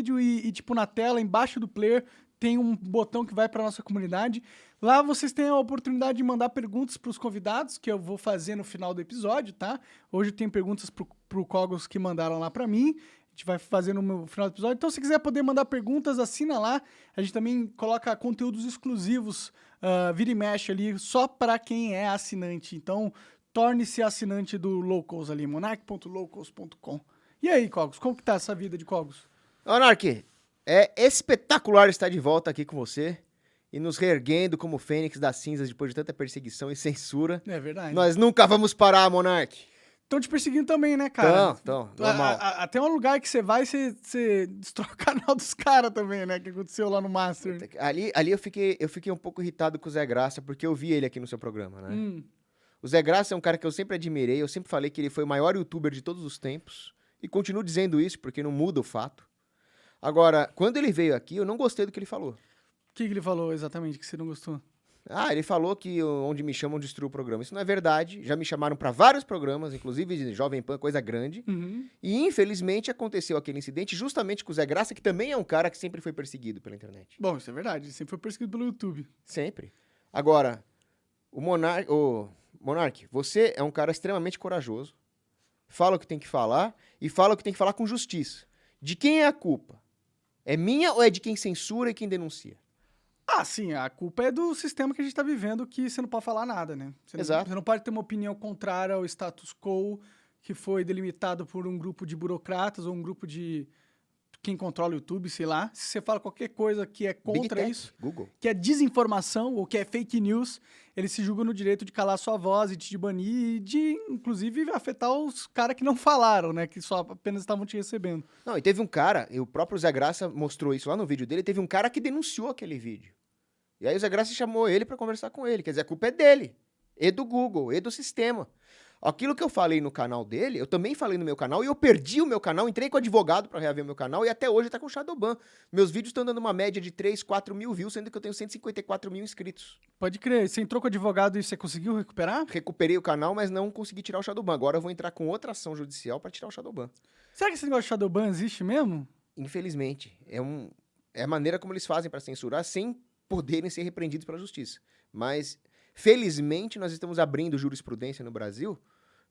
vídeo e, tipo, na tela, embaixo do player, tem um botão que vai para nossa comunidade. Lá vocês têm a oportunidade de mandar perguntas para os convidados, que eu vou fazer no final do episódio, tá? Hoje tem perguntas pro Cogos que mandaram lá para mim. A gente vai fazer no final do episódio. Então, se quiser poder mandar perguntas, assina lá. A gente também coloca conteúdos exclusivos, vira e mexe ali, só para quem é assinante. Então, torne-se assinante do Locals ali, monarch.locals.com. E aí, Cogos, como que tá essa vida de Cogos? Monark, é espetacular estar de volta aqui com você e nos reerguendo como fênix das cinzas depois de tanta perseguição e censura. É verdade. Nós nunca vamos parar, Monark. Estão te perseguindo também, né, cara? Então, normal. Até um lugar que você vai, você destrói o canal dos caras também, né? Que aconteceu lá no Master. Ali eu fiquei um pouco irritado com o Zé Graça, porque eu vi ele aqui no seu programa, né? O Zé Graça é um cara que eu sempre admirei, eu sempre falei que ele foi o maior youtuber de todos os tempos, e continuo dizendo isso, porque não muda o fato. Agora, quando ele veio aqui, eu não gostei do que ele falou. O que ele falou exatamente que você não gostou? Ele falou que onde me chamam destruo o programa. Isso não é verdade. Já me chamaram para vários programas, inclusive de Jovem Pan, coisa grande. E, infelizmente, aconteceu aquele incidente justamente com o Zé Graça, que também é um cara que sempre foi perseguido pela internet. Bom, isso é verdade. Ele sempre foi perseguido pelo YouTube. Sempre. Agora, o Monark, você é um cara extremamente corajoso. Fala o que tem que falar e fala o que tem que falar com justiça. De quem é a culpa? É minha ou é de quem censura e quem denuncia? Sim, a culpa é do sistema que a gente tá vivendo, que você não pode falar nada, né? Exato. Você não pode ter uma opinião contrária ao status quo que foi delimitado por um grupo de burocratas ou um grupo de quem controla o YouTube, sei lá. Se você fala qualquer coisa que é contra isso, Google. que é desinformação ou que é fake news, eles se julgam no direito de calar sua voz e de te banir e de, inclusive, afetar os caras que não falaram, né? Que só apenas estavam te recebendo. Não, e teve um cara, e o próprio Zé Graça mostrou isso lá no vídeo dele, teve um cara que denunciou aquele vídeo. E aí o Zé Graça chamou ele pra conversar com ele. Quer dizer, a culpa é dele, e do Google, e do sistema. Aquilo que eu falei no canal dele, eu também falei no meu canal, e eu perdi o meu canal, entrei com o advogado pra reaver o meu canal, e até hoje tá com Shadowban. Meus vídeos estão dando uma média de 3, 4 mil views, sendo que eu tenho 154 mil inscritos. Pode crer. Você entrou com o advogado e você conseguiu recuperar? Recuperei o canal, mas não consegui tirar o Shadowban. Agora eu vou entrar com outra ação judicial pra tirar o Shadowban. Será que esse negócio de Shadowban existe mesmo? Infelizmente. É a maneira como eles fazem pra censurar sem poderem ser repreendidos pela justiça. Mas, felizmente, nós estamos abrindo jurisprudência no Brasil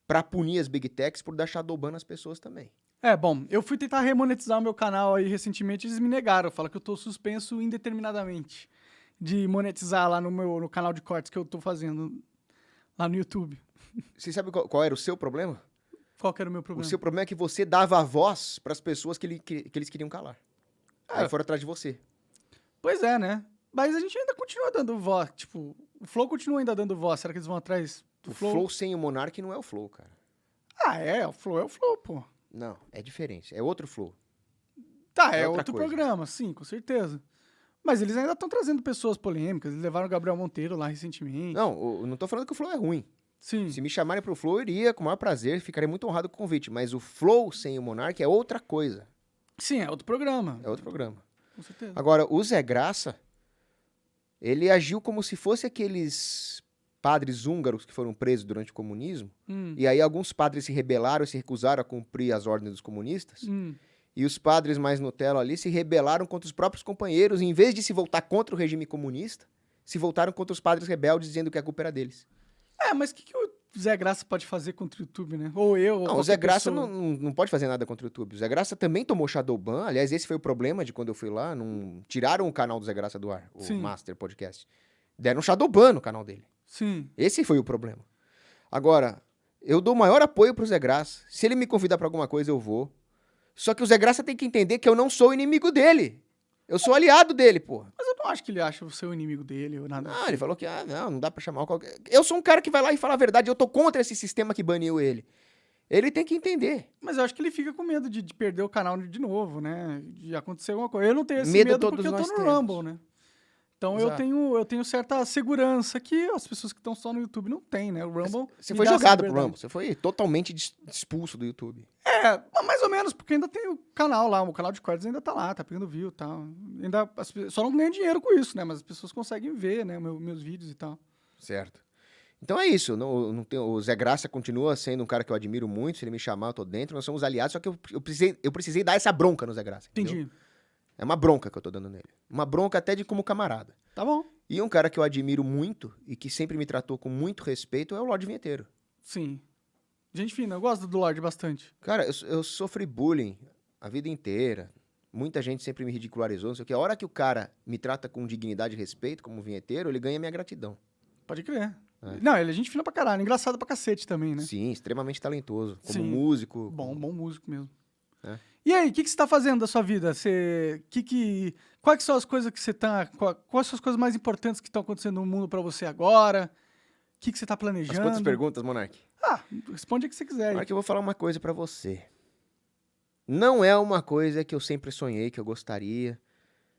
pra punir as Big Techs por dar Shadowban nas pessoas também. Bom, eu fui tentar remonetizar o meu canal aí recentemente, eles me negaram, falaram que eu tô suspenso indeterminadamente de monetizar lá no canal de cortes que eu tô fazendo lá no YouTube. Você sabe qual era o seu problema? Qual que era o meu problema? O seu problema é que você dava a voz pras pessoas que eles queriam calar. Aí foram atrás de você. Pois é, né? Mas a gente ainda continua dando voz, tipo, o Flow continua ainda dando voz, será que eles vão atrás do O Flow sem o Monark não é o Flow, cara. O Flow é o Flow, pô. Não, é diferente. É outro Flow. Tá, É é outra outro coisa. programa, sim, com certeza. Mas eles ainda estão trazendo pessoas polêmicas, eles levaram o Gabriel Monteiro lá recentemente. Não, eu não tô falando que o Flow é ruim. Sim. Se me chamarem pro Flow, eu iria com o maior prazer, ficaria muito honrado com o convite. Mas o Flow sem o Monark é outra coisa. Sim, é outro programa. É outro programa. Com certeza. Agora, o Zé Graça, ele agiu como se fosse aqueles padres húngaros que foram presos durante o comunismo. E aí alguns padres se rebelaram e se recusaram a cumprir as ordens dos comunistas. E os padres mais Nutella ali se rebelaram contra os próprios companheiros. E em vez de se voltar contra o regime comunista, se voltaram contra os padres rebeldes, dizendo que a culpa era deles. Mas o que o Zé Graça pode fazer contra o YouTube, né? Ou eu, ou Não, o Zé qualquer Graça pessoa. não pode fazer nada contra o YouTube. O Zé Graça também tomou Shadowban. Aliás, esse foi o problema de quando eu fui lá. Tiraram o canal do Zé Graça do ar, o Sim. Master Podcast. Deram Shadowban no canal dele. Sim. Esse foi o problema. Agora, eu dou maior apoio pro Zé Graça. Se ele me convidar pra alguma coisa, eu vou. Só que o Zé Graça tem que entender que eu não sou inimigo dele. Eu sou aliado dele, porra. Mas eu não acho que ele acha você o inimigo dele ou nada. Ele falou que, não dá pra chamar qualquer... Eu sou um cara que vai lá e fala a verdade. Eu tô contra esse sistema que baniu ele. Ele tem que entender. Mas eu acho que ele fica com medo de perder o canal de novo, né? De acontecer alguma coisa. Eu não tenho esse Medo medo todos porque eu tô nós no temos. Rumble, né? Então Exato. eu tenho certa segurança que as pessoas que estão só no YouTube não têm, né? O Rumble. Você me foi dá essa jogado pro liberdade. Rumble. Você foi totalmente expulso do YouTube. Mais ou menos, porque ainda tem o canal lá, o canal de cortes ainda tá lá, tá pegando view e tal. Só não ganha dinheiro com isso, né? Mas as pessoas conseguem ver, né, meus vídeos e tal. Certo. Então é isso. O Zé Graça continua sendo um cara que eu admiro muito. Se ele me chamar, eu tô dentro. Nós somos aliados, só que eu precisei dar essa bronca no Zé Graça. Entendeu? Entendi. É uma bronca que eu tô dando nele. Uma bronca até de como camarada. Tá bom. E um cara que eu admiro muito e que sempre me tratou com muito respeito é o Lorde Vinheteiro. Sim. Gente fina, eu gosto do Lorde bastante. Cara, eu sofri bullying a vida inteira. Muita gente sempre me ridicularizou, não sei o que. A hora que o cara me trata com dignidade e respeito, como vinheteiro, ele ganha minha gratidão. Pode crer. É. Não, ele é gente fina pra caralho. Engraçado pra cacete também, né? Sim, extremamente talentoso. Como Sim. músico. Bom músico mesmo. É. E aí, o que você tá fazendo da sua vida? Quais que são as coisas que você tá... Quais são as coisas mais importantes que estão acontecendo no mundo pra você agora? O que você tá planejando? As quantas perguntas, Monark? Ah, responde o que você quiser. Aí. Monark, eu vou falar uma coisa pra você. Não é uma coisa que eu sempre sonhei, que eu gostaria,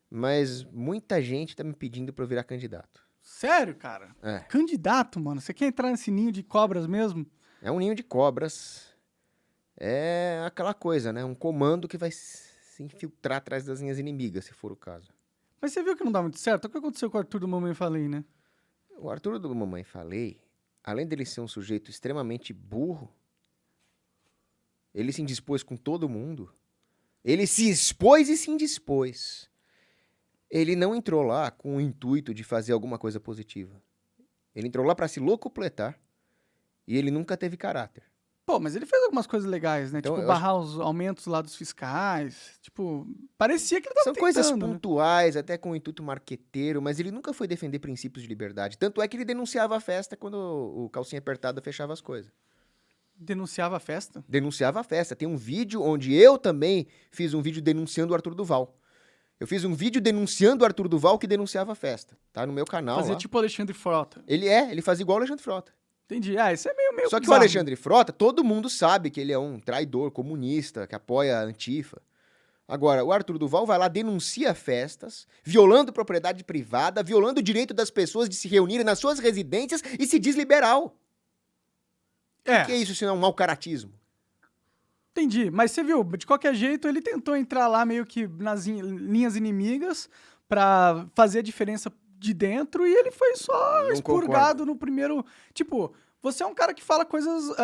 mas muita gente tá me pedindo pra eu virar candidato. Sério, cara? É. Candidato, mano? Você quer entrar nesse ninho de cobras mesmo? É um ninho de cobras. É aquela coisa, né? Um comando que vai se infiltrar atrás das minhas inimigas, se for o caso. Mas você viu que não dá muito certo? O que aconteceu com o Arthur do Mamãe Falei, né? O Arthur do Mamãe Falei, além dele ser um sujeito extremamente burro, ele se indispôs com todo mundo. Ele se expôs e se indispôs. Ele não entrou lá com o intuito de fazer alguma coisa positiva. Ele entrou lá para se locupletar e ele nunca teve caráter. Pô, mas ele fez algumas coisas legais, né? Então, tipo, eu barrar os aumentos lá dos fiscais. Tipo, parecia que ele tava São coisas tentando, né? pontuais, até com o intuito marqueteiro, mas ele nunca foi defender princípios de liberdade. Tanto é que ele denunciava a festa quando o calcinha apertada fechava as coisas. Denunciava a festa? Denunciava a festa. Tem um vídeo onde eu também fiz um vídeo denunciando o Arthur Duval. Eu fiz um vídeo denunciando o Arthur Duval que denunciava a festa. Tá no meu canal Fazia lá. tipo o Alexandre Frota. Ele faz igual o Alexandre Frota. Entendi. Ah, isso é meio Só que o bizarro. Alexandre Frota, todo mundo sabe que ele é um traidor comunista, que apoia a Antifa. Agora, o Arthur Duval vai lá, denuncia festas, violando propriedade privada, violando o direito das pessoas de se reunirem nas suas residências e se diz liberal. É, O que é isso, se não é um mau caratismo? entendi. Mas você viu, de qualquer jeito, ele tentou entrar lá meio que nas linhas inimigas pra fazer a diferença de dentro e ele foi só Não expurgado concordo. no primeiro... Tipo, você é um cara que fala coisas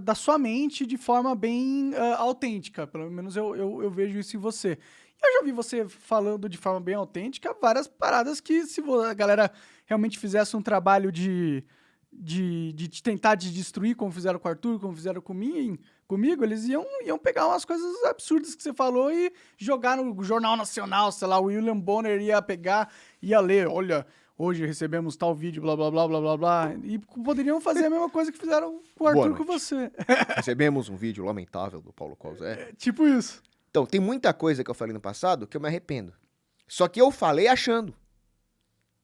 da sua mente de forma bem autêntica. Pelo menos eu vejo isso em você. Eu já vi você falando de forma bem autêntica várias paradas que se a galera realmente fizesse um trabalho de tentar te destruir, como fizeram com o Arthur, como fizeram comigo, eles iam pegar umas coisas absurdas que você falou e jogar no Jornal Nacional, sei lá, o William Bonner ia pegar, ia ler, olha, hoje recebemos tal vídeo, blá, blá, blá, blá, blá, blá, e poderiam fazer a mesma coisa que fizeram com o Arthur com você. Recebemos um vídeo lamentável do Paulo Cosé. Tipo isso. Então, tem muita coisa que eu falei no passado que eu me arrependo. Só que eu falei achando.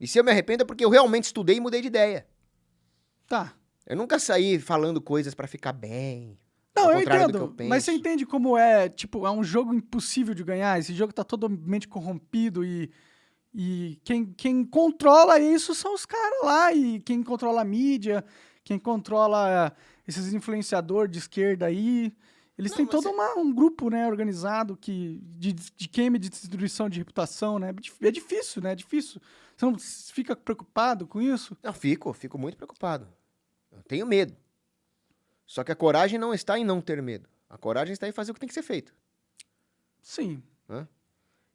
E se eu me arrependo é porque eu realmente estudei e mudei de ideia. Tá. Eu nunca saí falando coisas pra ficar bem. Não, ao eu contrário do que entendo, eu penso. mas você entende como é, tipo, é um jogo impossível de ganhar, esse jogo tá totalmente corrompido e quem controla isso são os caras lá, e quem controla a mídia, quem controla esses influenciadores de esquerda aí, eles têm todo um grupo, né, organizado de queima e de destruição de reputação, né, é difícil, né, é difícil. Você não fica preocupado com isso? Não, fico muito preocupado. Eu tenho medo. Só que a coragem não está em não ter medo. A coragem está em fazer o que tem que ser feito. Sim. Né?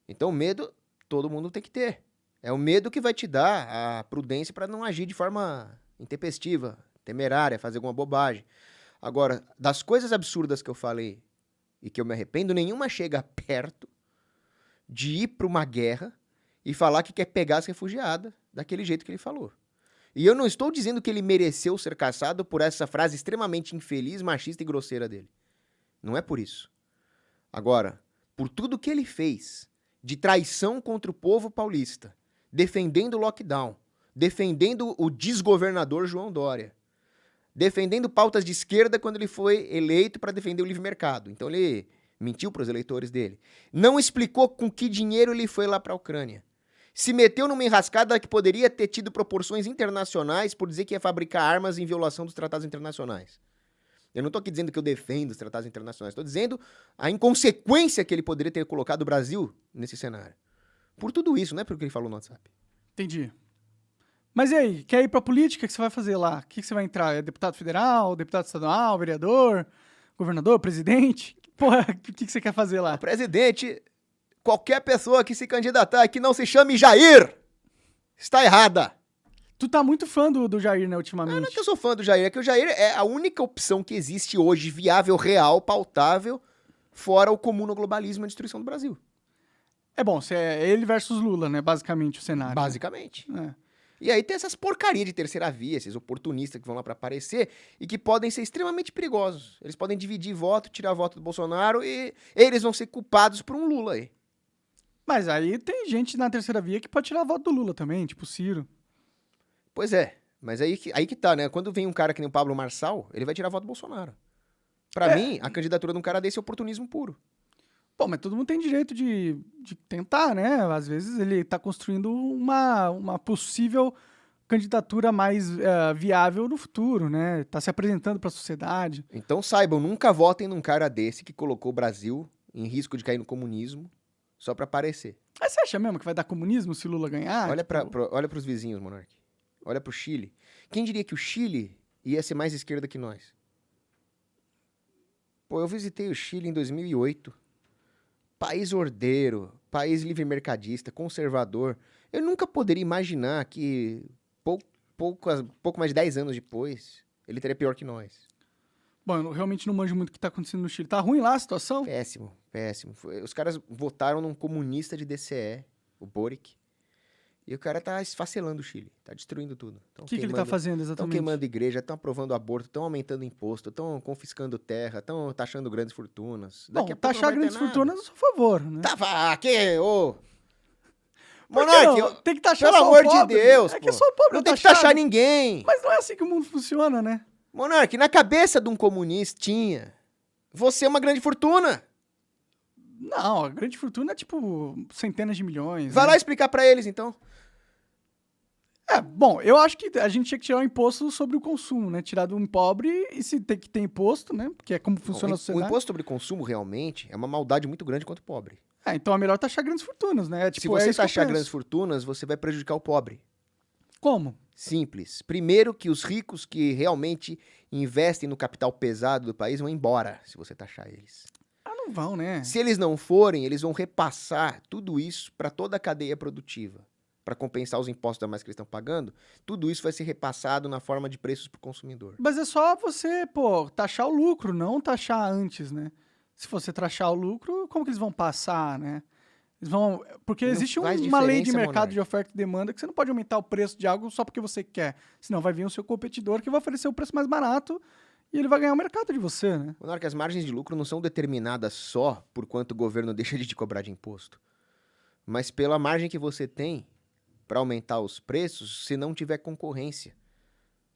Então, o medo, todo mundo tem que ter. É o medo que vai te dar a prudência para não agir de forma intempestiva, temerária, fazer alguma bobagem. Agora, das coisas absurdas que eu falei e que eu me arrependo, nenhuma chega perto de ir para uma guerra e falar que quer pegar as refugiadas daquele jeito que ele falou. E eu não estou dizendo que ele mereceu ser caçado por essa frase extremamente infeliz, machista e grosseira dele. Não é por isso. Agora, por tudo que ele fez de traição contra o povo paulista, defendendo o lockdown, defendendo o desgovernador João Dória, defendendo pautas de esquerda quando ele foi eleito para defender o livre mercado. Então ele mentiu para os eleitores dele. Não explicou com que dinheiro ele foi lá para a Ucrânia. Se meteu numa enrascada que poderia ter tido proporções internacionais por dizer que ia fabricar armas em violação dos tratados internacionais. Eu não estou aqui dizendo que eu defendo os tratados internacionais, estou dizendo a inconsequência que ele poderia ter colocado o Brasil nesse cenário. Por tudo isso, não é pelo que ele falou no WhatsApp. Entendi. Mas e aí, quer ir pra política? O que você vai fazer lá? O que você vai entrar? É deputado federal, deputado estadual, vereador, governador, presidente? Porra, o que você quer fazer lá? O presidente Qualquer pessoa que se candidatar que não se chame Jair está errada. Tu tá muito fã do Jair, né, Não é ultimamente. que eu sou fã do Jair, é que o Jair é a única opção que existe hoje, viável, real, pautável, fora o comunoglobalismo e a destruição do Brasil. É bom, é ele versus Lula, né, basicamente, o cenário. Basicamente. É. E aí tem essas porcarias de terceira via, esses oportunistas que vão lá pra aparecer e que podem ser extremamente perigosos. Eles podem dividir voto, tirar voto do Bolsonaro e eles vão ser culpados por um Lula aí. Mas aí tem gente na terceira via que pode tirar voto do Lula também, tipo o Ciro. Pois é, mas aí que tá, né? Quando vem um cara que nem o Pablo Marçal, ele vai tirar voto do Bolsonaro. Pra mim, a candidatura de um cara desse é oportunismo puro. Pô, mas todo mundo tem direito de tentar, né? Às vezes ele tá construindo uma possível candidatura mais viável no futuro, né? Tá se apresentando pra sociedade. Então saibam, nunca votem num cara desse que colocou o Brasil em risco de cair no comunismo só pra aparecer. Mas você acha mesmo que vai dar comunismo se Lula ganhar? Olha, Tipo, olha pros vizinhos, Monark. Olha pro Chile. Quem diria que o Chile ia ser mais esquerda que nós? Pô, eu visitei o Chile em 2008. País ordeiro, país livre mercadista, conservador. Eu nunca poderia imaginar que pouco mais de 10 anos depois, ele teria pior que nós. Bom, eu realmente não manjo muito o que tá acontecendo no Chile. Tá ruim lá a situação? Péssimo, péssimo. Os caras votaram num comunista de DCE, o Boric. E o cara tá esfacelando o Chile, tá destruindo tudo. O que ele tá fazendo Estão exatamente? queimando igreja, estão aprovando aborto, estão aumentando imposto, estão confiscando terra, estão taxando grandes fortunas. Bom, Daqui a pouco taxar não vai ter grandes nada. fortunas eu sou a favor, né? Tá, que, ô... Por que Monark, não? Tem que taxar pelo só o amor de pobre. Deus, É que pô. só o pobre Não é tem que taxado. taxar ninguém. Mas não é assim que o mundo funciona, né? Monark, na cabeça de um comunistinha, você é uma grande fortuna. Não, a grande fortuna é tipo centenas de milhões. Vai né? lá explicar pra eles, então. Bom, eu acho que a gente tinha que tirar o imposto sobre o consumo, né? Tirar do pobre e se tem que ter imposto, né? Porque é como funciona a O sociedade. imposto sobre consumo, realmente, é uma maldade muito grande contra o pobre. Então é melhor taxar grandes fortunas, né? Tipo, Se você isso que eu taxar penso. grandes fortunas, você vai prejudicar o pobre. Como? Simples. Primeiro que os ricos que realmente investem no capital pesado do país vão embora, se você taxar eles. Não vão, né? Se eles não forem, eles vão repassar tudo isso para toda a cadeia produtiva. Para compensar os impostos a mais que eles estão pagando, tudo isso vai ser repassado na forma de preços para o consumidor. Mas é só você, taxar o lucro, não taxar antes, né? Se você taxar o lucro, como que eles vão passar, né? Eles vão... Porque Não existe faz uma lei de diferença, mercado Monark. de oferta e demanda que você não pode aumentar o preço de algo só porque você quer. Senão vai vir o seu competidor que vai oferecer o preço mais barato e ele vai ganhar o mercado de você, né? Monarca, as margens de lucro não são determinadas só por quanto o governo deixa de te cobrar de imposto, mas pela margem que você tem para aumentar os preços se não tiver concorrência.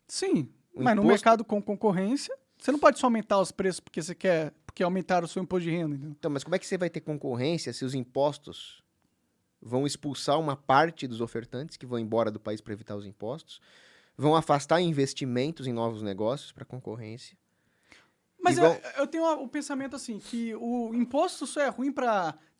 Sim, O mas no imposto- mercado com concorrência, você não pode só aumentar os preços porque você quer, porque aumentar o seu imposto de renda, entendeu? Então, mas como é que você vai ter concorrência se os impostos vão expulsar uma parte dos ofertantes que vão embora do país para evitar os impostos, vão afastar investimentos em novos negócios para concorrência? Mas E vão- eu tenho o pensamento assim, que o imposto só é ruim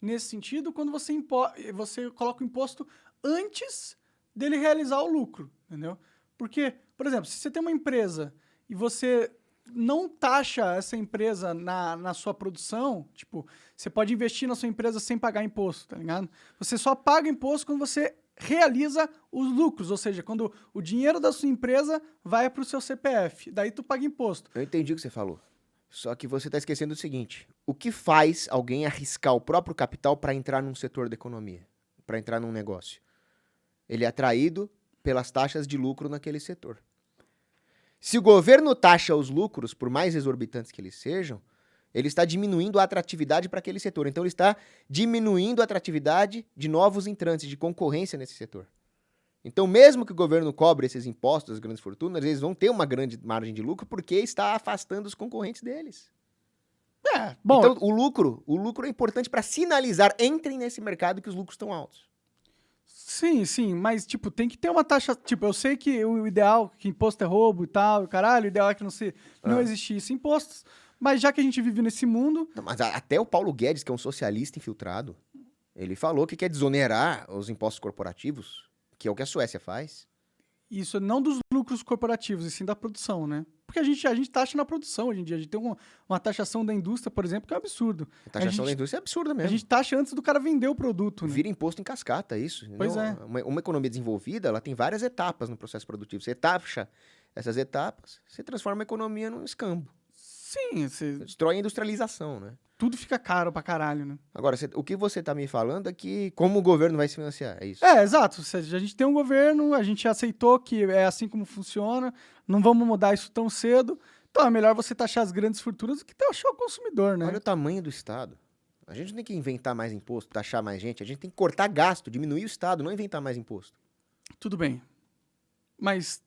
nesse sentido quando você coloca o imposto antes dele realizar o lucro, entendeu? Porque, por exemplo, se você tem uma empresa e você não taxa essa empresa na sua produção, tipo, você pode investir na sua empresa sem pagar imposto, tá ligado? Você só paga imposto quando você realiza os lucros, ou seja, quando o dinheiro da sua empresa vai para o seu CPF, daí tu paga imposto. Eu entendi o que você falou. Só que você está esquecendo o seguinte: o que faz alguém arriscar o próprio capital para entrar num setor da economia, para entrar num negócio? Ele é atraído pelas taxas de lucro naquele setor. Se o governo taxa os lucros, por mais exorbitantes que eles sejam, ele está diminuindo a atratividade para aquele setor. Então, ele está diminuindo a atratividade de novos entrantes, de concorrência nesse setor. Então, mesmo que o governo cobre esses impostos das grandes fortunas, eles vão ter uma grande margem de lucro porque está afastando os concorrentes deles. Bom, Então, o lucro é importante para sinalizar, entrem nesse mercado que os lucros estão altos. sim, mas, tipo, tem que ter uma taxa. Tipo, eu sei que o ideal, que imposto é roubo e tal, e caralho, o ideal é que não existisse impostos, mas já que a gente vive nesse mundo, Não, mas até o Paulo Guedes, que é um socialista infiltrado, ele falou que quer desonerar os impostos corporativos, que é o que a Suécia faz. isso não dos lucros corporativos, e sim da produção, né? porque a gente taxa na produção hoje em dia. A gente tem uma taxação da indústria, por exemplo, que é um absurdo. A taxação da indústria é absurda A mesmo. gente taxa antes do cara vender o produto, né? Vira imposto em cascata, isso. Pois é. Uma economia desenvolvida, ela tem várias etapas no processo produtivo. Você taxa essas etapas, você transforma a economia num escambo. Sim, Destrói a industrialização, né? tudo fica caro pra caralho, né? Agora, o que você tá me falando é que como o governo vai se financiar, é isso? Exato. Se a gente tem um governo, a gente aceitou que é assim como funciona, não vamos mudar isso tão cedo. Então é melhor você taxar as grandes fortunas do que taxar o consumidor, né? Olha o tamanho do Estado. A gente não tem que inventar mais imposto, taxar mais gente. A gente tem que cortar gasto, diminuir o Estado, não inventar mais imposto. Tudo bem. Mas,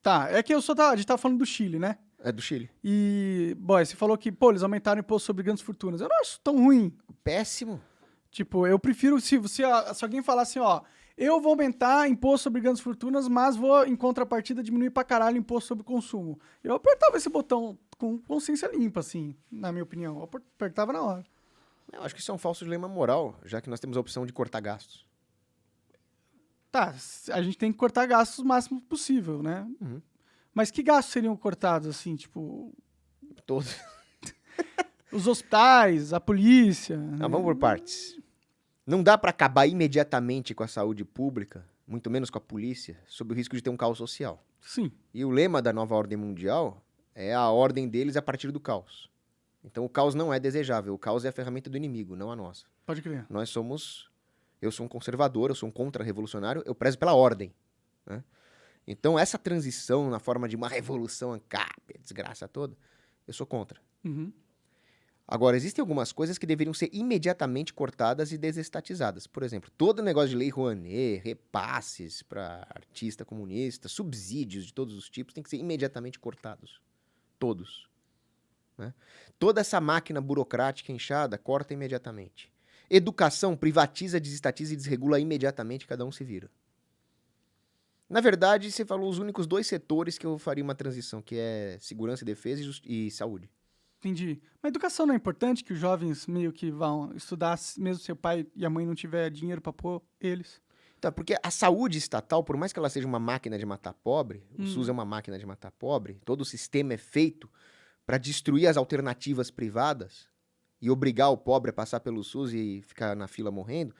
tá, é que a gente tava falando do Chile, né? É do Chile. E, boy, você falou que, pô, eles aumentaram o imposto sobre grandes fortunas. Eu não acho tão ruim. Péssimo. Tipo, eu prefiro, se alguém falar assim, ó, eu vou aumentar imposto sobre grandes fortunas, mas vou, em contrapartida, diminuir pra caralho o imposto sobre consumo. Eu apertava esse botão com consciência limpa, assim, na minha opinião. Eu apertava na hora. Eu acho que isso é um falso dilema moral, já que nós temos a opção de cortar gastos. Tá, a gente tem que cortar gastos o máximo possível, né? Uhum. Mas que gastos seriam cortados, assim, tipo... Todos. Os hospitais, a polícia... Não, vamos por partes. Não dá para acabar imediatamente com a saúde pública, muito menos com a polícia, sob o risco de ter um caos social. Sim. E o lema da nova ordem mundial é a ordem deles a partir do caos. Então o caos não é desejável, o caos é a ferramenta do inimigo, não a nossa. Pode crer. Eu sou um conservador, eu sou um contra-revolucionário, eu prezo pela ordem, né? Então essa transição na forma de uma revolução ANCAP, a desgraça toda, eu sou contra. Uhum. Agora, existem algumas coisas que deveriam ser imediatamente cortadas e desestatizadas. Por exemplo, todo negócio de lei Rouanet, repasses para artista comunista, subsídios de todos os tipos, tem que ser imediatamente cortados. Todos. Né? Toda essa máquina burocrática inchada, corta imediatamente. Educação, privatiza, desestatiza e desregula imediatamente, cada um se vira. Na verdade, você falou os únicos dois setores que eu faria uma transição, que é segurança e defesa e saúde. Entendi. Mas educação não é importante que os jovens meio que vão estudar, mesmo se o pai e a mãe não tiver dinheiro pra pôr eles? Então, porque a saúde estatal, por mais que ela seja uma máquina de matar pobre, o SUS é uma máquina de matar pobre, todo o sistema é feito para destruir as alternativas privadas e obrigar o pobre a passar pelo SUS e ficar na fila morrendo,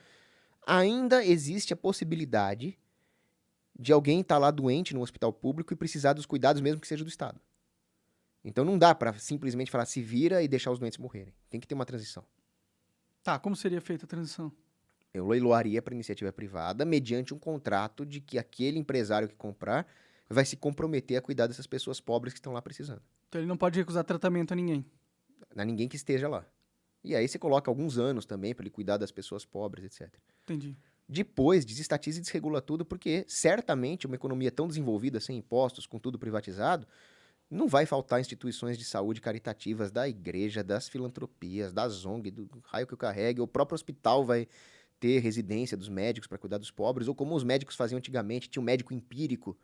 ainda existe a possibilidade de alguém estar lá doente no hospital público e precisar dos cuidados mesmo que seja do Estado. Então não dá para simplesmente falar se vira e deixar os doentes morrerem. Tem que ter uma transição. Tá, como seria feita a transição? Eu leiloaria para iniciativa privada mediante um contrato de que aquele empresário que comprar vai se comprometer a cuidar dessas pessoas pobres que estão lá precisando. Então ele não pode recusar tratamento a ninguém. A ninguém que esteja lá. E aí você coloca alguns anos também para ele cuidar das pessoas pobres, etc. Entendi. Depois, desestatiza e desregula tudo, porque certamente uma economia tão desenvolvida, sem impostos, com tudo privatizado, não vai faltar instituições de saúde caritativas da igreja, das filantropias, das ONG, do raio que eu carregue. O próprio hospital vai ter residência dos médicos para cuidar dos pobres, ou como os médicos faziam antigamente, tinha um médico empírico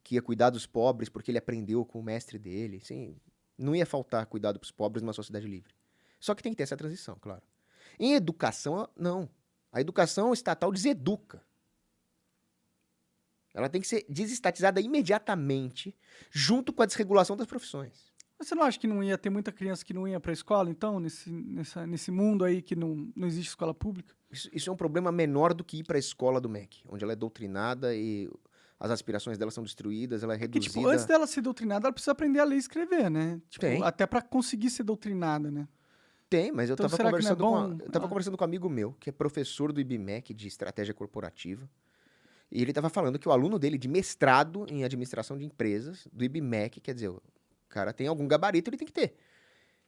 que ia cuidar dos pobres porque ele aprendeu com o mestre dele. Assim, não ia faltar cuidado para os pobres numa sociedade livre. Só que tem que ter essa transição, claro. Em educação, não. A educação estatal deseduca. Ela tem que ser desestatizada imediatamente, junto com a desregulação das profissões. Mas você não acha que não ia ter muita criança que não ia pra escola, então, nesse mundo aí que não existe escola pública? Isso é um problema menor do que ir para a escola do MEC, onde ela é doutrinada e as aspirações dela são destruídas, ela é Porque, reduzida... tipo, antes dela ser doutrinada, ela precisa aprender a ler e escrever, né? Tipo, Tem. até pra conseguir ser doutrinada, né? Tem, mas eu Então, estava será que não é conversando, bom? conversando com um amigo meu, que é professor do IBMEC de estratégia corporativa, e ele estava falando que o aluno dele de mestrado em administração de empresas, do IBMEC, quer dizer, o cara tem algum gabarito, ele tem que ter.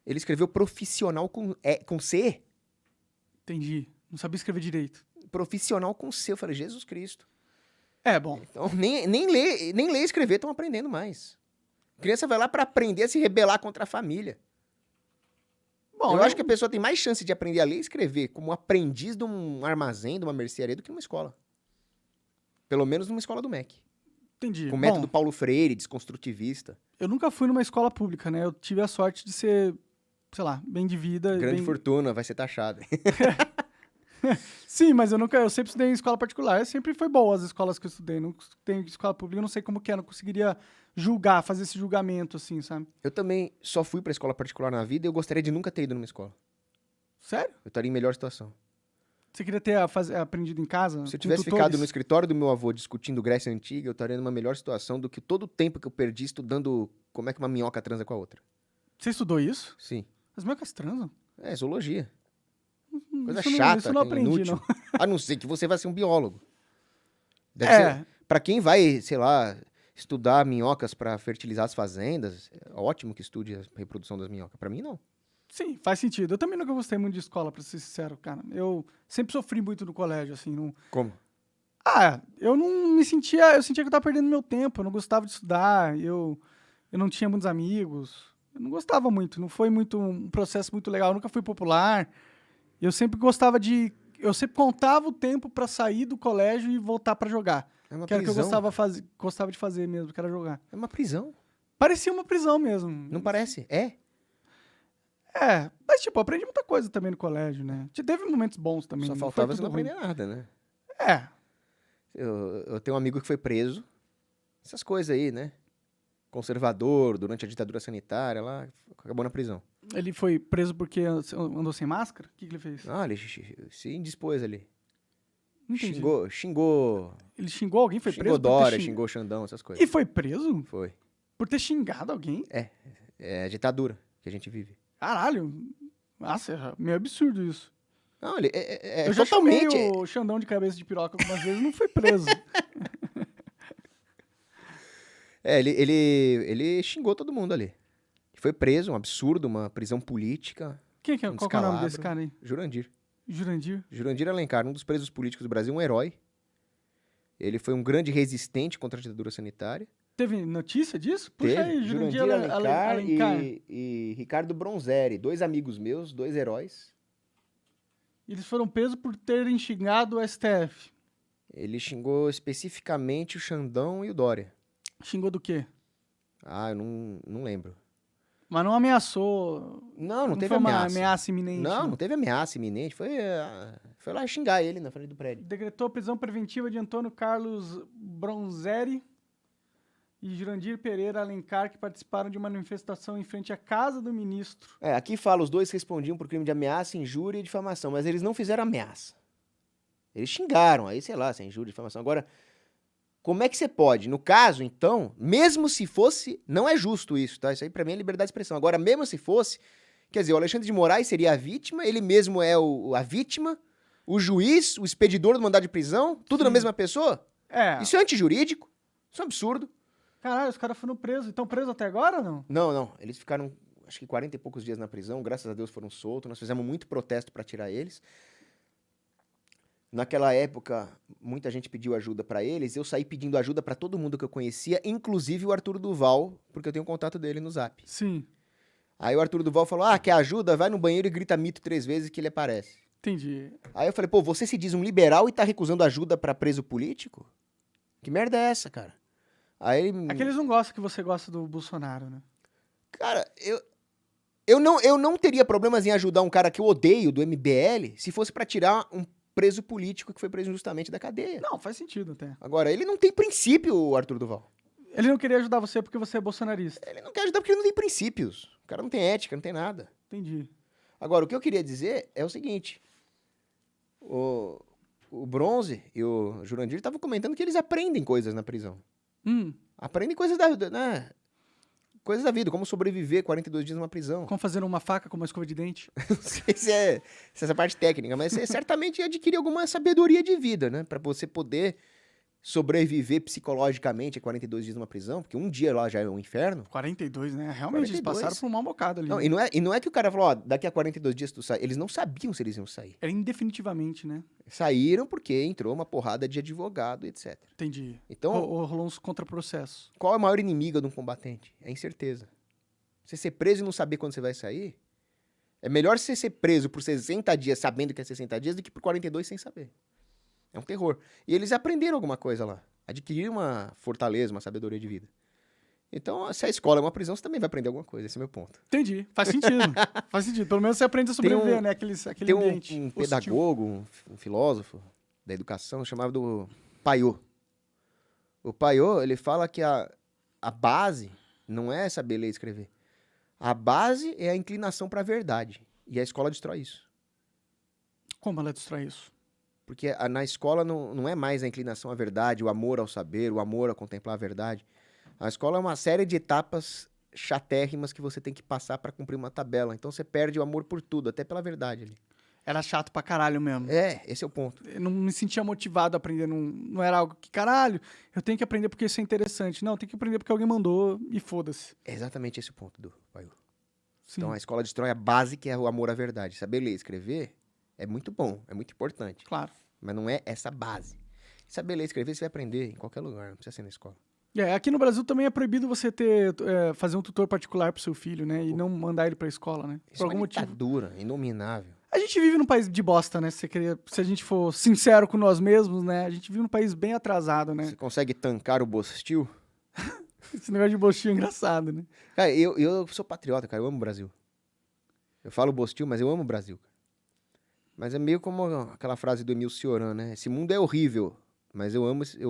Ele escreveu profissional com C. Entendi. Não sabia escrever direito. Profissional com C. Eu falei, Jesus Cristo. É, bom. Então, nem ler e escrever estão aprendendo mais. A criança vai lá para aprender a se rebelar contra a família. Bom, Eu acho que a pessoa tem mais chance de aprender a ler e escrever como aprendiz de um armazém, de uma mercearia, do que numa escola. Pelo menos numa escola do MEC. Entendi. Com o método Bom, Paulo Freire, desconstrutivista. eu nunca fui numa escola pública, né? Eu tive a sorte de ser, sei lá, bem de vida. Grande bem... fortuna, vai ser taxada. Sim, mas eu sempre estudei em escola particular, sempre foi boa as escolas que eu estudei. Não estudei em escola pública, eu não sei como que é, não conseguiria julgar, fazer esse julgamento, assim, sabe? Eu também só fui pra escola particular na vida e eu gostaria de nunca ter ido numa escola. Sério? Eu estaria em melhor situação. Você queria ter aprendido em casa? Se eu com tivesse tutores? ficado no escritório do meu avô discutindo Grécia Antiga, eu estaria numa melhor situação do que todo o tempo que eu perdi estudando como é que uma minhoca transa com a outra. Você estudou isso? Sim. As minhocas transam? É, zoologia. Coisa Isso não- chata, isso eu não aprendi, inútil. não. A não ser que você vai ser um biólogo. Deve É. ser. Pra quem vai, sei lá, estudar minhocas pra fertilizar as fazendas, é ótimo que estude a reprodução das minhocas. Pra mim, não. Sim, faz sentido. Eu também nunca gostei muito de escola, pra ser sincero, cara. Eu sempre sofri muito no colégio, assim. Não... Como? Ah, eu não me sentia... Eu sentia que eu tava perdendo meu tempo. Eu não gostava de estudar. Eu não tinha muitos amigos. Eu não gostava muito. Não foi muito um processo muito legal. Eu nunca fui popular. Eu sempre gostava de... Eu sempre contava o tempo pra sair do colégio e voltar pra jogar. É uma Que era o que eu prisão. gostava de fazer mesmo, que era jogar. É uma prisão. Parecia uma prisão mesmo. Não parece? É. É, mas tipo, eu aprendi muita coisa também no colégio, né? Teve momentos bons também. Só não faltava foi você não tudo ruim. aprender nada, né? É, Eu tenho um amigo que foi preso. Essas coisas aí, né? Conservador, durante a ditadura sanitária, lá, acabou na prisão. ele foi preso porque andou sem máscara? O que ele fez? Ah, ele se indispôs ali. Não entendi. Xingou Ele xingou alguém? Foi xingou preso? Dória, xingou Xandão, essas coisas. E foi preso? Foi. Por ter xingado alguém? É a ditadura que a gente vive. Caralho. Nossa, é meio absurdo isso. Não, ele é eu já chamei totalmente... o Xandão de cabeça de piroca algumas vezes e não foi preso. Ele xingou todo mundo ali. Foi preso, um absurdo, uma prisão política. Quem que é? Um Qual que é o nome descalabro. desse cara aí? Jurandir. Jurandir? Jurandir Alencar, um dos presos políticos do Brasil, um herói. Ele foi um grande resistente contra a ditadura sanitária. Teve notícia disso? Puxa Teve aí, Jurandir Alencar Alencar. e Ricardo Bronzeri, dois amigos meus, dois heróis. Eles foram presos por terem xingado o STF. Ele xingou especificamente o Xandão e o Dória. Xingou do quê? Ah, eu não lembro. Mas não ameaçou. Não teve foi uma ameaça. ameaça iminente. Não teve ameaça iminente. Foi lá xingar ele na frente do prédio. Decretou prisão preventiva de Antônio Carlos Bronzeri e Jurandir Pereira Alencar, que participaram de uma manifestação em frente à casa do ministro. Aqui fala, os dois respondiam por crime de ameaça, injúria e difamação, mas eles não fizeram ameaça. Eles xingaram, aí sei lá, se é injúria e difamação. Agora, como é que você pode? No caso, então, mesmo se fosse, não é justo isso, tá? Isso aí pra mim é liberdade de expressão. Agora, mesmo se fosse, quer dizer, o Alexandre de Moraes seria a vítima, ele mesmo é a vítima, o juiz, o expedidor do mandado de prisão, tudo na mesma pessoa? É. Isso é antijurídico, isso é um absurdo. Caralho, os caras foram presos. Estão presos até agora ou não? Não, eles ficaram, acho que 40 e poucos dias na prisão, graças a Deus foram soltos, nós fizemos muito protesto pra tirar eles. Naquela época, muita gente pediu ajuda pra eles, eu saí pedindo ajuda pra todo mundo que eu conhecia, inclusive o Arthur Duval, porque eu tenho contato dele no Zap. Sim, Aí o Arthur Duval falou, quer ajuda? Vai no banheiro e grita mito 3 vezes que ele aparece. entendi. Aí eu falei, pô, você se diz um liberal e tá recusando ajuda pra preso político? Que merda é essa, cara? Aí ele... É que eles não gostam que você gosta do Bolsonaro, né? Cara, eu não teria problemas em ajudar um cara que eu odeio, do MBL, se fosse pra tirar um preso político que foi preso injustamente da cadeia. Não, faz sentido até. Agora, ele não tem princípio, o Arthur Duval. Ele não queria ajudar você porque você é bolsonarista. Ele não quer ajudar porque ele não tem princípios. O cara não tem ética, não tem nada. Entendi. Agora, o que eu queria dizer é o seguinte. O Bronze e o Jurandir estavam comentando que eles aprendem coisas na prisão. Aprendem coisas coisas da vida, como sobreviver 42 dias numa prisão. Como fazer uma faca com uma escova de dente. Não sei se é essa parte técnica, mas você certamente adquire alguma sabedoria de vida, né? Pra você poder sobreviver psicologicamente a 42 dias numa prisão, porque um dia lá já é um inferno. 42, né? Realmente, eles 42. passaram por um mal bocado ali. Não, né? e não é que o cara falou, daqui a 42 dias tu sai. Eles não sabiam se eles iam sair. Era indefinitivamente, né? Saíram porque entrou uma porrada de advogado, etc. Entendi. Então, Rolou uns contraprocessos. qual é a maior inimiga de um combatente? É a incerteza. Você ser preso e não saber quando você vai sair, é melhor você ser preso por 60 dias sabendo que é 60 dias do que por 42 sem saber. É um terror. E eles aprenderam alguma coisa lá. Adquiriram uma fortaleza, uma sabedoria de vida. Então, se a escola é uma prisão, você também vai aprender alguma coisa. Esse é o meu ponto. Entendi. Faz sentido. Faz sentido. Pelo menos você aprende a sobreviver, né? Aquele Tem ambiente um hostil. pedagogo, um filósofo da educação, chamado Paiô. O Paiô, ele fala que a base não é saber ler e escrever. A base é a inclinação para a verdade. E a escola destrói isso. Como ela destrói isso? Porque na escola não é mais a inclinação à verdade, o amor ao saber, o amor a contemplar a verdade. A escola é uma série de etapas chatérrimas que você tem que passar para cumprir uma tabela. Então você perde o amor por tudo, até pela verdade ali. Era chato pra caralho mesmo. Esse é o ponto. Eu não me sentia motivado a aprender. Não era algo que, caralho, eu tenho que aprender porque isso é interessante. Não, eu tenho que aprender porque alguém mandou e foda-se. É exatamente esse o ponto do Paiô. Sim. Então a escola destrói a base, que é o amor à verdade. Saber ler e escrever é muito bom, é muito importante. Claro. Mas não é essa base. Saber ler e escrever você vai aprender em qualquer lugar, não precisa ser na escola. Aqui no Brasil também é proibido você fazer um tutor particular pro seu filho, né? E não mandar ele pra escola, né? Isso é uma ditadura inominável. A gente vive num país de bosta, né? Se a gente for sincero com nós mesmos, né? A gente vive num país bem atrasado, né? Você consegue tancar o Bostil? Esse negócio de bostinho é engraçado, né? Cara, eu sou patriota, cara, eu amo o Brasil. Eu falo Bostil, mas eu amo o Brasil. Mas é meio como aquela frase do Emil Cioran, né? Esse mundo é horrível, mas eu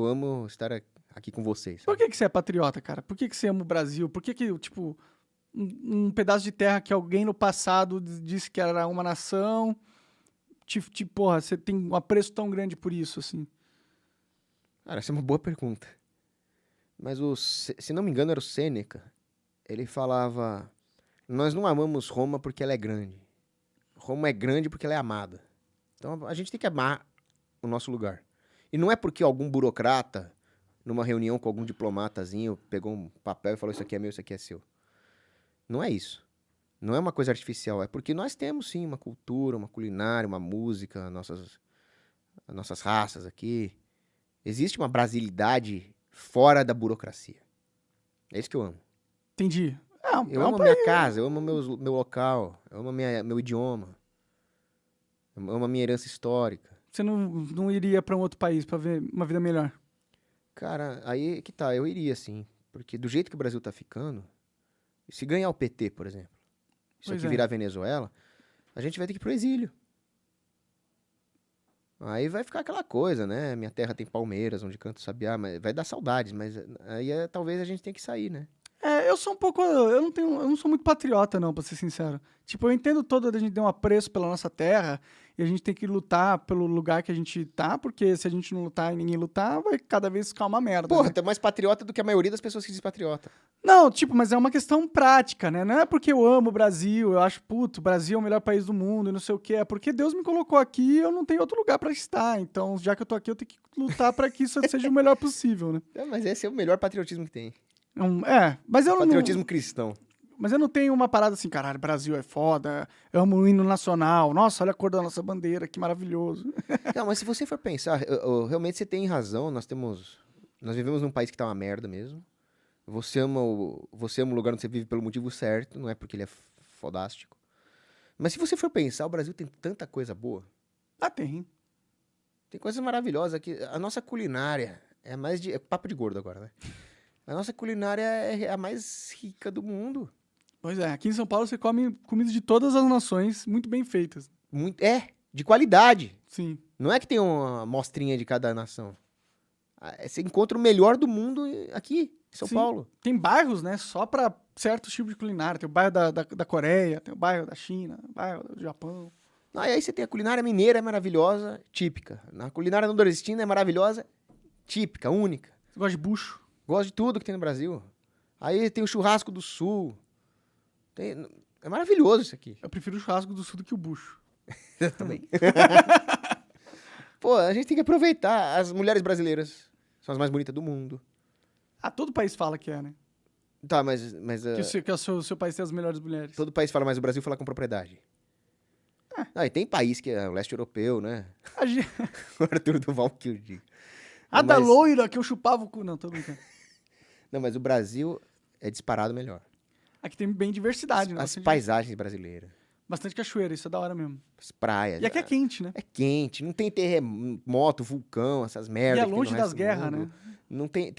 amo estar aqui com vocês. Por que você é patriota, cara? Por que você ama o Brasil? Por que, tipo, um pedaço de terra que alguém no passado disse que era uma nação, porra, você tem um apreço tão grande por isso, assim? Cara, essa é uma boa pergunta. Mas, se não me engano, era o Sêneca. Ele falava, nós não amamos Roma porque ela é grande. Roma é grande porque ela é amada. Então, a gente tem que amar o nosso lugar. E não é porque algum burocrata, numa reunião com algum diplomatazinho, pegou um papel e falou, isso aqui é meu, isso aqui é seu. Não é isso. Não é uma coisa artificial. É porque nós temos, sim, uma cultura, uma culinária, uma música, as nossas raças aqui. Existe uma brasilidade fora da burocracia. É isso que eu amo. Entendi. Eu amo a minha casa, eu amo meu local, eu amo meu idioma, eu amo a minha herança histórica. Você não iria pra um outro país pra ver uma vida melhor? Cara, aí que tá, eu iria sim. Porque do jeito que o Brasil tá ficando, se ganhar o PT, por exemplo, isso aqui virar Venezuela, a gente vai ter que ir pro exílio. Aí vai ficar aquela coisa, né? Minha terra tem palmeiras, onde canta o sabiá, mas vai dar saudades, mas aí talvez a gente tenha que sair, né? Eu sou um pouco. Eu não sou muito patriota, não, pra ser sincero. Tipo, eu entendo a gente ter um apreço pela nossa terra e a gente tem que lutar pelo lugar que a gente tá, porque se a gente não lutar e ninguém lutar, vai cada vez ficar uma merda. Porra, né? tu é mais patriota do que a maioria das pessoas que diz patriota. Não, tipo, mas é uma questão prática, né? Não é porque eu amo o Brasil, eu acho, puto, o Brasil é o melhor país do mundo e não sei o quê. É porque Deus me colocou aqui e eu não tenho outro lugar pra estar. Então, já que eu tô aqui, eu tenho que lutar pra que isso seja o melhor possível, né? Mas esse é o melhor patriotismo que tem. Mas eu Patriotismo cristão. Mas eu não tenho uma parada assim, caralho, Brasil é foda, eu amo o hino nacional, nossa, olha a cor da nossa bandeira, que maravilhoso. Não, mas se você for pensar, realmente você tem razão, nós vivemos num país que tá uma merda mesmo. Você ama o lugar onde você vive pelo motivo certo, não é porque ele é fodástico. Mas se você for pensar, o Brasil tem tanta coisa boa. Tem. Tem coisas maravilosas aqui. A nossa culinária é papo de gordo agora, né? A nossa culinária é a mais rica do mundo. Pois é, aqui em São Paulo você come comida de todas as nações, muito bem feitas. De qualidade. Sim. Não é que tem uma mostrinha de cada nação. Você encontra o melhor do mundo aqui, em São Paulo. Tem bairros, né, só pra certos tipos de culinária. Tem o bairro da Coreia, tem o bairro da China, o bairro do Japão. E aí você tem a culinária mineira, é maravilhosa, típica. A culinária nordestina é maravilhosa, típica, única. Você gosta de bucho? Gosto de tudo que tem no Brasil. Aí tem o churrasco do sul. É maravilhoso isso aqui. Eu prefiro o churrasco do sul do que o bucho. Eu também. Pô, a gente tem que aproveitar. As mulheres brasileiras são as mais bonitas do mundo. Todo país fala que é, né? Tá, mas Que o seu país tem as melhores mulheres. todo país fala, mas o Brasil fala com propriedade. E tem país que é o leste europeu, né? O Arthur Duval que eu digo. Da loira que eu chupava o cu. Não, tô brincando. Não, mas o Brasil é disparado melhor. Aqui tem bem diversidade, né? As paisagens brasileiras. Bastante cachoeira, isso é da hora mesmo. As praias. E aqui é quente, né? É quente, não tem terremoto, vulcão, essas merdas. E é longe das guerras, né? Não tem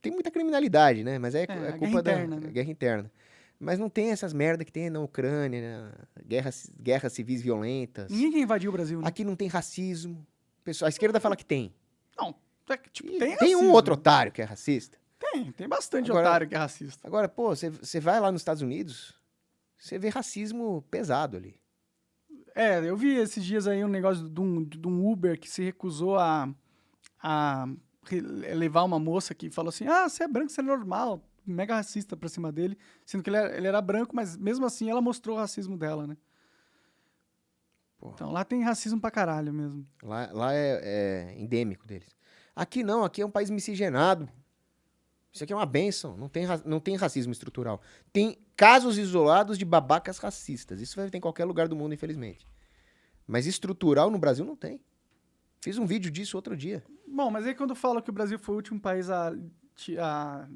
tem muita criminalidade, né? Mas é a culpa guerra interna, né? guerra interna. Mas não tem essas merda que tem na Ucrânia, né? Guerras civis violentas. Ninguém invadiu o Brasil, né? Aqui não tem racismo. A esquerda fala que tem. Não, tipo, E tem tem um racismo. outro otário que é racista. Tem bastante Agora- otário que é racista. Agora, pô, você vai lá nos Estados Unidos, você vê racismo pesado ali. Eu vi esses dias aí um negócio de um Uber que se recusou a levar uma moça que falou assim, você é branco, você é normal, mega racista pra cima dele, sendo que ele era branco, mas mesmo assim ela mostrou o racismo dela, né? Porra. Então lá tem racismo pra caralho mesmo. Lá é endêmico deles. Aqui não, aqui é um país miscigenado. Isso aqui é uma bênção, não tem racismo estrutural. Tem casos isolados de babacas racistas. Isso vai ter em qualquer lugar do mundo, infelizmente. Mas estrutural no Brasil não tem. Fiz um vídeo disso outro dia. Bom, mas aí quando eu falo que o Brasil foi o último país a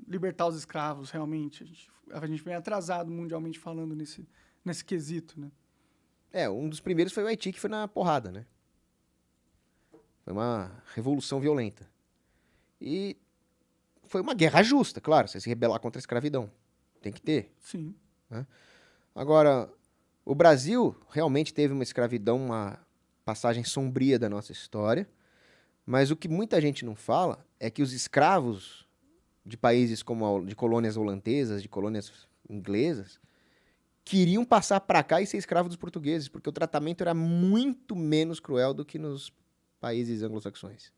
libertar os escravos, realmente, a gente vem atrasado mundialmente falando nesse quesito, né? Um dos primeiros foi o Haiti, que foi na porrada, né? Foi uma revolução violenta. E foi uma guerra justa, claro, você se rebelar contra a escravidão. Tem que ter. Sim. Agora, o Brasil realmente teve uma escravidão, uma passagem sombria da nossa história, mas o que muita gente não fala é que os escravos de países como de colônias holandesas, de colônias inglesas, queriam passar para cá e ser escravo dos portugueses, porque o tratamento era muito menos cruel do que nos países anglo-saxões.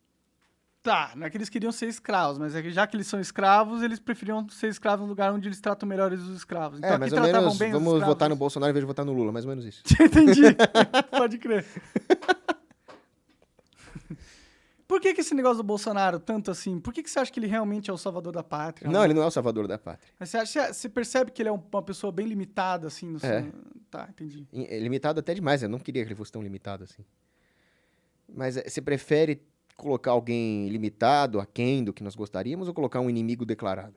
Tá, não é que eles queriam ser escravos, mas é que já que eles são escravos, eles preferiam ser escravos no lugar onde eles tratam melhores os escravos. Então aqui mais ou tratavam menos, bem os vamos escravos. votar no Bolsonaro em vez de votar no Lula, mais ou menos isso. Entendi. Pode crer. Por que esse negócio do Bolsonaro, tanto assim? Por que você acha que ele realmente é o salvador da pátria? Não, ele não é o salvador da pátria. Mas você percebe que ele é uma pessoa bem limitada, assim? No seu... Tá, entendi. É limitado até demais, eu não queria que ele fosse tão limitado assim. Mas você prefere colocar alguém limitado, aquém do que nós gostaríamos, ou colocar um inimigo declarado?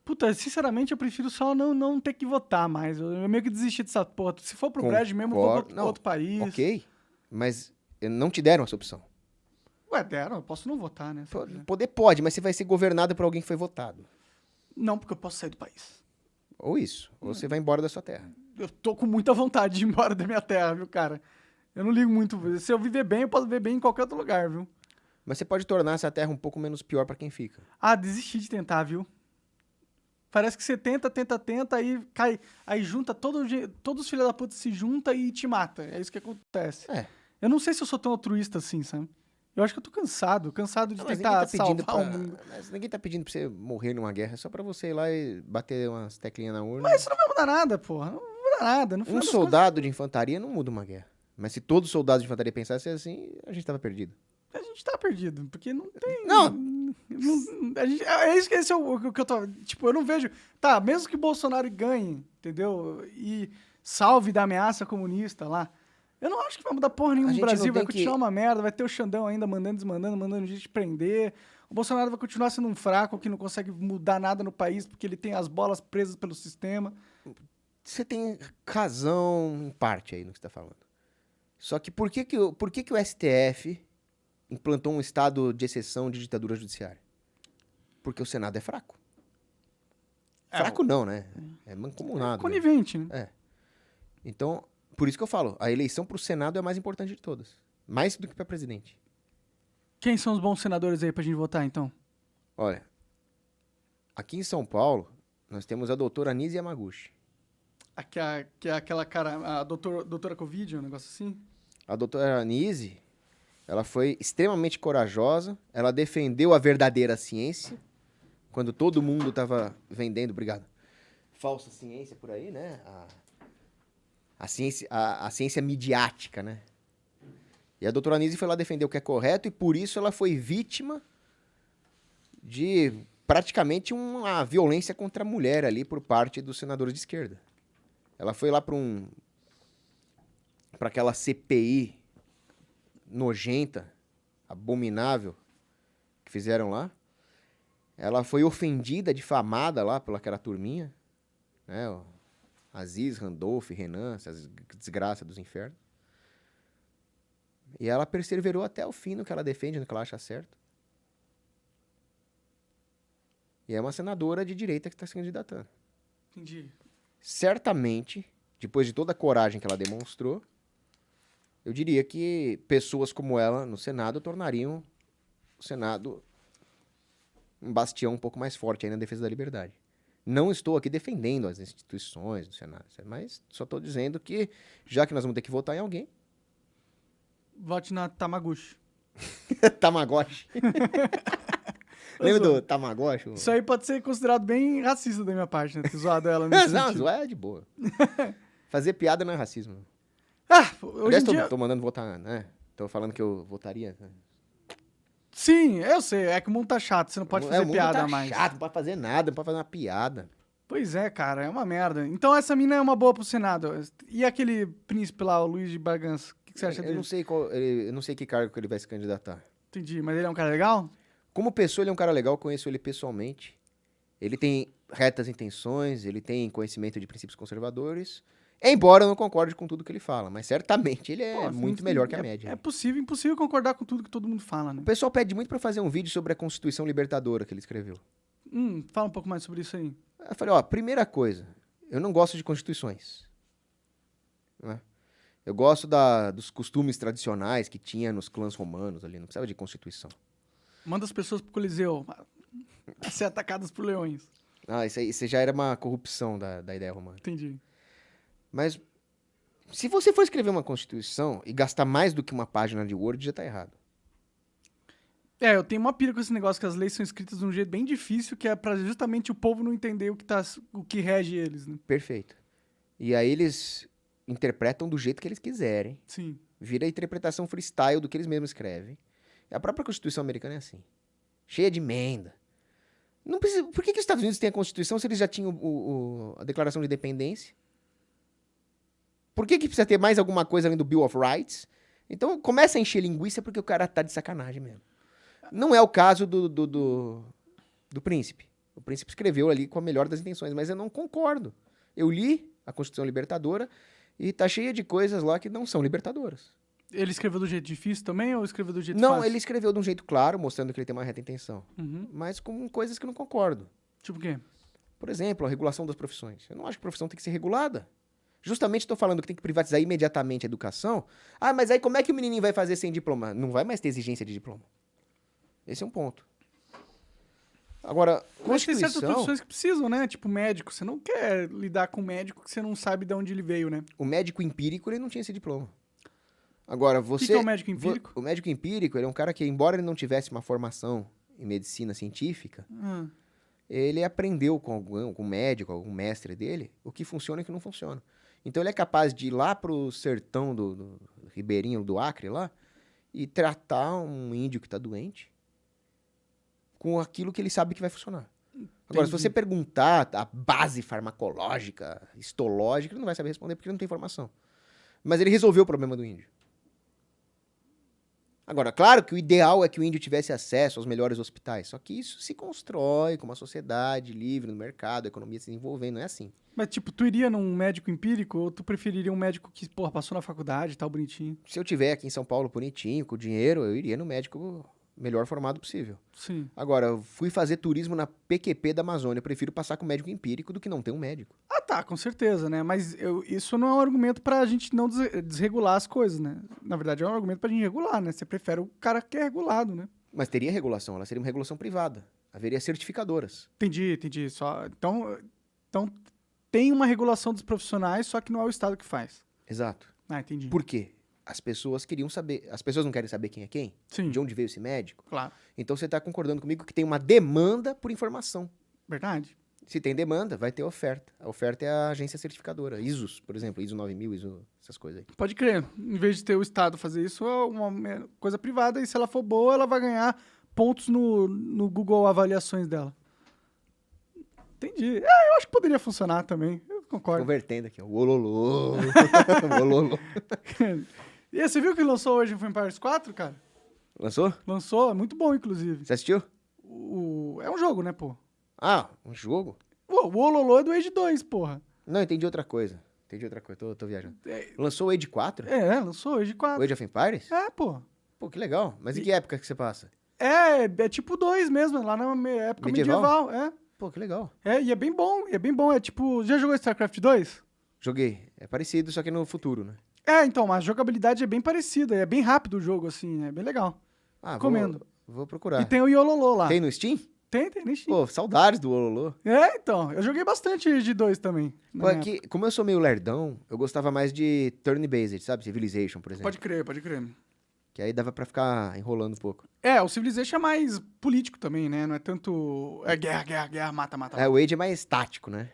Puta, sinceramente, eu prefiro só não ter que votar mais. Eu meio que desisti dessa porra. Se for pro Brad mesmo, eu vou pra outro país. Ok, mas não te deram essa opção. Ué, deram, eu posso não votar, né? Poder pode, mas você vai ser governado por alguém que foi votado. Não, porque eu posso sair do país. Ou isso, ou você vai embora da sua terra. Eu tô com muita vontade de ir embora da minha terra, viu, cara? Eu não ligo muito. Se eu viver bem, eu posso viver bem em qualquer outro lugar, viu? Mas você pode tornar essa terra um pouco menos pior pra quem fica. Desisti de tentar, viu? Parece que você tenta, aí cai. Aí junta todos os filhos da puta se junta e te mata. É isso que acontece. Eu não sei se eu sou tão altruísta assim, sabe? Eu acho que eu tô cansado de tentar salvar o mundo. Mas ninguém tá pedindo pra você morrer numa guerra, é só pra você ir lá e bater umas teclinhas na urna. Mas isso não vai mudar nada, porra. Não vai mudar nada. No final Um soldado de infantaria não muda uma guerra. Mas se todos os soldados de infantaria pensassem assim, a gente tava perdido. A gente tá perdido, porque não tem... Não! Esse é o que eu tô... Tipo, eu não vejo... Tá, mesmo que Bolsonaro ganhe, entendeu? E salve da ameaça comunista lá, eu não acho que vai mudar porra nenhuma no Brasil. Vai continuar uma merda, vai ter o Xandão ainda mandando, desmandando, mandando gente prender. O Bolsonaro vai continuar sendo um fraco que não consegue mudar nada no país porque ele tem as bolas presas pelo sistema. Você tem razão em parte aí no que você tá falando. Só que por que o STF implantou um estado de exceção de ditadura judiciária? Porque o Senado é fraco. Fraco não, né? É mancomunado. Conivente, né? É. Então, por isso que eu falo, a eleição pro Senado é a mais importante de todas. Mais do que pra presidente. Quem são os bons senadores aí pra gente votar, então? Olha, aqui em São Paulo, nós temos a doutora Nise Yamaguchi. Que é aquela cara, a doutora Covid, um negócio assim? A doutora Nise, ela foi extremamente corajosa, ela defendeu a verdadeira ciência, quando todo mundo estava vendendo, falsa ciência por aí, né? A ciência midiática, né? E a doutora Nise foi lá defender o que é correto e por isso ela foi vítima de praticamente uma violência contra a mulher ali por parte dos senadores de esquerda. Ela foi lá para aquela CPI nojenta, abominável que fizeram lá. Ela foi ofendida, difamada lá pelaquela turminha, né? O Aziz, Randolph, Renan, essas desgraças dos infernos. E ela perseverou até o fim no que ela defende, no que ela acha certo. E é uma senadora de direita que está se candidatando. Entendi. Certamente, depois de toda a coragem que ela demonstrou, eu diria que pessoas como ela no Senado tornariam o Senado um bastião um pouco mais forte aí na defesa da liberdade. Não estou aqui defendendo as instituições do Senado, mas só estou dizendo que, já que nós vamos ter que votar em alguém... Vote na Tamagotchi. Tamagotchi. Lembra do Tamagotchi? Isso aí pode ser considerado bem racista da minha parte, né? Ter zoado ela nesse Não, sentido. zoar é de boa. Fazer piada não é racismo. Ah, hoje Aliás, em dia... tô mandando votar, né? Tô falando que eu votaria. Né? Sim, eu sei. É que o mundo tá chato, você não pode O fazer mundo piada tá a mais. chato, não pode fazer nada, não pode fazer uma piada. Pois é, cara, é uma merda. Então essa mina é uma boa pro Senado. E aquele príncipe lá, o Luiz de Bragança, o que você acha Eu dele? não sei eu não sei que cargo que ele vai se candidatar. Entendi, mas ele é um cara legal? Como pessoa, ele é um cara legal, eu conheço ele pessoalmente. Ele tem retas intenções, ele tem conhecimento de princípios conservadores. Embora eu não concorde com tudo que ele fala, mas certamente ele é Pô, muito sim, melhor que a é, média. É possível, impossível concordar com tudo que todo mundo fala, né? O pessoal pede muito pra fazer um vídeo sobre a Constituição Libertadora que ele escreveu. Fala um pouco mais sobre isso aí. Eu falei, ó, primeira coisa, eu não gosto de constituições. Né? Eu gosto dos costumes tradicionais que tinha nos clãs romanos ali, não precisava de constituição. Manda as pessoas pro Coliseu a ser atacadas por leões. Ah, isso já era uma corrupção da ideia romana. Entendi. Mas se você for escrever uma constituição e gastar mais do que uma página de Word, já tá errado. É, eu tenho uma pira com esse negócio que as leis são escritas de um jeito bem difícil, que é pra justamente o povo não entender o que rege eles, né? Perfeito. E aí eles interpretam do jeito que eles quiserem. Sim. Vira a interpretação freestyle do que eles mesmos escrevem. A própria Constituição americana é assim. Cheia de emenda. Não precisa, por que os Estados Unidos têm a Constituição se eles já tinham a Declaração de Independência? Por que precisa ter mais alguma coisa além do Bill of Rights? Então começa a encher linguiça porque o cara tá de sacanagem mesmo. Não é o caso do príncipe. O príncipe escreveu ali com a melhor das intenções, mas eu não concordo. Eu li a Constituição Libertadora e tá cheia de coisas lá que não são libertadoras. Ele escreveu do jeito difícil também ou escreveu do jeito Não, fácil? ele escreveu de um jeito claro, mostrando que ele tem uma reta intenção. Uhum. Mas com coisas que eu não concordo. Tipo o quê? Por exemplo, a regulação das profissões. Eu não acho que a profissão tem que ser regulada. Justamente estou falando que tem que privatizar imediatamente a educação. Ah, mas aí como é que o menininho vai fazer sem diploma? Não vai mais ter exigência de diploma. Esse é um ponto. Agora, Mas tem certas Constituição... profissões que precisam, né? Tipo médico. Você não quer lidar com um médico que você não sabe de onde ele veio, né? O médico empírico, ele não tinha esse diploma. Agora, você... O que é o médico empírico? O médico empírico, ele é um cara que, embora ele não tivesse uma formação em medicina científica, ele aprendeu com algum médico, algum mestre dele, o que funciona e o que não funciona. Então, ele é capaz de ir lá pro sertão do Ribeirinho, do Acre, lá, e tratar um índio que está doente com aquilo que ele sabe que vai funcionar. Agora, se você perguntar a base farmacológica, histológica, ele não vai saber responder porque ele não tem informação. Mas ele resolveu o problema do índio. Agora, claro que o ideal é que o índio tivesse acesso aos melhores hospitais, só que isso se constrói com uma sociedade livre no mercado, a economia se desenvolvendo, não é assim. Mas, tipo, tu iria num médico empírico ou tu preferiria um médico que, porra, passou na faculdade e tal, bonitinho? Se eu tiver aqui em São Paulo bonitinho, com dinheiro, eu iria no médico melhor formado possível. Sim. Agora, eu fui fazer turismo na PQP da Amazônia, eu prefiro passar com um médico empírico do que não ter um médico. Ah, tá, com certeza, né? Mas isso não é um argumento pra gente não desregular as coisas, né? Na verdade, é um argumento pra gente regular, né? Você prefere o cara que é regulado, né? Mas teria regulação, ela seria uma regulação privada. Haveria certificadoras. Entendi. Então tem uma regulação dos profissionais, só que não é o Estado que faz. Exato. Ah, entendi. Por quê? As pessoas queriam saber. As pessoas não querem saber quem é quem? Sim. De onde veio esse médico? Claro. Então você está concordando comigo que tem uma demanda por informação. Verdade. Se tem demanda, vai ter oferta. A oferta é a agência certificadora. ISOs, por exemplo, ISO 9000, ISO, essas coisas aí. Pode crer. Em vez de ter o Estado fazer isso, é uma coisa privada. E se ela for boa, ela vai ganhar pontos no Google Avaliações dela. Entendi. Eu acho que poderia funcionar também. Eu concordo. Convertendo aqui, ó. Ololô. Ololô. E você viu que lançou hoje o Empires 4, cara? Lançou? Lançou, é muito bom, inclusive. Você assistiu? É um jogo, né, pô? Ah, um jogo? O Ololô é do Age 2, porra. Não, entendi outra coisa. Tô viajando. Lançou o Age 4? Lançou o Age 4. O Age of Empires? É, pô. Pô, que legal. Mas em que época que você passa? É tipo 2 mesmo, lá na época medieval. Pô, que legal. E é bem bom, é tipo... Já jogou StarCraft 2? Joguei. É parecido, só que no futuro, né? Então, a jogabilidade é bem parecida, é bem rápido o jogo, assim, é bem legal. Recomendo. Vou procurar. E tem o Yololô lá. Tem no Steam? Tem no Steam. Pô, saudades do Ololô. Então, eu joguei bastante de 2 também. Pô, é que, como eu sou meio lerdão, eu gostava mais de turn-based, sabe? Civilization, por exemplo. Pode crer. Que aí dava pra ficar enrolando um pouco. O Civilization é mais político também, né? Não é tanto... É guerra, mata. O Age é mais tático, né?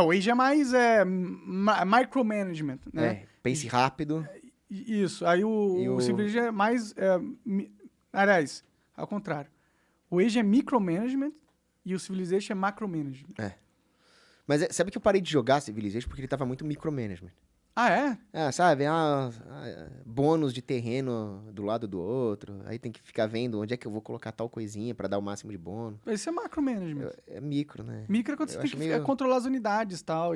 O Age é mais micromanagement, né? Pense rápido. Isso. Aí o Civilization é mais... aliás, ao contrário. O Age é micromanagement e o Civilization é macromanagement. Mas sabe que eu parei de jogar Civilization porque ele tava muito micromanagement. Ah, é? Sabe? Bônus de terreno do lado do outro. Aí tem que ficar vendo onde é que eu vou colocar tal coisinha pra dar o máximo de bônus. Esse é macromanagement. É micro, né? Micro é quando você tem que controlar as unidades e tal.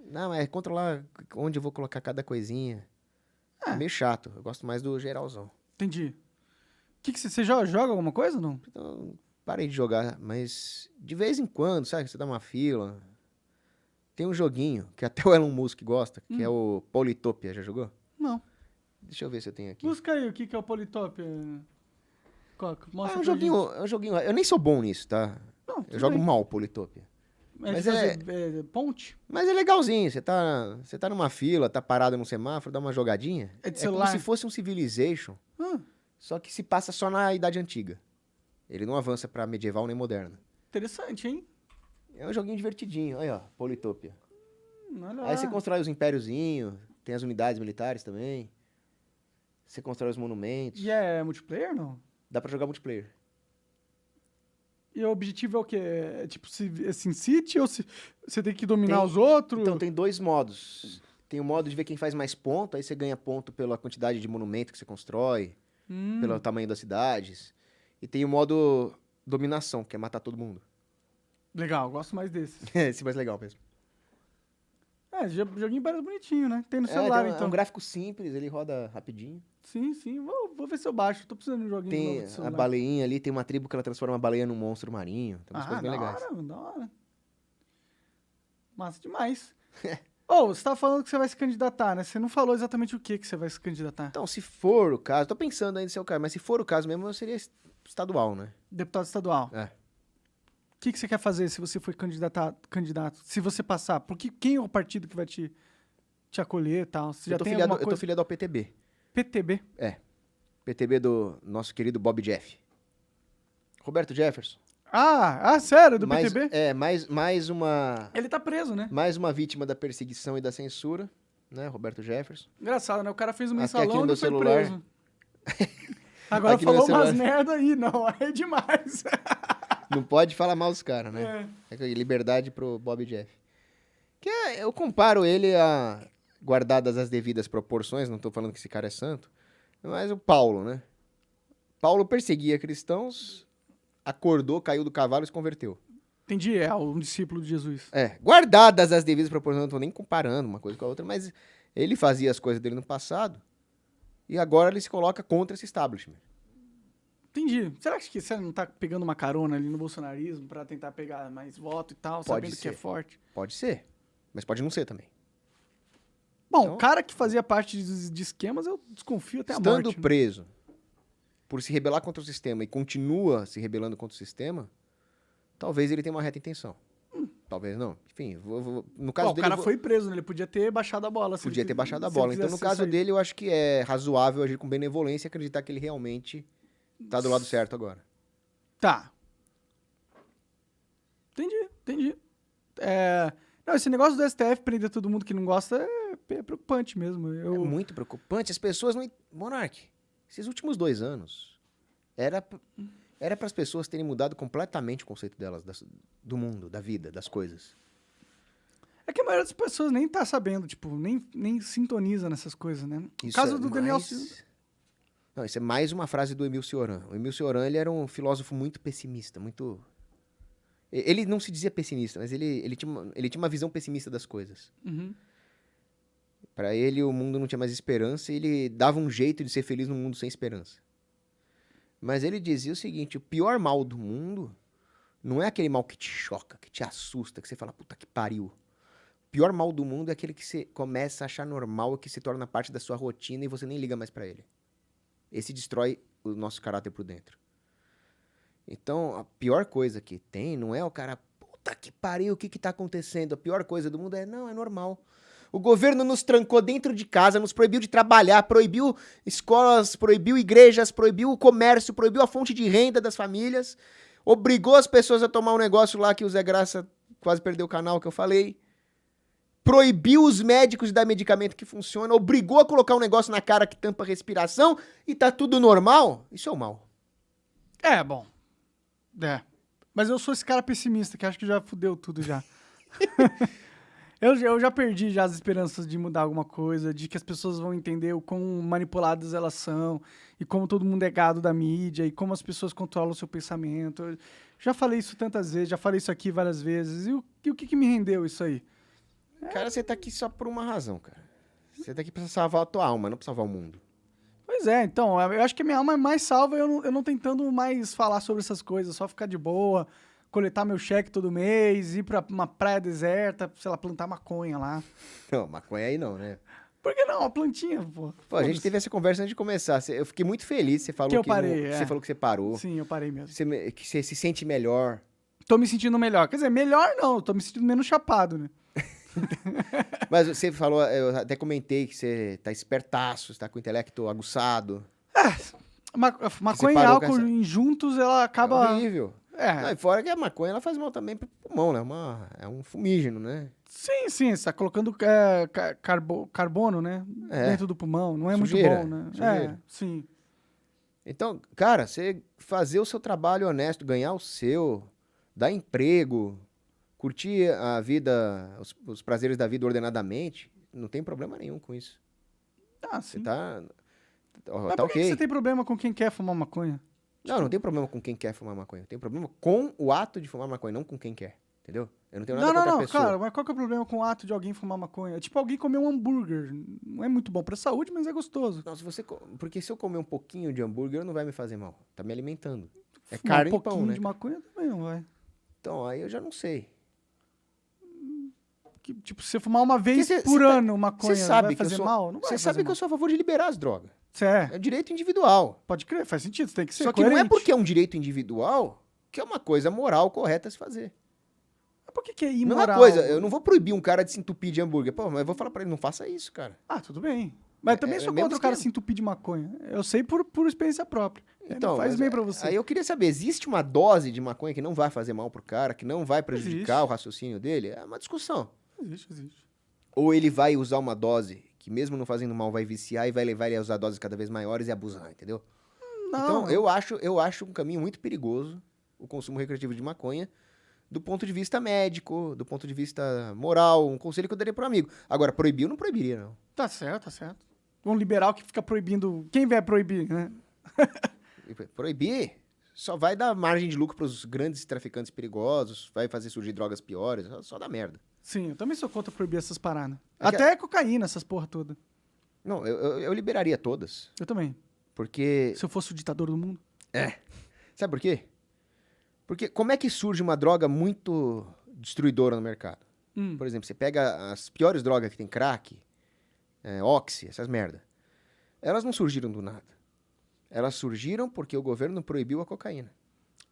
Não, é controlar onde eu vou colocar cada coisinha. É meio chato. Eu gosto mais do geralzão. Entendi. Você joga alguma coisa ou não? Então, parei de jogar, mas de vez em quando, sabe? Você dá uma fila. Tem um joguinho que até o Elon Musk gosta, que é o Polytopia. Já jogou? Não. Deixa eu ver se eu tenho aqui. Busca aí o que é o Polytopia. Mostra É um joguinho. Eu nem sou bom nisso, tá? Não, eu jogo mal Polytopia. Mas ponte? Mas é legalzinho. Você tá numa fila, tá parado num semáforo, dá uma jogadinha. É de celular? Como se fosse um Civilization, só que se passa só na Idade Antiga. Ele não avança pra medieval nem moderna. Interessante, hein? É um joguinho divertidinho. Aí, ó, Polytopia. Olha Aí você constrói os impériozinhos, tem as unidades militares também. Você constrói os monumentos. E é multiplayer, não? Dá pra jogar multiplayer. E o objetivo é o quê? É tipo SimCity ou você tem que dominar os outros? Então, tem 2 modos. Tem o modo de ver quem faz mais ponto, aí você ganha ponto pela quantidade de monumento que você constrói, pelo tamanho das cidades. E tem o modo dominação, que é matar todo mundo. Legal, gosto mais desse. Esse é mais legal mesmo. Joguinho parece bonitinho, né? Tem no celular, então. É um gráfico simples, ele roda rapidinho. Sim. Vou ver se eu baixo. Tô precisando de um joguinho novo Tem de celular. a baleinha ali, tem uma tribo que ela transforma a baleia num monstro marinho. Tem umas coisas bem legais. Da hora. Massa demais. Você tava falando que você vai se candidatar, né? Você não falou exatamente o que você vai se candidatar. Então, se for o caso, tô pensando ainda se é o caso, mas se for o caso mesmo, eu seria estadual, né? Deputado estadual. O que você quer fazer se você for candidato? Se você passar? Porque quem é o partido que vai te acolher e tal? Você já tem alguma coisa? Eu tô filiado ao PTB. PTB? PTB do nosso querido Bob Jeff. Roberto Jefferson. Sério? Do PTB? Mais uma... Ele tá preso, né? Mais uma vítima da perseguição e da censura, né? Roberto Jefferson. Engraçado, né? O cara fez um Aqui mensalão no meu e foi celular. preso. Agora Aqui no falou meu umas celular. merda aí. Não, aí é demais. Não pode falar mal dos caras, né? Liberdade pro Bob Jeff. Eu comparo ele a... Guardadas as devidas proporções, não tô falando que esse cara é santo, mas o Paulo, né? Paulo perseguia cristãos, acordou, caiu do cavalo e se converteu. Entendi, um discípulo de Jesus. Guardadas as devidas proporções, não tô nem comparando uma coisa com a outra, mas ele fazia as coisas dele no passado e agora ele se coloca contra esse establishment. Entendi. Será que você não tá pegando uma carona ali no bolsonarismo pra tentar pegar mais voto e tal, sabendo que é forte? Pode ser, mas pode não ser também. Bom, então, o cara que fazia parte de esquemas, eu desconfio até a morte. Estando preso por se rebelar contra o sistema e continua se rebelando contra o sistema, talvez ele tenha uma reta intenção. Talvez não. Enfim, no caso dele... O cara foi preso, né? Ele podia ter baixado a bola. Podia ter baixado a bola. Então, no caso dele, eu acho que é razoável agir com benevolência e acreditar que ele realmente tá do lado certo agora. Tá. Entendi. Não, esse negócio do STF prender todo mundo que não gosta é preocupante mesmo. É muito preocupante. As pessoas não... Monark, esses últimos 2 anos, era para as pessoas terem mudado completamente o conceito delas, do mundo, da vida, das coisas. É que a maioria das pessoas nem tá sabendo, tipo, nem sintoniza nessas coisas, né? Isso caso do Daniel Silva. Não, isso é mais uma frase do Emil Cioran. O Emil Cioran, ele era um filósofo muito pessimista, muito... Ele não se dizia pessimista, mas ele tinha uma visão pessimista das coisas. Uhum. Para ele, o mundo não tinha mais esperança e ele dava um jeito de ser feliz num mundo sem esperança. Mas ele dizia o seguinte, o pior mal do mundo não é aquele mal que te choca, que te assusta, que você fala, puta que pariu. O pior mal do mundo é aquele que você começa a achar normal, que se torna parte da sua rotina e você nem liga mais pra ele. Esse destrói o nosso caráter por dentro. Então, a pior coisa que tem não é o cara, puta que pariu, o que que tá acontecendo? A pior coisa do mundo é, não, é normal. O governo nos trancou dentro de casa, nos proibiu de trabalhar, proibiu escolas, proibiu igrejas, proibiu o comércio, proibiu a fonte de renda das famílias, obrigou as pessoas a tomar um negócio lá que o Zé Graça quase perdeu o canal que eu falei, proibiu os médicos de dar medicamento que funciona, obrigou a colocar um negócio na cara que tampa a respiração e tá tudo normal. Isso é o mal. É, bom. É. Mas eu sou esse cara pessimista que acha que já fudeu tudo já. Eu já perdi já as esperanças de mudar alguma coisa, de que as pessoas vão entender o quão manipuladas elas são, e como todo mundo é gado da mídia, e como as pessoas controlam o seu pensamento. Eu já falei isso tantas vezes, já falei isso aqui várias vezes. E o que me rendeu isso aí? Cara, você tá aqui só por uma razão, cara. Você tá aqui pra salvar a tua alma, não pra salvar o mundo. Pois é, então, eu acho que a minha alma é mais salva eu não tentando mais falar sobre essas coisas, só ficar de boa, coletar meu cheque todo mês, ir pra uma praia deserta, sei lá, plantar maconha lá. Não, maconha aí não, né? Por que não? Uma plantinha, pô. Pô, a gente teve essa conversa antes de começar. Eu fiquei muito feliz. Você falou Que eu que parei, você falou que você parou. Sim, eu parei mesmo. Que você se sente melhor. Tô me sentindo melhor. Quer dizer, melhor não, tô me sentindo menos chapado, né? Mas você falou, eu até comentei que você tá espertaço, você tá com o intelecto aguçado. Maconha e parou com álcool juntos, ela É acaba... horrível. Não, e fora que a maconha ela faz mal também pro pulmão, né? É um fumígeno, né? Sim, você tá colocando carbono, né? Dentro do pulmão, não é Sujeira, muito bom, né? sujeira. Sim. Então, cara, você fazer o seu trabalho honesto, ganhar o seu, dar emprego, curtir a vida, os prazeres da vida ordenadamente, não tem problema nenhum com isso. Sim. Você tá Mas tá por que ok. você tem problema com quem quer fumar maconha? Não tem problema com quem quer fumar maconha. Tem problema com o ato de fumar maconha, não com quem quer. Entendeu? Eu não tenho nada contra a pessoa. Cara, mas qual que é o problema com o ato de alguém fumar maconha? É tipo alguém comer um hambúrguer. Não é muito bom pra saúde, mas é gostoso. Não, porque se eu comer um pouquinho de hambúrguer, não vai me fazer mal. Tá me alimentando. É Fumar carne um e pão, pouquinho né? de maconha também não vai. Então, aí eu já não sei. Tipo, se você fumar uma vez Porque por ano maconha, Você sabe vai que eu fazer sou, mal? Não vai Você fazer sabe que mal. eu sou a favor de liberar as drogas. Você é. É direito individual. Pode crer, faz sentido, você tem que ser Só que não é coerente. porque é um direito individual que é uma coisa moral correta a se fazer. Mas por que é imoral? Mesma coisa, eu não vou proibir um cara de se entupir de hambúrguer. Pô, mas eu vou falar pra ele, não faça isso, cara. Tudo bem. Mas também sou mesmo contra o cara esquema. se entupir de maconha. Eu sei por experiência própria. Então, faz mas bem pra você. Aí eu queria saber, existe uma dose de maconha que não vai fazer mal pro cara, que não vai prejudicar Existe. o raciocínio dele? É uma discussão. Existe. Ou ele vai usar uma dose que mesmo não fazendo mal vai viciar e vai levar ele a usar doses cada vez maiores e abusar, entendeu? Não. Então, eu acho um caminho muito perigoso o consumo recreativo de maconha do ponto de vista médico, do ponto de vista moral, um conselho que eu daria pro amigo. Agora, proibir eu não proibiria, não. Tá certo. Um liberal que fica proibindo... Quem vai proibir, né? Proibir só vai dar margem de lucro pros grandes traficantes perigosos, vai fazer surgir drogas piores, só dá merda. Sim, eu também sou contra proibir essas paradas. É que- Até cocaína, essas porra toda. Não, eu liberaria todas, Eu também. porque... Se eu fosse o ditador do mundo. Sabe por quê? Porque como é que surge uma droga muito destruidora no mercado? Por exemplo, você pega as piores drogas que tem crack, oxi, essas merda. Elas não surgiram do nada. Elas surgiram porque o governo proibiu a cocaína.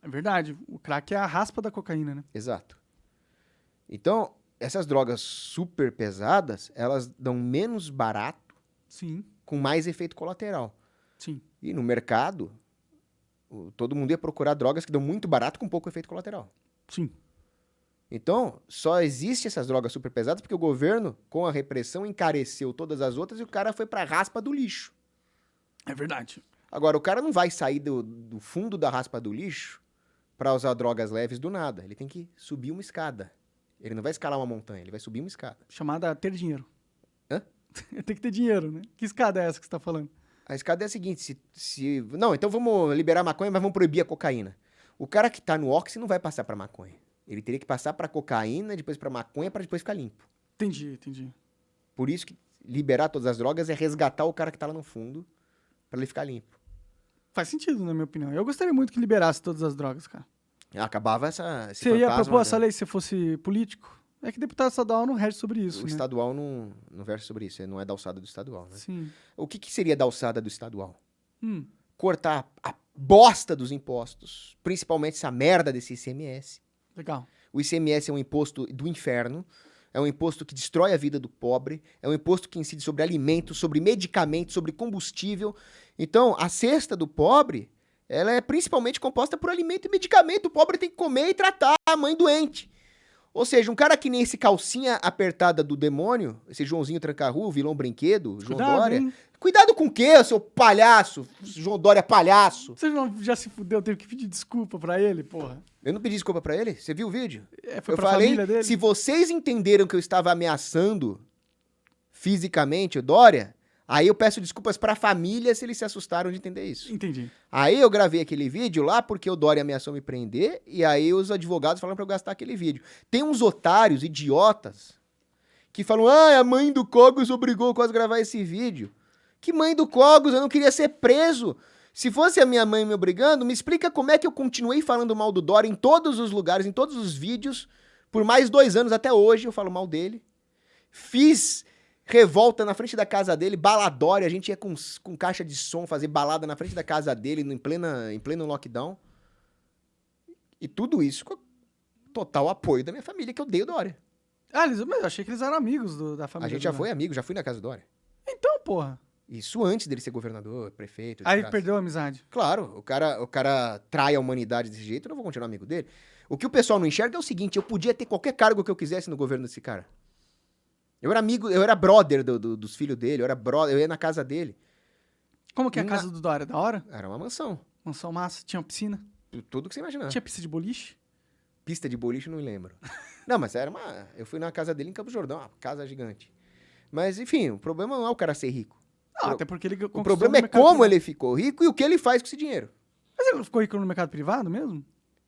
É verdade. O crack é a raspa da cocaína, né? Exato. Então, essas drogas super pesadas, elas dão menos barato, Sim. com mais efeito colateral. Sim. E no mercado, todo mundo ia procurar drogas que dão muito barato com pouco efeito colateral. Sim. Então, só existe essas drogas super pesadas porque o governo, com a repressão, encareceu todas as outras e o cara foi pra raspa do lixo. É verdade. Agora, o cara não vai sair do fundo da raspa do lixo pra usar drogas leves do nada. Ele tem que subir uma escada. Ele não vai escalar uma montanha, ele vai subir uma escada. Chamada ter dinheiro. Hã? Tem que ter dinheiro, né? Que escada é essa que você tá falando? A escada é a seguinte, Não, então vamos liberar a maconha, mas vamos proibir a cocaína. O cara que tá no oxi não vai passar pra maconha. Ele teria que passar pra cocaína, depois pra maconha, pra depois ficar limpo. Entendi. Por isso que liberar todas as drogas é resgatar o cara que tá lá no fundo pra ele ficar limpo. Faz sentido, na minha opinião. Eu gostaria muito que liberasse todas as drogas, cara. Acabava esse Você ia fantasma, propor essa né? lei se você fosse político? É que deputado estadual não rege sobre isso, O né? estadual não versa sobre isso, não é da alçada do estadual, né? Sim. O que seria da alçada do estadual? Hum, Cortar a bosta dos impostos, principalmente essa merda desse ICMS. legal. O ICMS é um imposto do inferno, é um imposto que destrói a vida do pobre, é um imposto que incide sobre alimentos, sobre medicamentos, sobre combustível. Então, a cesta do pobre, ela é principalmente composta por alimento e medicamento. O pobre tem que comer e tratar a mãe doente. Ou seja, um cara que nem esse calcinha apertada do demônio, esse Joãozinho Tranca-Rua, o vilão brinquedo, João Cuidado, Dória. hein? Cuidado com o quê, seu palhaço? João Dória palhaço. Você não já se fudeu, teve que pedir desculpa pra ele, porra? Eu não pedi desculpa pra ele? Você viu o vídeo? Foi Eu pra falei, família dele? se vocês entenderam que eu estava ameaçando fisicamente o Dória, aí eu peço desculpas pra família se eles se assustaram de entender isso. Entendi. Aí eu gravei aquele vídeo lá porque o Dória ameaçou me prender e aí os advogados falaram pra eu gastar aquele vídeo. Tem uns otários, idiotas, que falam, a mãe do Cogos obrigou quase a gravar esse vídeo. Que mãe do Cogos? Eu não queria ser preso. Se fosse a minha mãe me obrigando, me explica como é que eu continuei falando mal do Dória em todos os lugares, em todos os vídeos, por mais 2 anos, até hoje eu falo mal dele. Fiz revolta na frente da casa dele, baladória, a gente ia com caixa de som fazer balada na frente da casa dele, em pleno lockdown. E tudo isso com total apoio da minha família, que eu odeio o Dória. Mas eu achei que eles eram amigos da A família. gente já do foi amigo, já fui na casa do Dória. Então, porra. Isso antes dele ser governador, prefeito. Aí desgraça. perdeu a amizade. Claro, o cara trai a humanidade desse jeito, eu não vou continuar amigo dele. O que o pessoal não enxerga é o seguinte, eu podia ter qualquer cargo que eu quisesse no governo desse cara. Eu era amigo, eu era brother dos filhos dele, eu ia na casa dele. Como que é a Na- casa do Dória? Da hora? Era uma mansão. Mansão massa. Tinha uma piscina? Tudo que você imaginar. Tinha pista de boliche? Pista de boliche, não me lembro. Não, mas eu fui na casa dele em Campos do Jordão, uma casa gigante. Mas, enfim, o problema não é o cara ser rico. Não, até porque ele O conquistou problema no é mercado como privado. ele ficou rico e o que ele faz com esse dinheiro. Mas ele não ficou rico no mercado privado mesmo?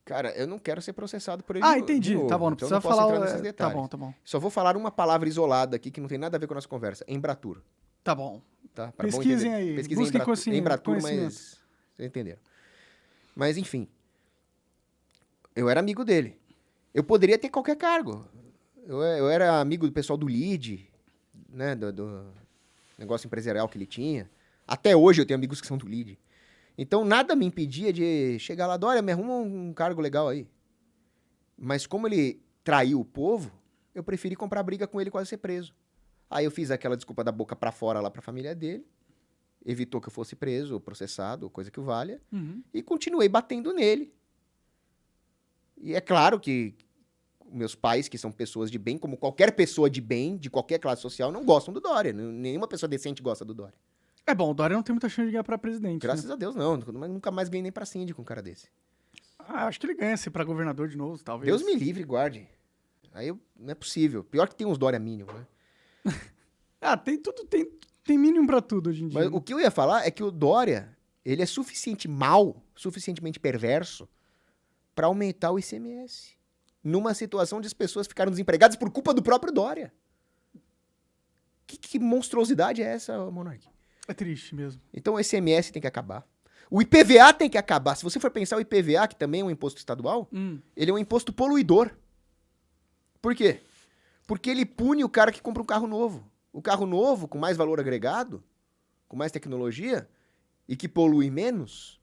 Cara, eu não quero ser processado por ele Entendi. de novo, Tá bom, não então precisa eu não posso falar... entrar nesses Tá detalhes. bom, tá bom. Só vou falar uma palavra isolada aqui que não tem nada a ver com a nossa conversa. Embratur. Tá bom. Tá? Pra bom Pesquisem entender. aí, Pesquisem busquem Embratur, conhecimento. mas... Vocês entenderam. Mas, enfim. Eu era amigo dele. Eu poderia ter qualquer cargo. Eu era amigo do pessoal do LEAD, né? Do negócio empresarial que ele tinha. Até hoje eu tenho amigos que são do LEAD. Então, nada me impedia de chegar lá, Dória, me arruma um cargo legal aí. Mas como ele traiu o povo, eu preferi comprar briga com ele e quase ser preso. Aí eu fiz aquela desculpa da boca pra fora lá pra família dele, evitou que eu fosse preso ou processado, ou coisa que o valha, Uhum. e continuei batendo nele. E é claro que meus pais, que são pessoas de bem, como qualquer pessoa de bem, de qualquer classe social, não gostam do Dória. Nenhuma pessoa decente gosta do Dória. É bom, o Dória não tem muita chance de ganhar pra presidente. Graças né? a Deus, não. Mas nunca mais ganhei nem pra síndico com um cara desse. Acho que ele ganha se pra governador de novo, talvez. Deus me livre, guarde. Não é possível. Pior que tem uns Dória mínimo, né? Tem tudo, tem mínimo pra tudo hoje em dia. Mas né? o que eu ia falar é que o Dória, ele é suficientemente perverso pra aumentar o ICMS. Numa situação onde as pessoas ficaram desempregadas por culpa do próprio Dória. Que monstruosidade é essa, Monark? É triste mesmo. Então o ICMS tem que acabar. O IPVA tem que acabar. Se você for pensar o IPVA, que também é um imposto estadual, ele é um imposto poluidor. Por quê? Porque ele pune o cara que compra um carro novo. O carro novo, com mais valor agregado, com mais tecnologia, e que polui menos,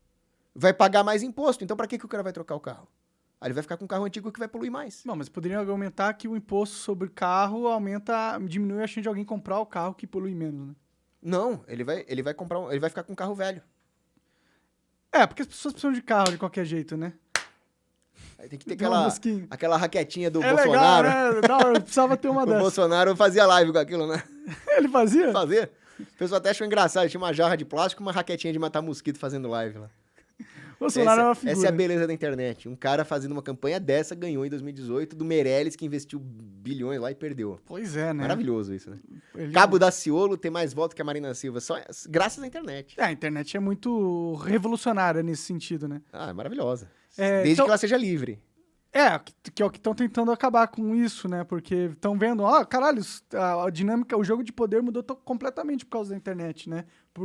vai pagar mais imposto. Então, para que o cara vai trocar o carro? Aí ele vai ficar com um carro antigo que vai poluir mais. Não, mas poderiam argumentar que o imposto sobre carro diminui a chance de alguém comprar o carro que polui menos, né? Não, ele vai ficar com um carro velho. Porque as pessoas precisam de carro de qualquer jeito, né? Aí tem que ter Tem uma mosquinha. aquela raquetinha do É Bolsonaro. legal, né? Não, eu precisava ter uma O dessas. Bolsonaro fazia live com aquilo, né? Ele fazia? Fazer. O pessoal até achou engraçado. Ele tinha uma jarra de plástico e uma raquetinha de matar mosquito fazendo live lá. O Bolsonaro é uma figura. Essa é a beleza da internet. Um cara fazendo uma campanha dessa ganhou em 2018 do Meirelles, que investiu bilhões lá e perdeu. Pois é, né? Maravilhoso isso, né? Ele- Cabo Daciolo tem mais votos que a Marina Silva, só graças à internet. A internet é muito revolucionária nesse sentido, né? Ah, é maravilhosa. É, Desde então- que ela seja livre. Que é o que estão tentando acabar com isso, né? Porque estão vendo, caralho, a dinâmica, o jogo de poder mudou completamente por causa da internet, né?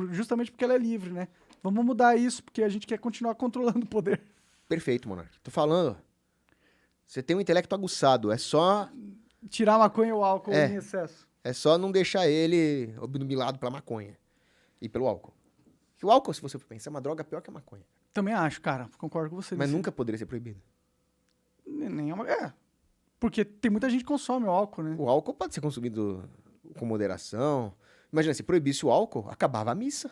Justamente porque ela é livre, né? Vamos mudar isso, porque a gente quer continuar controlando o poder. Perfeito, Monark. Tô falando. Você tem um intelecto aguçado. É só Tirar a maconha e o álcool em excesso. não deixar ele obnubilado pela maconha e pelo álcool. Que o álcool, se você for pensar, é uma droga pior que a maconha. Também acho, cara. Concordo com você. Mas nisso. nunca poderia ser proibido. Nem é uma... Porque tem muita gente que consome o álcool, né? O álcool pode ser consumido com moderação. Imagina, se proibisse o álcool, acabava a missa.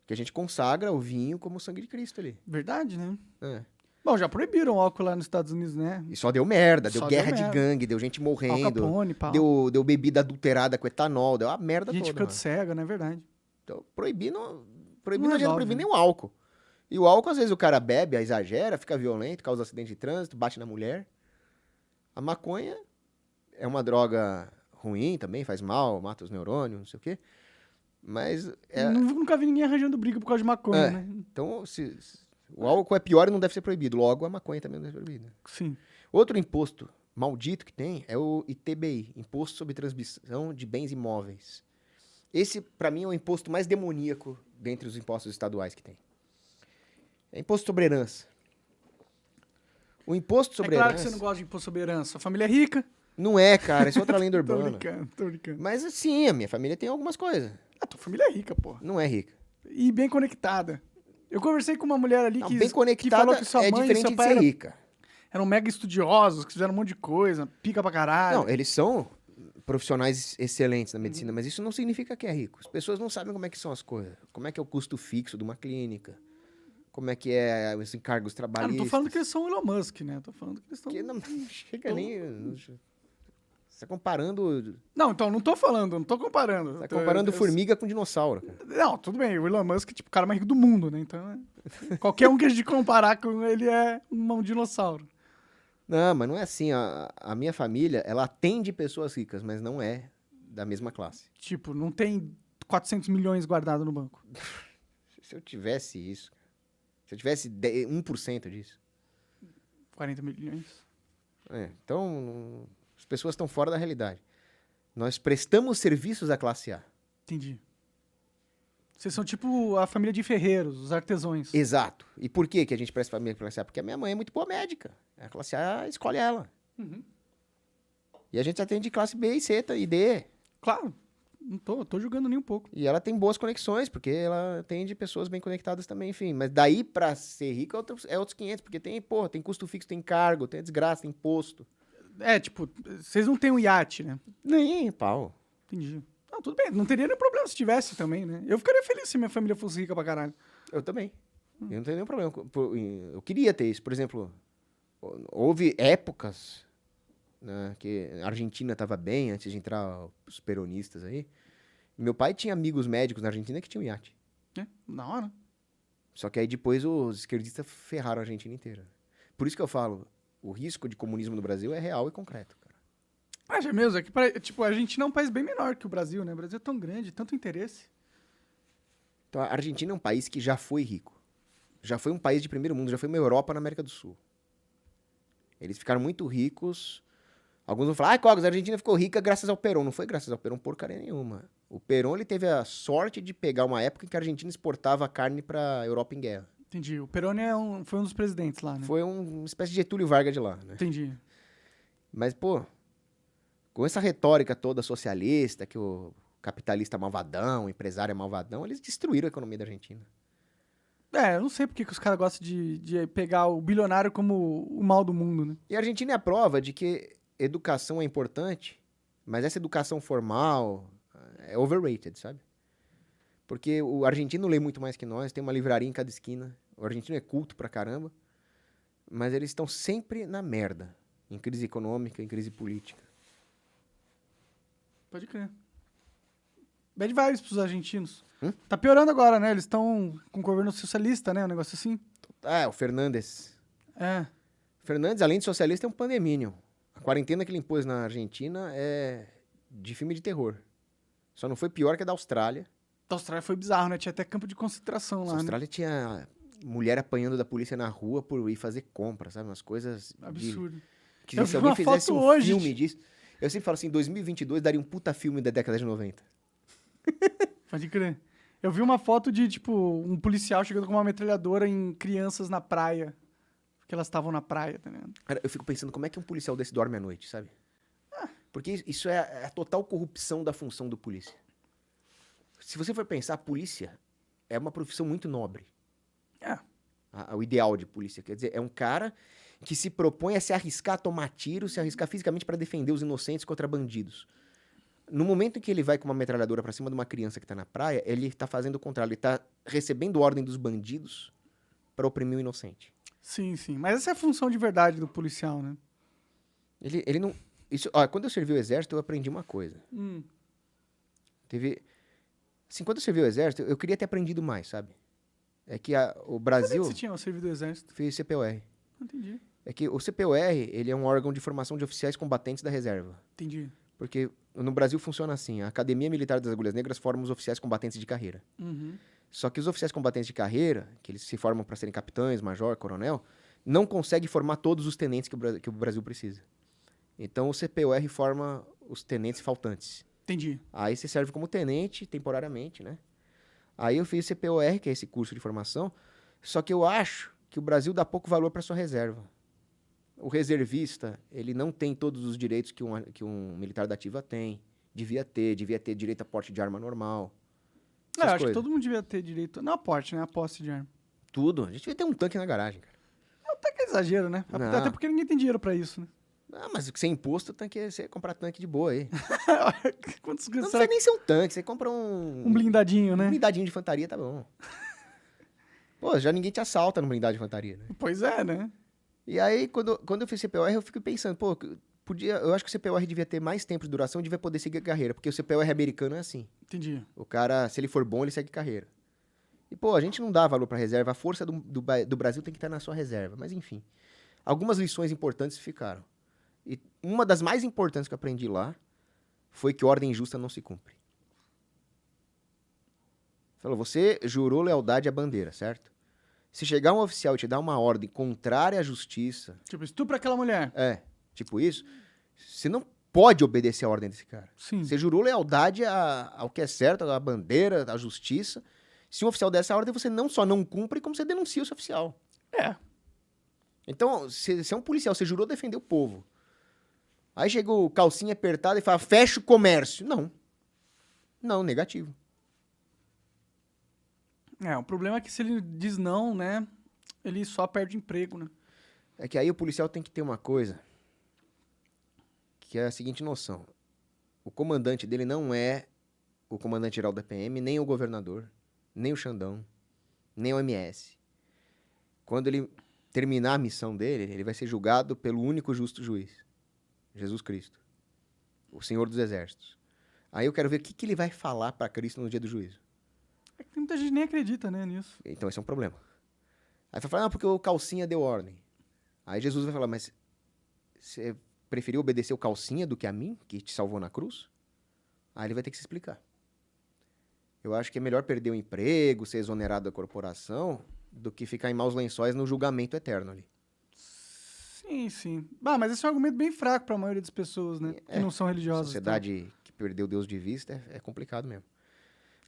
Que a gente consagra o vinho como o sangue de Cristo ali. Verdade, né? É. Bom, já proibiram o álcool lá nos Estados Unidos, né? E só deu merda, Só deu deu guerra de merda. gangue, deu gente Al morrendo, Capone, pau. deu bebida adulterada com etanol, deu a merda Gente toda. ficando Mano. cega, não é verdade? Então, proibir não Não adianta resolve, proibir né? nem o álcool. E o álcool, às vezes, o cara bebe, exagera, fica violento, causa acidente de trânsito, bate na mulher. A maconha é uma droga ruim também, faz mal, mata os neurônios, não sei o quê. Mas Nunca vi ninguém arranjando briga por causa de maconha, né? então, o álcool é pior e não deve ser proibido. Logo, a maconha também não deve ser proibida. Sim. Outro imposto maldito que tem é o ITBI, Imposto sobre Transmissão de Bens Imóveis. Esse, pra mim, é o imposto mais demoníaco dentre os impostos estaduais que tem. É imposto sobre herança. O imposto sobre É claro herança... que você não gosta de imposto sobre herança. A família é rica. Não é, cara, isso é outra lenda Tô urbana. brincando, tô brincando. Mas assim, a minha família tem algumas coisas. A tua família é rica, porra. Não é rica. E bem conectada. Eu conversei com uma mulher ali Não, que bem falou conectada que sua é mãe e diferente seu de pai ser rica. eram mega estudiosos, que fizeram um monte de coisa, pica pra caralho. Não, eles são profissionais excelentes na medicina, mas isso não significa que é rico. As pessoas não sabem como é que são as coisas. Como é que é o custo fixo de uma clínica. Como é que é os encargos Ah, trabalhistas. não tô falando que eles são Elon Musk, né? Tô falando que eles estão... Que não chega nem... Você tá comparando... Não, então, não tô falando, não tô comparando. Tá comparando formiga com dinossauro, cara. Não, tudo bem, o Elon Musk é tipo o cara mais rico do mundo, né? Então, qualquer um que a gente comparar com ele é um dinossauro. Não, mas não é assim. A minha família, ela atende pessoas ricas, mas não é da mesma classe. Tipo, não tem 400 milhões guardado no banco. Se eu tivesse isso, se eu tivesse 1% disso, 40 milhões. então as pessoas estão fora da realidade. Nós prestamos serviços à classe A. Entendi. Vocês são tipo a família de ferreiros, os artesãos. Exato. E por que a gente presta família pra classe A? Porque a minha mãe é muito boa médica. A classe A escolhe ela. Uhum. E a gente atende classe B e C e D. Claro, não tô julgando nem um pouco. E ela tem boas conexões, porque ela atende pessoas bem conectadas também, enfim. Mas daí pra ser rico é outros 500, porque tem custo fixo, tem cargo, tem desgraça, tem imposto. É, tipo, vocês não têm um iate, né? Nem, pau. Entendi. Não, tudo bem, não teria nenhum problema se tivesse também, né? Eu ficaria feliz se minha família fosse rica pra caralho. Eu também. Eu não tenho nenhum problema. Eu queria ter isso. Por exemplo, houve épocas, né, que a Argentina estava bem antes de entrar os peronistas aí. Meu pai tinha amigos médicos na Argentina que tinham iate. É, da hora. Só que aí depois os esquerdistas ferraram a Argentina inteira. Por isso que eu falo, o risco de comunismo no Brasil é real e concreto, cara. Acho mesmo, é que tipo, a Argentina é um país bem menor que o Brasil, né? O Brasil é tão grande, tanto interesse. Então a Argentina é um país que já foi rico. Já foi um país de primeiro mundo, já foi uma Europa na América do Sul. Eles ficaram muito ricos. Alguns vão falar, Cogos, a Argentina ficou rica graças ao Perón. Não foi graças ao Perón porcaria nenhuma. O Perón, ele teve a sorte de pegar uma época em que a Argentina exportava carne pra Europa em guerra. Entendi. O Perón foi um dos presidentes lá, né? Foi uma espécie de Getúlio Vargas de lá, né? Entendi. Mas, pô, com essa retórica toda socialista, que o capitalista é malvadão, o empresário é malvadão, eles destruíram a economia da Argentina. É, eu não sei porque que os caras gostam de pegar o bilionário como o mal do mundo, né? E a Argentina é a prova de que educação é importante, mas essa educação formal é overrated, sabe? Porque o argentino lê muito mais que nós, tem uma livraria em cada esquina. O argentino é culto pra caramba, mas eles estão sempre na merda. Em crise econômica, em crise política. Pode crer. Bad vibes pros argentinos. Tá piorando agora, né? Eles estão com o governo socialista, né? Um negócio assim. Ah, o Fernandes. É. O Fernandes, além de socialista, é um pandemínio. A quarentena que ele impôs na Argentina é de filme de terror. Só não foi pior que a da Austrália. Da Austrália foi bizarro, né? Tinha até campo de concentração lá, A Austrália tinha mulher apanhando da polícia na rua por ir fazer compra, sabe? Umas coisas... né? Absurdo. Que Eu se vi alguém uma fizesse foto um hoje filme disso... Eu sempre falo assim, 2022 daria um puta filme da década de 90. Pode crer. Eu vi uma foto de, tipo, um policial chegando com uma metralhadora em crianças na praia. Porque elas estavam na praia, tá ligado? Cara, eu fico pensando como é que um policial desse dorme à noite, sabe? Porque isso é a total corrupção da função do polícia. Se você for pensar, a polícia é uma profissão muito nobre. É. O ideal de polícia. Quer dizer, é um cara que se propõe a se arriscar a tomar tiro, se arriscar fisicamente para defender os inocentes contra bandidos. No momento em que ele vai com uma metralhadora para cima de uma criança que tá na praia, ele tá fazendo o contrário. Ele tá recebendo ordem dos bandidos para oprimir o inocente. Sim, sim. Mas essa é a função de verdade do policial, né? Ele não... quando eu servi o exército, eu aprendi uma coisa. Assim, quando eu servi o exército, eu queria ter aprendido mais, sabe? É que o Brasil... Quando você tinha servido do exército? Fiz CPOR. Entendi. É que o CPOR, ele é um órgão de formação de oficiais combatentes da reserva. Entendi. Porque no Brasil funciona assim, a Academia Militar das Agulhas Negras forma os oficiais combatentes de carreira. Uhum. Só que os oficiais combatentes de carreira, que eles se formam para serem capitães, major, coronel, não conseguem formar todos os tenentes que o Brasil precisa. Então o CPOR forma os tenentes faltantes. Entendi. Aí você serve como tenente temporariamente, né? Aí eu fiz CPOR, que é esse curso de formação, só que eu acho que o Brasil dá pouco valor para sua reserva. O reservista, ele não tem todos os direitos que um militar da ativa tem. Devia ter direito a porte de arma normal. Eu acho que todo mundo devia ter direito... Não a porte, né? A posse de arma. Tudo. A gente devia ter um tanque na garagem, cara. Até que é exagero, né? Não. Até porque ninguém tem dinheiro pra isso, né? Ah, mas sem imposto, você comprar tanque de boa aí. Quantos Não precisa nem ser um tanque, você compra um blindadinho, né? Um blindadinho de infantaria, tá bom. Pô, já ninguém te assalta no blindado de infantaria, né? Pois é, né? E aí, quando eu fiz CPOR, eu fico pensando, pô, eu acho que o CPOR devia ter mais tempo de duração e devia poder seguir carreira, porque o CPOR americano é assim. Entendi. O cara, se ele for bom, ele segue carreira. E, pô, a gente não dá valor pra reserva, a força do Brasil tem que estar na sua reserva. Mas, enfim, algumas lições importantes ficaram. E uma das mais importantes que eu aprendi lá foi que ordem injusta não se cumpre. Falou, você jurou lealdade à bandeira, certo? Se chegar um oficial e te dar uma ordem contrária à justiça... Tipo, estupra aquela mulher. Tipo isso, você não pode obedecer a ordem desse cara. Sim. Você jurou lealdade ao que é certo, à bandeira, à justiça. Se um oficial der essa ordem, você não só não cumpre, como você denuncia esse oficial. É. Então, se é um policial, você jurou defender o povo. Aí chega o calcinha apertada e fala, fecha o comércio. Não, negativo. O problema é que se ele diz não, né, ele só perde emprego, né? É que aí o policial tem que ter uma coisa, que é a seguinte noção. O comandante dele não é o comandante-geral da PM, nem o governador, nem o Xandão, nem o MS. Quando ele terminar a missão dele, ele vai ser julgado pelo único justo juiz, Jesus Cristo, o Senhor dos Exércitos. Aí eu quero ver o que ele vai falar para Cristo no dia do juízo. É que muita gente nem acredita, né, nisso. Então esse é um problema. Aí vai falar, porque o calcinha deu ordem. Aí Jesus vai falar, mas você preferiu obedecer o calcinha do que a mim, que te salvou na cruz? Aí ele vai ter que se explicar. Eu acho que é melhor perder o emprego, ser exonerado da corporação, do que ficar em maus lençóis no julgamento eterno ali. Sim. Mas esse é um argumento bem fraco para a maioria das pessoas, né? Que não são religiosas. Sociedade que perdeu Deus de vista é complicado mesmo.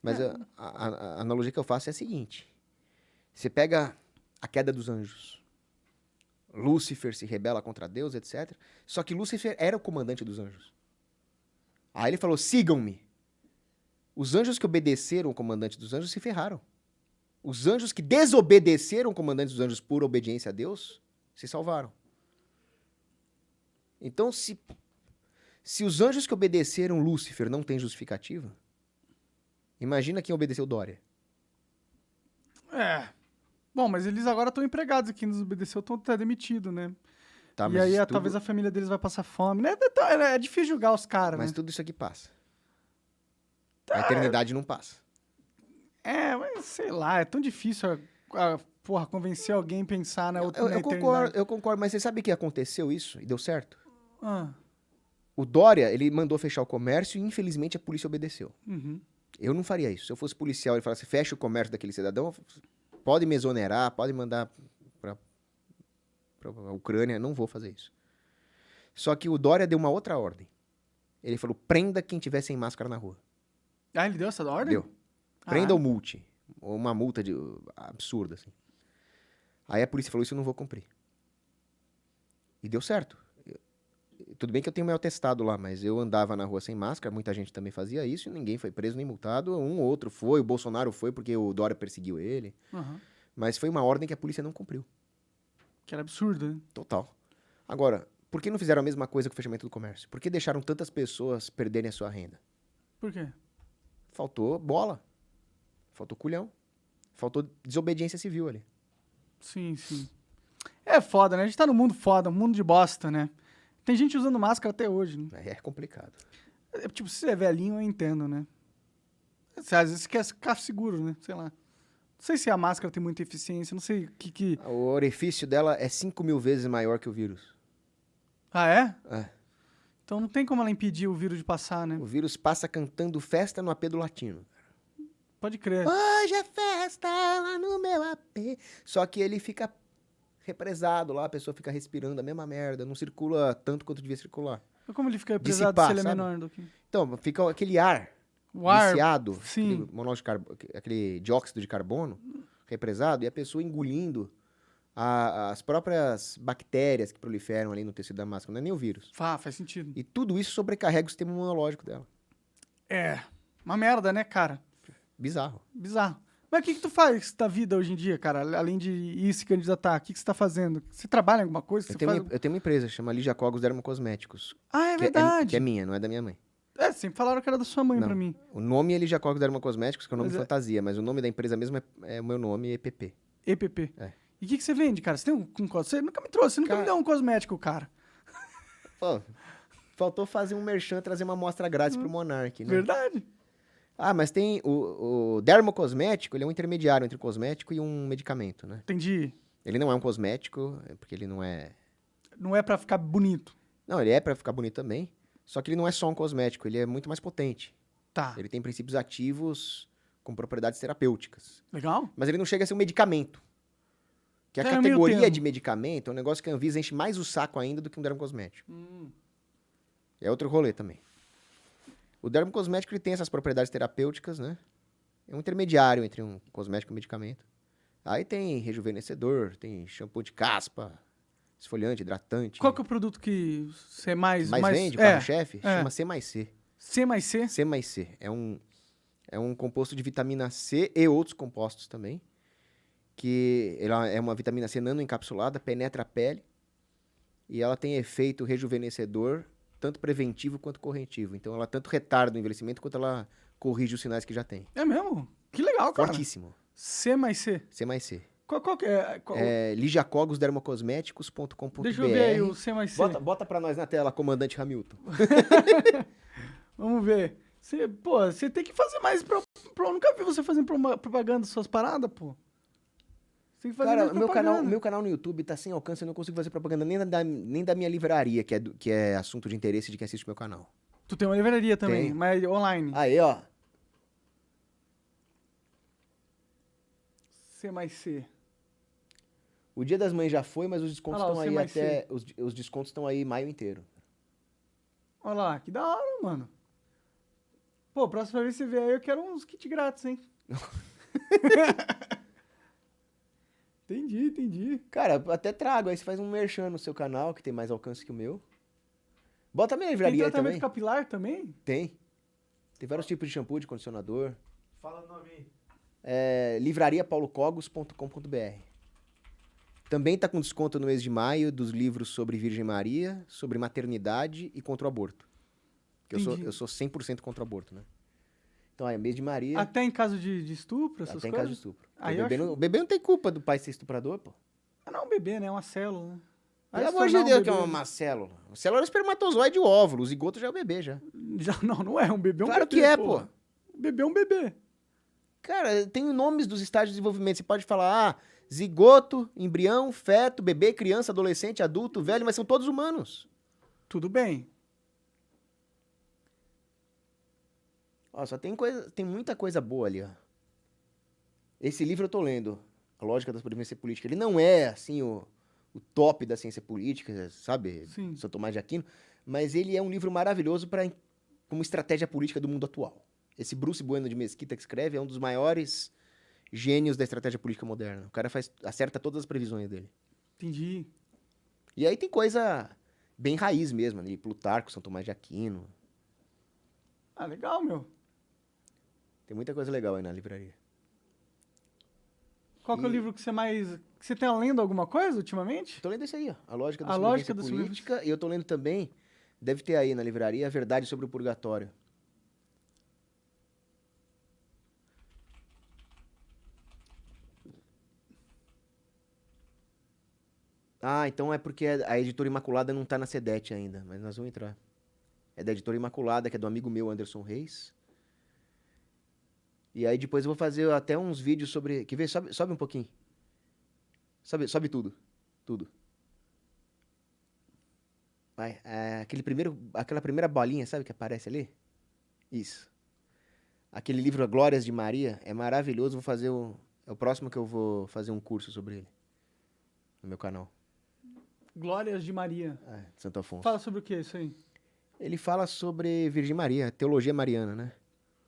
Mas a analogia que eu faço é a seguinte. Você pega a queda dos anjos. Lúcifer se rebela contra Deus, etc. Só que Lúcifer era o comandante dos anjos. Aí ele falou, sigam-me. Os anjos que obedeceram o comandante dos anjos se ferraram. Os anjos que desobedeceram o comandante dos anjos por obediência a Deus, se salvaram. Então, se os anjos que obedeceram Lúcifer não têm justificativa, imagina quem obedeceu Dória. Bom, mas eles agora estão empregados, quem desobedeceu estão até demitidos, né? Tá, e aí talvez a família deles vai passar fome, né? É difícil julgar os caras, Mas né? tudo isso aqui passa. A eternidade não passa. Mas sei lá, é tão difícil convencer alguém a pensar na outra Eu concordo, mas você sabe que aconteceu isso e deu certo? Ah. O Dória, ele mandou fechar o comércio e infelizmente a polícia obedeceu. Uhum. Eu não faria isso. Se eu fosse policial e falasse, fecha o comércio daquele cidadão, pode me exonerar, pode mandar pra Ucrânia, não vou fazer isso. Só que o Dória deu uma outra ordem. Ele falou, prenda quem tiver sem máscara na rua. Ele deu essa ordem? Deu. Prenda ou multe. Ou uma multa absurda, assim. Aí a polícia falou, isso eu não vou cumprir. E deu certo. Tudo bem que eu tenho meu atestado lá, mas eu andava na rua sem máscara, muita gente também fazia isso, e ninguém foi preso nem multado. Um ou outro foi, o Bolsonaro foi porque o Dória perseguiu ele. Aham. Mas foi uma ordem que a polícia não cumpriu. Que era absurdo, né? Total. Agora, por que não fizeram a mesma coisa com o fechamento do comércio? Por que deixaram tantas pessoas perderem a sua renda? Por quê? Faltou bola. Faltou culhão. Faltou desobediência civil ali. Sim, sim. É foda, né? A gente tá num mundo foda, um mundo de bosta, né? Tem gente usando máscara até hoje, né? É complicado. Tipo, se você é velhinho, eu entendo, né? Às vezes você quer ficar seguro, né? Sei lá. Não sei se a máscara tem muita eficiência, não sei o que... O orifício dela é 5.000 vezes maior que o vírus. Ah, é? É. Então não tem como ela impedir o vírus de passar, né? O vírus passa cantando festa no AP do Latino. Pode crer. Hoje é festa lá no meu AP. Só que ele fica represado lá, a pessoa fica respirando a mesma merda, não circula tanto quanto devia circular. Mas como ele fica pesado Dissipar, se ele é sabe? menor do que... Então, fica aquele ar O ar... viciado, sim. aquele monóxido de carbono, aquele dióxido de carbono represado, e a pessoa engolindo as próprias bactérias que proliferam ali no tecido da máscara, não é nem o vírus. Faz sentido. E tudo isso sobrecarrega o sistema imunológico dela. É. Uma merda, né, cara? Bizarro. Bizarro. Mas o que tu faz da vida hoje em dia, cara? Além de ir se candidatar, o que você tá fazendo? Você trabalha em alguma coisa? Eu tenho uma empresa, chama Lígia Cogos Dermocosméticos. Ah, é que verdade. que é minha, não é da minha mãe. É, sempre falaram que era da sua mãe Não. pra mim. O nome é Lígia Cogos Dermocosméticos, que é o nome Mas fantasia, mas o nome da empresa mesmo é o meu nome, EPP. EPP. É. E o que você vende, cara? Você tem um cosmético? Você nunca me trouxe, você nunca Cara- me deu um cosmético, cara. Pô, faltou fazer um merchan, trazer uma amostra grátis pro Monark, né? Verdade. Ah, mas tem o dermocosmético, ele é um intermediário entre o cosmético e um medicamento, né? Entendi. Ele não é um cosmético, porque ele não é... Não é pra ficar bonito. Não, ele é pra ficar bonito também, só que ele não é só um cosmético, ele é muito mais potente. Tá. Ele tem princípios ativos com propriedades terapêuticas. Legal? Mas ele não chega a ser um medicamento. Que a É meio categoria termo. de medicamento é um negócio que a Anvisa enche mais o saco ainda do que um dermocosmético. É outro rolê também. O dermocosmético ele tem essas propriedades terapêuticas, né? É um intermediário entre um cosmético e um medicamento. Aí tem rejuvenescedor, tem shampoo de caspa, esfoliante, hidratante. Qual que é o produto que você mais... mais vende, o é, carro-chefe? é. Chama C mais C. C mais C? C mais C. É um composto de vitamina C e outros compostos também. Que ela é uma vitamina C nanoencapsulada, penetra a pele. E ela tem efeito rejuvenescedor, tanto preventivo quanto corretivo. Então ela tanto retarda o envelhecimento quanto ela corrige os sinais que já tem. É mesmo? Que legal, cara. Fortíssimo. C mais C. C mais C. Qual que é? É ligiacogosdermocosméticos.com.br. Deixa eu ver aí o C mais C. Bota pra nós na tela, comandante Hamilton. Vamos ver. Você tem que fazer mais eu nunca vi você fazendo propaganda das suas paradas, pô. Você tem que fazer Cara, mais meu propaganda. canal no YouTube tá sem alcance, eu não consigo fazer propaganda nem da minha livraria, que é assunto de interesse de quem assiste meu canal. Tu tem uma livraria também, Tenho. mas online. Aí, ó. C mais C. O Dia das Mães já foi, mas os descontos Ah lá, estão o C aí mais até... Os descontos estão aí maio inteiro. Olha lá, que da hora, mano. Pô, próxima vez que você vier aí, eu quero uns kits grátis, hein? Entendi. Cara, eu até trago, aí você faz um merchan no seu canal, que tem mais alcance que o meu. Bota a minha Tem livraria aí tratamento também. capilar também? Tem. Tem vários tipos de shampoo, de condicionador. Fala o nome aí. É livrariapaulocogos.com.br. Também tá com desconto no mês de maio dos livros sobre Virgem Maria, sobre maternidade e contra o aborto. Porque Entendi. eu sou 100% contra o aborto, né? Então, aí, mês de Maria, Até em caso de estupro, essas até em coisas? caso de estupro. Aí o, eu bebê acho- não, o bebê não tem culpa do pai ser estuprador, pô. Ah, não, é um bebê, né? É uma célula, né? Aí Pelo se amor de tornar um Deus, que é bebê- uma célula. A célula é um espermatozoide e o óvulo. O zigoto já é o bebê, já. Não é um bebê, é um Claro bebê, que é, pô. pô. Bebê é um bebê. Cara, tem nomes dos estágios de desenvolvimento. Você pode falar, zigoto, embrião, feto, bebê, criança, adolescente, adulto, velho, mas são todos humanos. Tudo bem. Ó, só tem muita coisa boa ali, ó. Esse livro eu tô lendo, A Lógica da Sobrevivência Política. Ele não é, assim, o top da ciência política, sabe? Sim. São Tomás de Aquino. Mas ele é um livro maravilhoso como estratégia política do mundo atual. Esse Bruce Bueno de Mesquita que escreve é um dos maiores gênios da estratégia política moderna. O cara acerta todas as previsões dele. Entendi. E aí tem coisa bem raiz mesmo, ali, Plutarco, São Tomás de Aquino. Ah, legal, meu. Tem muita coisa legal aí na livraria. Qual que é o livro que você mais... Que você tá lendo alguma coisa ultimamente? Tô lendo esse aí, ó. A Lógica da A Sobrevivência Lógica da Política. E eu tô lendo também, deve ter aí na livraria, A Verdade sobre o Purgatório. Ah, então é porque a Editora Imaculada não tá na Sedete ainda, mas nós vamos entrar. É da Editora Imaculada, que é do amigo meu, Anderson Reis. E aí depois eu vou fazer até uns vídeos sobre... Quer ver? Sobe um pouquinho. Sobe tudo. Tudo. Vai. Aquela primeira bolinha, sabe, que aparece ali? Isso. Aquele livro Glórias de Maria é maravilhoso. É o próximo que eu vou fazer um curso sobre ele. No meu canal. Glórias de Maria. De Santo Afonso. Fala sobre o que isso aí? Ele fala sobre Virgem Maria, teologia mariana, né?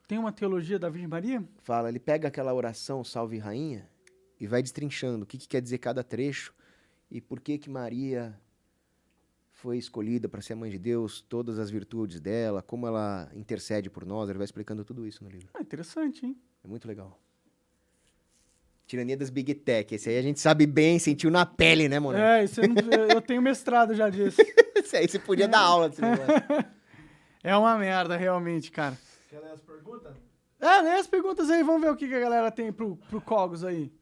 Tem uma teologia da Virgem Maria? Fala, ele pega aquela oração Salve Rainha e vai destrinchando o que quer dizer cada trecho e por que Maria foi escolhida para ser a mãe de Deus, todas as virtudes dela, como ela intercede por nós. Ele vai explicando tudo isso no livro. Ah, interessante, hein? É muito legal. Tirania das Big Tech. Esse aí a gente sabe bem, sentiu na pele, né, mano? Isso eu tenho mestrado já disso. Esse aí você podia dar aula desse negócio. É uma merda, realmente, cara. Quer ler as perguntas? Lê as perguntas aí, vamos ver o que a galera tem pro Cogos aí.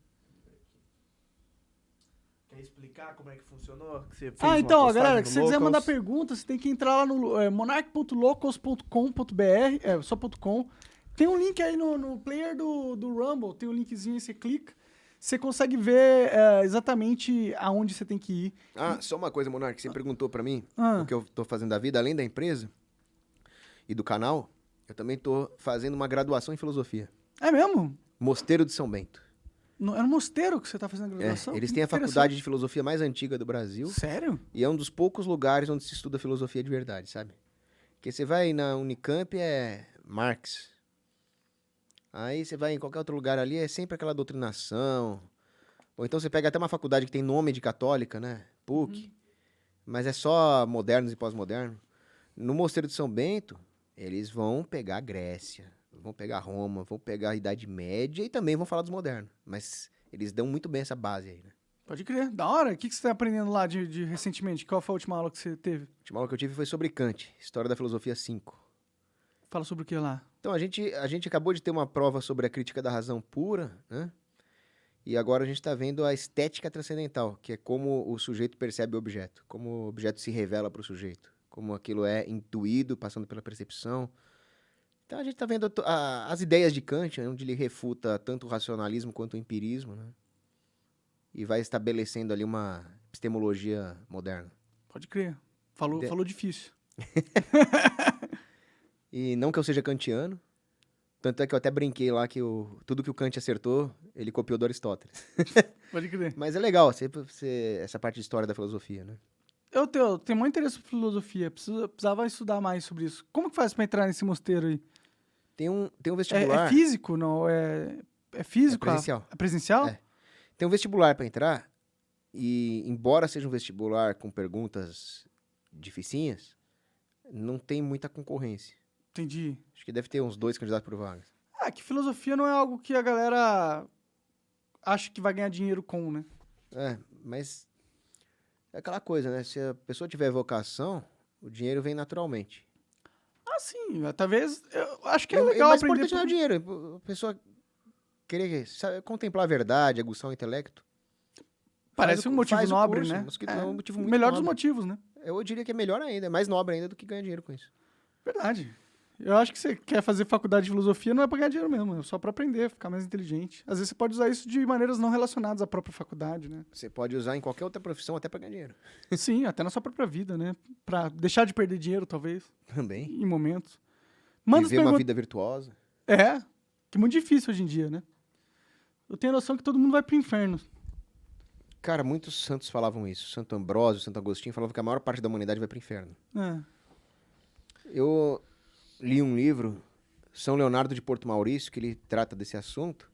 Quer explicar como é que funcionou? Que você fez Então, uma galera, postagem se no você quiser Locals? mandar perguntas, você tem que entrar lá no monarch.locals.com.br, só .com. Tem um link aí no player do Rumble, tem um linkzinho aí, você clica. Você consegue ver exatamente aonde você tem que ir. Só uma coisa, Monark, você perguntou pra mim Ah. o que eu tô fazendo da vida, além da empresa e do canal, eu também tô fazendo uma graduação em filosofia. É mesmo? Mosteiro de São Bento. É no Mosteiro que você tá fazendo a graduação? Eles têm a faculdade de filosofia mais antiga do Brasil Sério? e é um dos poucos lugares onde se estuda filosofia de verdade, sabe? Porque você vai na Unicamp, é Marx. Aí você vai em qualquer outro lugar ali, é sempre aquela doutrinação. Ou então você pega até uma faculdade que tem nome de católica, né? PUC. Mas é só modernos e pós-modernos. No Mosteiro de São Bento, eles vão pegar a Grécia, vão pegar Roma, vão pegar a Idade Média e também vão falar dos modernos. Mas eles dão muito bem essa base aí, né? Pode crer. Da hora. O que você tá aprendendo lá de recentemente? Qual foi a última aula que você teve? A última aula que eu tive foi sobre Kant, História da Filosofia 5. Fala sobre o que lá? Então, a gente acabou de ter uma prova sobre a crítica da razão pura, né? E agora a gente está vendo a estética transcendental, que é como o sujeito percebe o objeto, como o objeto se revela para o sujeito, como aquilo é intuído, passando pela percepção. Então, a gente está vendo as ideias de Kant, onde ele refuta tanto o racionalismo quanto o empirismo, né? E vai estabelecendo ali uma epistemologia moderna. Pode crer. Falou difícil. E não que eu seja kantiano, tanto é que eu até brinquei lá que tudo que o Kant acertou, ele copiou do Aristóteles. Pode crer. Mas é legal, essa parte de história da filosofia, né? Eu tenho muito interesse por filosofia. Precisava estudar mais sobre isso. Como que faz pra entrar nesse mosteiro aí? Tem um vestibular. É físico? Não, é físico? É presencial. É presencial? É. Tem um vestibular para entrar, e embora seja um vestibular com perguntas dificinhas, não tem muita concorrência. Entendi. Acho que deve ter uns 2 candidatos por vaga. Que filosofia não é algo que a galera acha que vai ganhar dinheiro com, né? Mas é aquela coisa, né? Se a pessoa tiver vocação, o dinheiro vem naturalmente. Sim. Talvez... Eu acho que é legal Mas aprender... importante não é o dinheiro. A pessoa querer contemplar a verdade, aguçar o intelecto. Parece um motivo nobre, né? É um motivo muito melhor dos nobre. motivos, né? Eu diria que é melhor ainda, é mais nobre ainda do que ganhar dinheiro com isso. Verdade. Eu acho que você quer fazer faculdade de filosofia não é pra ganhar dinheiro mesmo, é só pra aprender, ficar mais inteligente. Às vezes você pode usar isso de maneiras não relacionadas à própria faculdade, né? Você pode usar em qualquer outra profissão até pra ganhar dinheiro. Sim, até na sua própria vida, né? Pra deixar de perder dinheiro, talvez, Também. em momentos. Manda as Viver uma perguntas. vida virtuosa. Que é muito difícil hoje em dia, né? Eu tenho a noção que todo mundo vai pro inferno. Cara, muitos santos falavam isso. Santo Ambrósio, Santo Agostinho falavam que a maior parte da humanidade vai pro inferno. É. Eu li um livro São Leonardo de Porto Maurício, que ele trata desse assunto.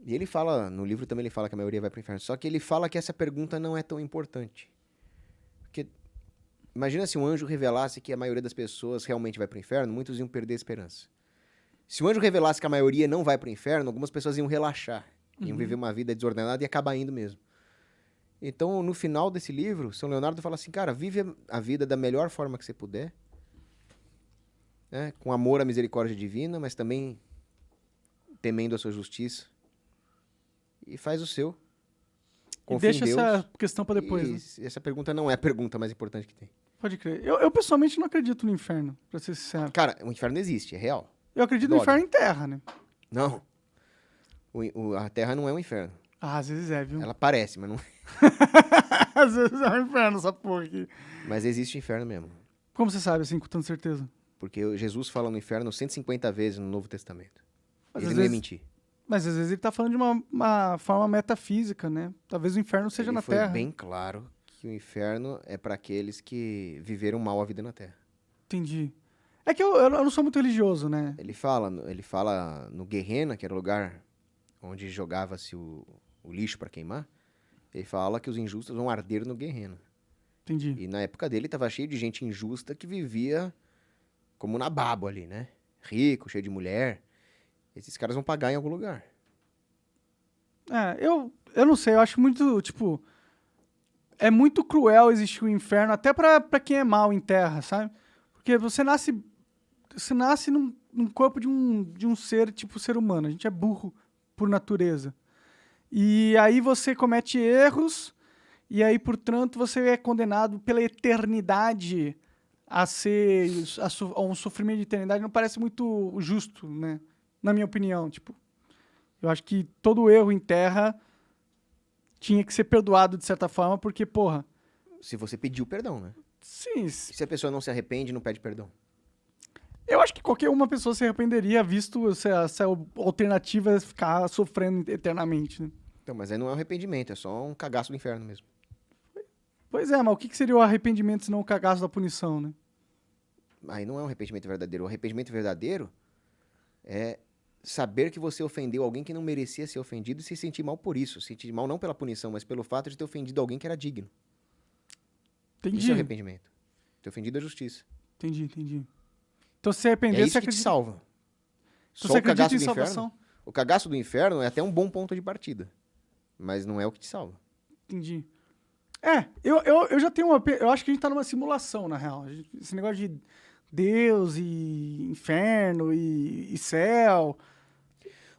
E ele fala, no livro também ele fala que a maioria vai para o inferno. Só que ele fala que essa pergunta não é tão importante. Porque imagina se um anjo revelasse que a maioria das pessoas realmente vai para o inferno, muitos iam perder a esperança. Se o anjo revelasse que a maioria não vai para o inferno, algumas pessoas iam relaxar, iam viver uma vida desordenada e acabar indo mesmo. Então, no final desse livro, São Leonardo fala assim, cara, vive a vida da melhor forma que você puder, né? Com amor à misericórdia divina, mas também temendo a sua justiça. E faz o seu. E Confia deixa em Deus. essa questão pra depois, né? E essa pergunta não é a pergunta mais importante que tem. Pode crer. Eu pessoalmente não acredito no inferno, pra ser sincero. Cara, o inferno existe, é real. Eu acredito no Dói. inferno em terra, né? Não. A Terra não é um inferno. Ah, às vezes é, viu? Ela parece, mas não é. Às vezes é um inferno essa porra aqui. Mas existe o inferno mesmo. Como você sabe, assim, com tanta certeza? Porque Jesus fala no inferno 150 vezes no Novo Testamento. Mas Ele às não ia vezes- mentir. Mas às vezes ele tá falando de uma forma metafísica, né? Talvez o inferno seja Ele na foi Terra. bem claro que o inferno é para aqueles que viveram mal a vida na Terra. Entendi. É que eu não sou muito religioso, né? Ele fala no Gehenna, que era o lugar onde jogava-se o lixo para queimar. Ele fala que os injustos vão arder no Gehenna. Entendi. E na época dele tava cheio de gente injusta que vivia como na babo ali, né? Rico, cheio de mulher. Esses caras vão pagar em algum lugar. Eu não sei, eu acho muito, tipo... É muito cruel existir o inferno, até pra quem é mal em terra, sabe? Porque você nasce num corpo de um ser, tipo ser humano. A gente é burro por natureza. E aí você comete erros, e aí, portanto, você é condenado pela eternidade a um sofrimento de eternidade. Não parece muito justo, né? Na minha opinião, tipo... Eu acho que todo erro em terra tinha que ser perdoado de certa forma, porque, porra... Se você pediu perdão, né? Sim, E se a pessoa não se arrepende, não pede perdão. eu acho que qualquer uma pessoa se arrependeria, visto se a alternativa é ficar sofrendo eternamente, né? Então, mas aí não é um arrependimento, é só um cagaço do inferno mesmo. Pois é, mas o que seria o arrependimento se não o cagaço da punição, né? Aí não é um arrependimento verdadeiro. O arrependimento verdadeiro é saber que você ofendeu alguém que não merecia ser ofendido e se sentir mal por isso. Se sentir mal não pela punição, mas pelo fato de ter ofendido alguém que era digno. Entendi. Isso é arrependimento. Ter ofendido a justiça. Entendi. Então, se se É arrepender, isso você que te acredita... salva. Então, Só você o acredita cagaço em do inferno. salvação? O cagaço do inferno é até um bom ponto de partida. Mas não é o que te salva. Entendi. Eu já tenho eu acho que a gente tá numa simulação, na real. Esse negócio de Deus e inferno e céu.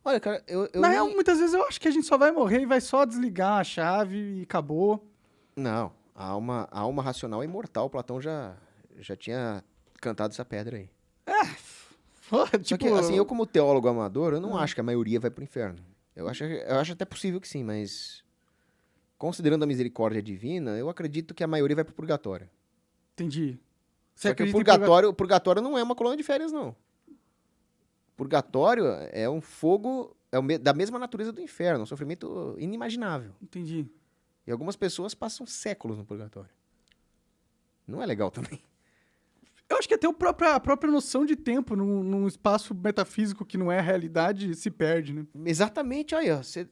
Olha, cara, eu Na nem- real, muitas vezes eu acho que a gente só vai morrer e vai só desligar a chave e acabou. Não, a alma racional é imortal. Platão já tinha cantado essa pedra aí. Pô, Só tipo, que, assim, eu como teólogo amador, eu não acho que a maioria vai pro inferno. Eu acho até possível que sim, mas considerando a misericórdia divina, eu acredito que a maioria vai pro purgatório. entendi. Você Só que acredita o purgatório não é uma colônia de férias, não. Purgatório é um fogo da mesma natureza do inferno, um sofrimento inimaginável. Entendi. E algumas pessoas passam séculos no purgatório. Não é legal também. Eu acho que até a própria noção de tempo num espaço metafísico que não é a realidade se perde, né? Exatamente, aí, ó. Você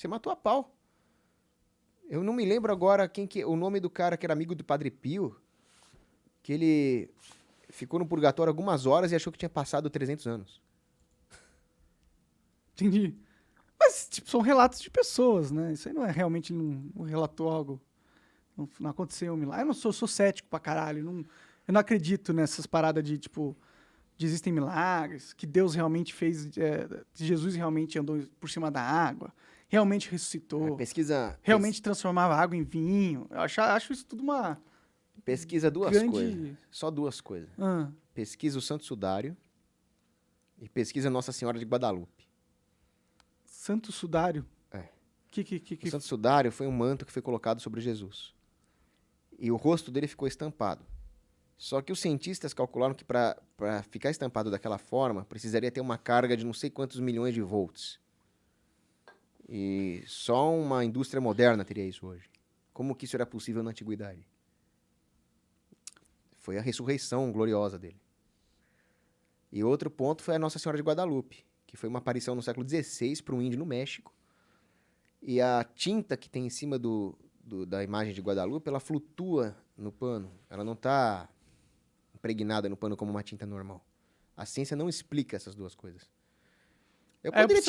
matou a pau. Eu não me lembro agora o nome do cara que era amigo do Padre Pio, que ele ficou no purgatório algumas horas e achou que tinha passado 300 anos. Entendi. Mas, tipo, são relatos de pessoas, né? Isso aí não é realmente não relatou algo. Não aconteceu um milagre. Eu sou cético pra caralho. Eu não acredito nessas paradas de, tipo, de existem milagres, que Deus realmente fez, que Jesus realmente andou por cima da água, realmente ressuscitou, realmente transformava água em vinho. Eu acho isso tudo uma Pesquisa duas grande... coisas. Só duas coisas. Ah, Pesquisa o Santo Sudário e pesquisa Nossa Senhora de Guadalupe. Santo Sudário? É. Que... O Santo Sudário foi um manto que foi colocado sobre Jesus. E o rosto dele ficou estampado. Só que os cientistas calcularam que para ficar estampado daquela forma, precisaria ter uma carga de não sei quantos milhões de volts. E só uma indústria moderna teria isso hoje. Como que isso era possível na antiguidade? Foi a ressurreição gloriosa dele. E outro ponto foi a Nossa Senhora de Guadalupe, que foi uma aparição no século XVI para um índio no México. E a tinta que tem em cima da imagem de Guadalupe, ela flutua no pano. Ela não está impregnada no pano como uma tinta normal. A ciência não explica essas duas coisas. Eu poderia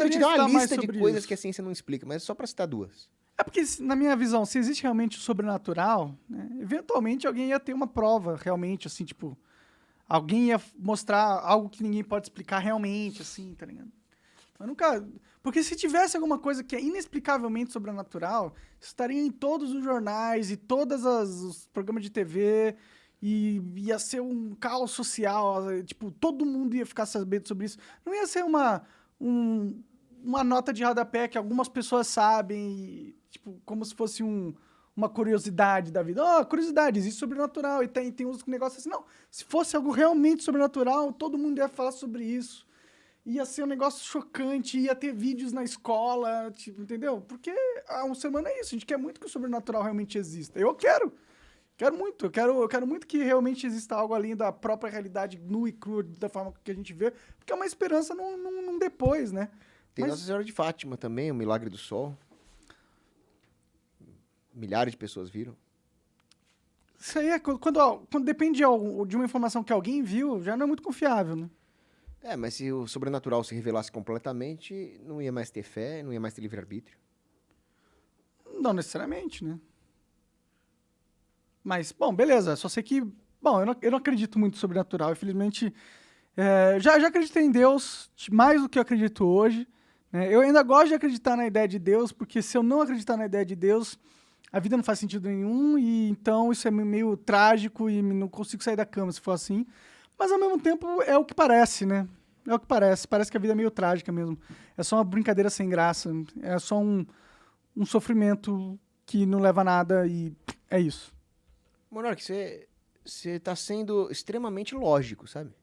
te dar uma lista de coisas que a ciência não explica, mas é só para citar duas. É porque, na minha visão, se existe realmente o sobrenatural, né, eventualmente alguém ia ter uma prova realmente, assim, tipo... Alguém ia mostrar algo que ninguém pode explicar realmente, assim, tá ligado? Eu nunca... Porque se tivesse alguma coisa que é inexplicavelmente sobrenatural, isso estaria em todos os jornais e todos os programas de TV e ia ser um caos social, tipo, todo mundo ia ficar sabendo sobre isso. Não ia ser uma nota de rodapé que algumas pessoas sabem, e, tipo, como se fosse uma curiosidade da vida. Oh, curiosidade, existe sobrenatural e tem uns negócios assim. Não, se fosse algo realmente sobrenatural, todo mundo ia falar sobre isso. Ia ser um negócio chocante, ia ter vídeos na escola, tipo, entendeu? Porque um ser humano é isso, a gente quer muito que o sobrenatural realmente exista. Eu quero muito, eu quero muito que realmente exista algo além da própria realidade nua e crua, da forma que a gente vê, porque é uma esperança num depois, né? Tem Nossa Senhora de Fátima também, o Milagre do Sol. Milhares de pessoas viram. Isso aí é quando depende de uma informação que alguém viu, já não é muito confiável, né? Mas se o sobrenatural se revelasse completamente, não ia mais ter fé, não ia mais ter livre-arbítrio. Não necessariamente, né? Mas, bom, beleza. Só sei que... Bom, eu não acredito muito em sobrenatural. Infelizmente, já acreditei em Deus mais do que eu acredito hoje. Né? Eu ainda gosto de acreditar na ideia de Deus, porque se eu não acreditar na ideia de Deus, a vida não faz sentido nenhum, e então isso é meio trágico e não consigo sair da cama se for assim. Mas, ao mesmo tempo, é o que parece, né? É o que parece. Parece que a vida é meio trágica mesmo. É só uma brincadeira sem graça. É só um sofrimento que não leva a nada e é isso. Monark, você tá sendo extremamente lógico, sabe?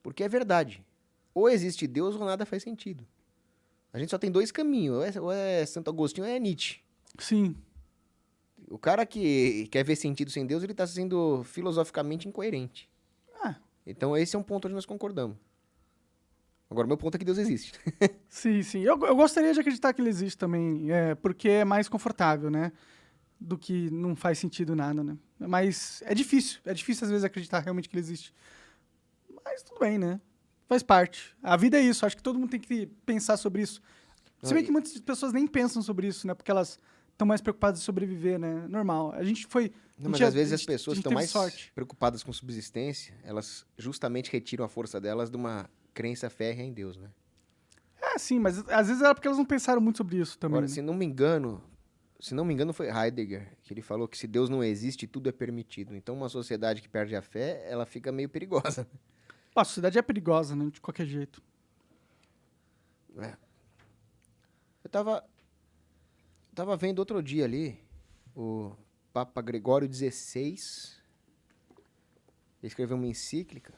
Porque é verdade. Ou existe Deus ou nada faz sentido. A gente só tem dois caminhos. Ou é Santo Agostinho ou é Nietzsche. Sim. O cara que quer ver sentido sem Deus, ele tá sendo filosoficamente incoerente. Então esse é um ponto onde nós concordamos. Agora, o meu ponto é que Deus existe. Sim, sim. Eu gostaria de acreditar que ele existe também, porque é mais confortável, né? Do que não faz sentido nada, né? Mas é difícil às vezes acreditar realmente que ele existe. Mas tudo bem, né? Faz parte. A vida é isso, acho que todo mundo tem que pensar sobre isso. Se bem que muitas pessoas nem pensam sobre isso, né? Porque elas estão mais preocupadas em sobreviver, né? Normal. Mas às vezes as pessoas estão mais sorte. preocupadas com subsistência, elas justamente retiram a força delas de uma crença férrea em Deus, né? Sim, mas às vezes era porque elas não pensaram muito sobre isso também. Agora, né? se não me engano foi Heidegger, que ele falou que se Deus não existe, tudo é permitido. Então uma sociedade que perde a fé, ela fica meio perigosa. A sociedade é perigosa, né? De qualquer jeito. Eu tava vendo outro dia ali, o Papa Gregório XVI, ele escreveu uma encíclica.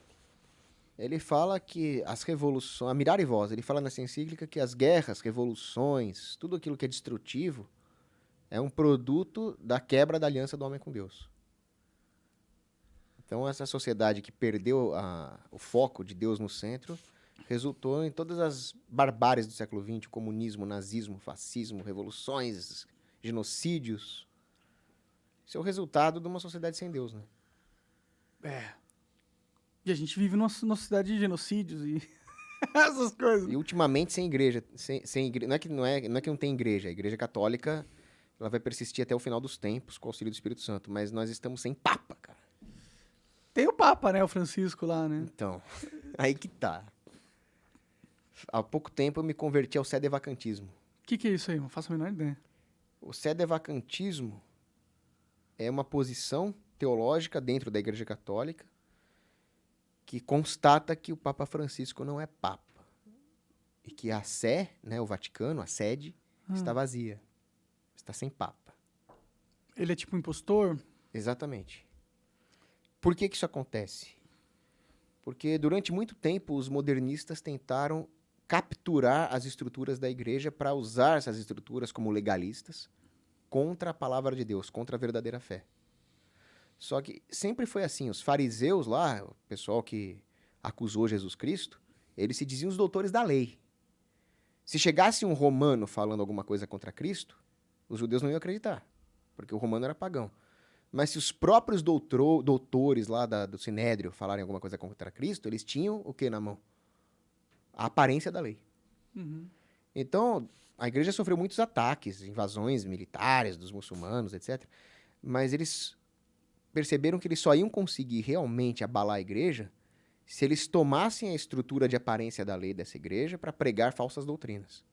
Ele fala que as revoluções, a Mirare Voz, ele fala nessa encíclica que as guerras, revoluções, tudo aquilo que é destrutivo, é um produto da quebra da aliança do homem com Deus. Então, essa sociedade que perdeu o foco de Deus no centro resultou em todas as barbáries do século XX, o comunismo, o nazismo, o fascismo, revoluções, genocídios. Isso é o resultado de uma sociedade sem Deus, né? E a gente vive numa sociedade de genocídios e essas coisas. E ultimamente sem igreja. Não é que não tem igreja. A igreja católica ela vai persistir até o final dos tempos com o auxílio do Espírito Santo. Mas nós estamos sem papa, cara. Tem o Papa, né? O Francisco lá, né? Então, aí que tá. Há pouco tempo eu me converti ao sedevacantismo. O que é isso aí? Não faço a menor ideia. O sedevacantismo é uma posição teológica dentro da Igreja Católica que constata que o Papa Francisco não é Papa. E que a Sé, né, o Vaticano, a sede, está vazia. Está sem Papa. Ele é tipo um impostor? Exatamente. Por que isso acontece? Porque durante muito tempo os modernistas tentaram capturar as estruturas da igreja para usar essas estruturas como legalistas contra a palavra de Deus, contra a verdadeira fé. Só que sempre foi assim, os fariseus lá, o pessoal que acusou Jesus Cristo, eles se diziam os doutores da lei. Se chegasse um romano falando alguma coisa contra Cristo, os judeus não iam acreditar, porque o romano era pagão. Mas se os próprios doutores lá do Sinédrio falarem alguma coisa contra Cristo, eles tinham o que na mão? A aparência da lei. Uhum. Então, a igreja sofreu muitos ataques, invasões militares dos muçulmanos, etc. Mas eles perceberam que eles só iam conseguir realmente abalar a igreja se eles tomassem a estrutura de aparência da lei dessa igreja para pregar falsas doutrinas.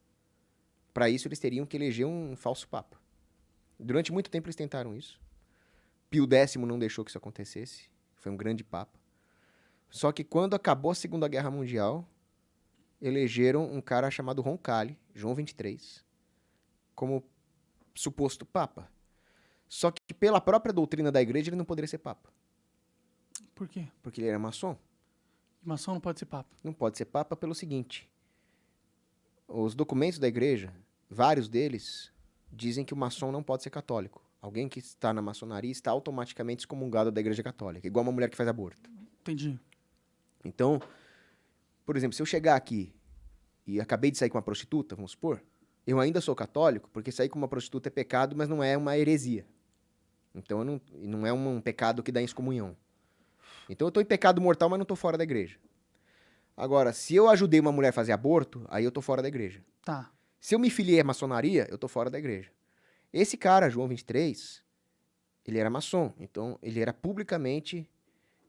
Para isso, eles teriam que eleger um falso papa. Durante muito tempo, eles tentaram isso. Pio X não deixou que isso acontecesse. Foi um grande papa. Só que quando acabou a Segunda Guerra Mundial, elegeram um cara chamado Roncalli, João XXIII, como suposto papa. Só que pela própria doutrina da igreja, ele não poderia ser papa. Por quê? Porque ele era maçom. Maçom não pode ser papa. Não pode ser papa pelo seguinte. Os documentos da igreja, vários deles, dizem que o maçom não pode ser católico. Alguém que está na maçonaria está automaticamente excomungado da igreja católica, igual uma mulher que faz aborto. Entendi. Então, por exemplo, se eu chegar aqui e acabei de sair com uma prostituta, vamos supor, eu ainda sou católico, porque sair com uma prostituta é pecado, mas não é uma heresia. Então, não é um pecado que dá excomunhão. Então, eu estou em pecado mortal, mas não estou fora da igreja. Agora, se eu ajudei uma mulher a fazer aborto, aí eu estou fora da igreja. Tá. Se eu me filiei à maçonaria, eu estou fora da igreja. Esse cara, João XXIII, ele era maçom. Então, ele era publicamente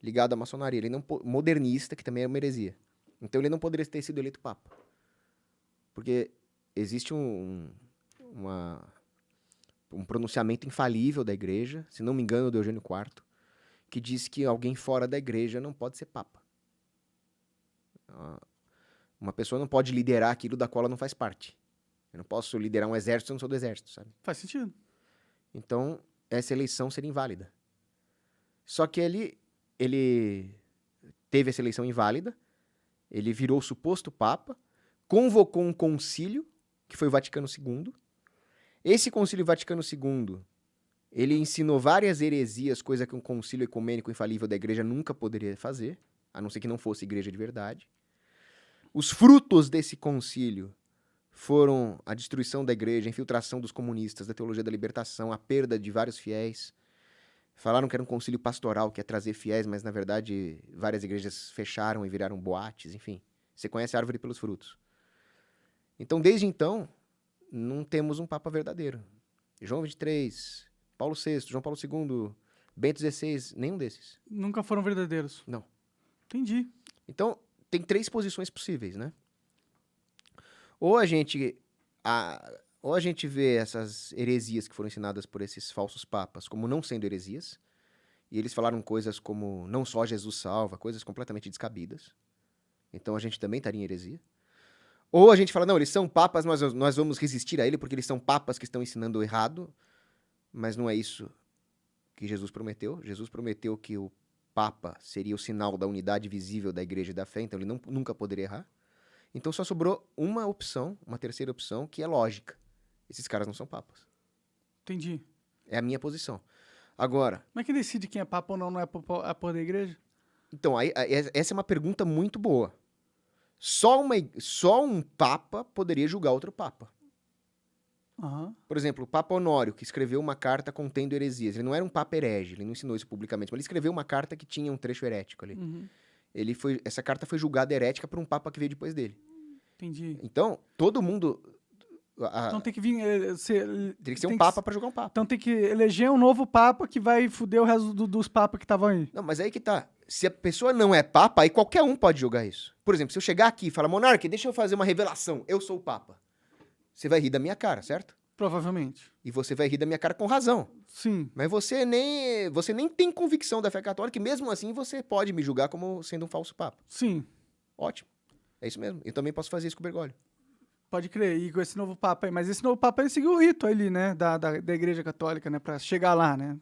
ligado à maçonaria. Ele não modernista, que também é uma heresia. Então, ele não poderia ter sido eleito papa. Porque existe um pronunciamento infalível da igreja, se não me engano, do Eugênio IV, que diz que alguém fora da igreja não pode ser papa. Uma pessoa não pode liderar aquilo da qual ela não faz parte. Eu não posso liderar um exército se eu não sou do exército, sabe? Faz sentido. Então, essa eleição seria inválida. Só que ele teve essa eleição inválida, ele virou suposto papa, convocou um concílio, que foi o Vaticano II. Esse concílio Vaticano II, ele ensinou várias heresias, coisa que um concílio ecumênico infalível da igreja nunca poderia fazer, a não ser que não fosse igreja de verdade. Os frutos desse concílio foram a destruição da igreja, a infiltração dos comunistas, da teologia da libertação, a perda de vários fiéis. Falaram que era um concílio pastoral, que ia trazer fiéis, mas, na verdade, várias igrejas fecharam e viraram boates, enfim. Você conhece a árvore pelos frutos. Então, desde então, não temos um papa verdadeiro. João XXIII, Paulo VI, João Paulo II, Bento XVI, nenhum desses. Nunca foram verdadeiros. Não. Entendi. Então, tem 3 posições possíveis, né? Ou a gente vê essas heresias que foram ensinadas por esses falsos papas como não sendo heresias, e eles falaram coisas como não só Jesus salva, coisas completamente descabidas. Então a gente também estaria em heresia. Ou a gente fala, não, eles são papas, mas nós vamos resistir a ele porque eles são papas que estão ensinando errado, mas não é isso que Jesus prometeu. Jesus prometeu que o papa seria o sinal da unidade visível da igreja e da fé, então ele nunca poderia errar. Então só sobrou uma opção, uma terceira opção, que é lógica. Esses caras não são papas. Entendi. É a minha posição. Agora... Como é que decide quem é papa ou não é a porra da igreja? Então, essa é uma pergunta muito boa. Só um papa poderia julgar outro papa. Uhum. Por exemplo, o Papa Honório, que escreveu uma carta contendo heresias. Ele não era um papa herege, ele não ensinou isso publicamente, mas ele escreveu uma carta que tinha um trecho herético ali. Uhum. Essa carta foi julgada herética por um papa que veio depois dele. Entendi. Então, todo mundo... Então tem que vir... Teria que ser um papa para julgar um papa. Então tem que eleger um novo papa que vai foder o resto dos papas que estavam aí. Não, mas aí que tá. Se a pessoa não é papa, aí qualquer um pode julgar isso. Por exemplo, se eu chegar aqui e falar, Monark, deixa eu fazer uma revelação, eu sou o papa. Você vai rir da minha cara, certo? Provavelmente. E você vai rir da minha cara com razão. Sim. Mas você nem tem convicção da fé católica e mesmo assim você pode me julgar como sendo um falso papa. Sim. Ótimo. É isso mesmo. Eu também posso fazer isso com o Bergoglio. Pode crer. E com esse novo papa aí. Mas esse novo papa, ele seguiu o rito ali, né? Da igreja católica, né? Pra chegar lá, né?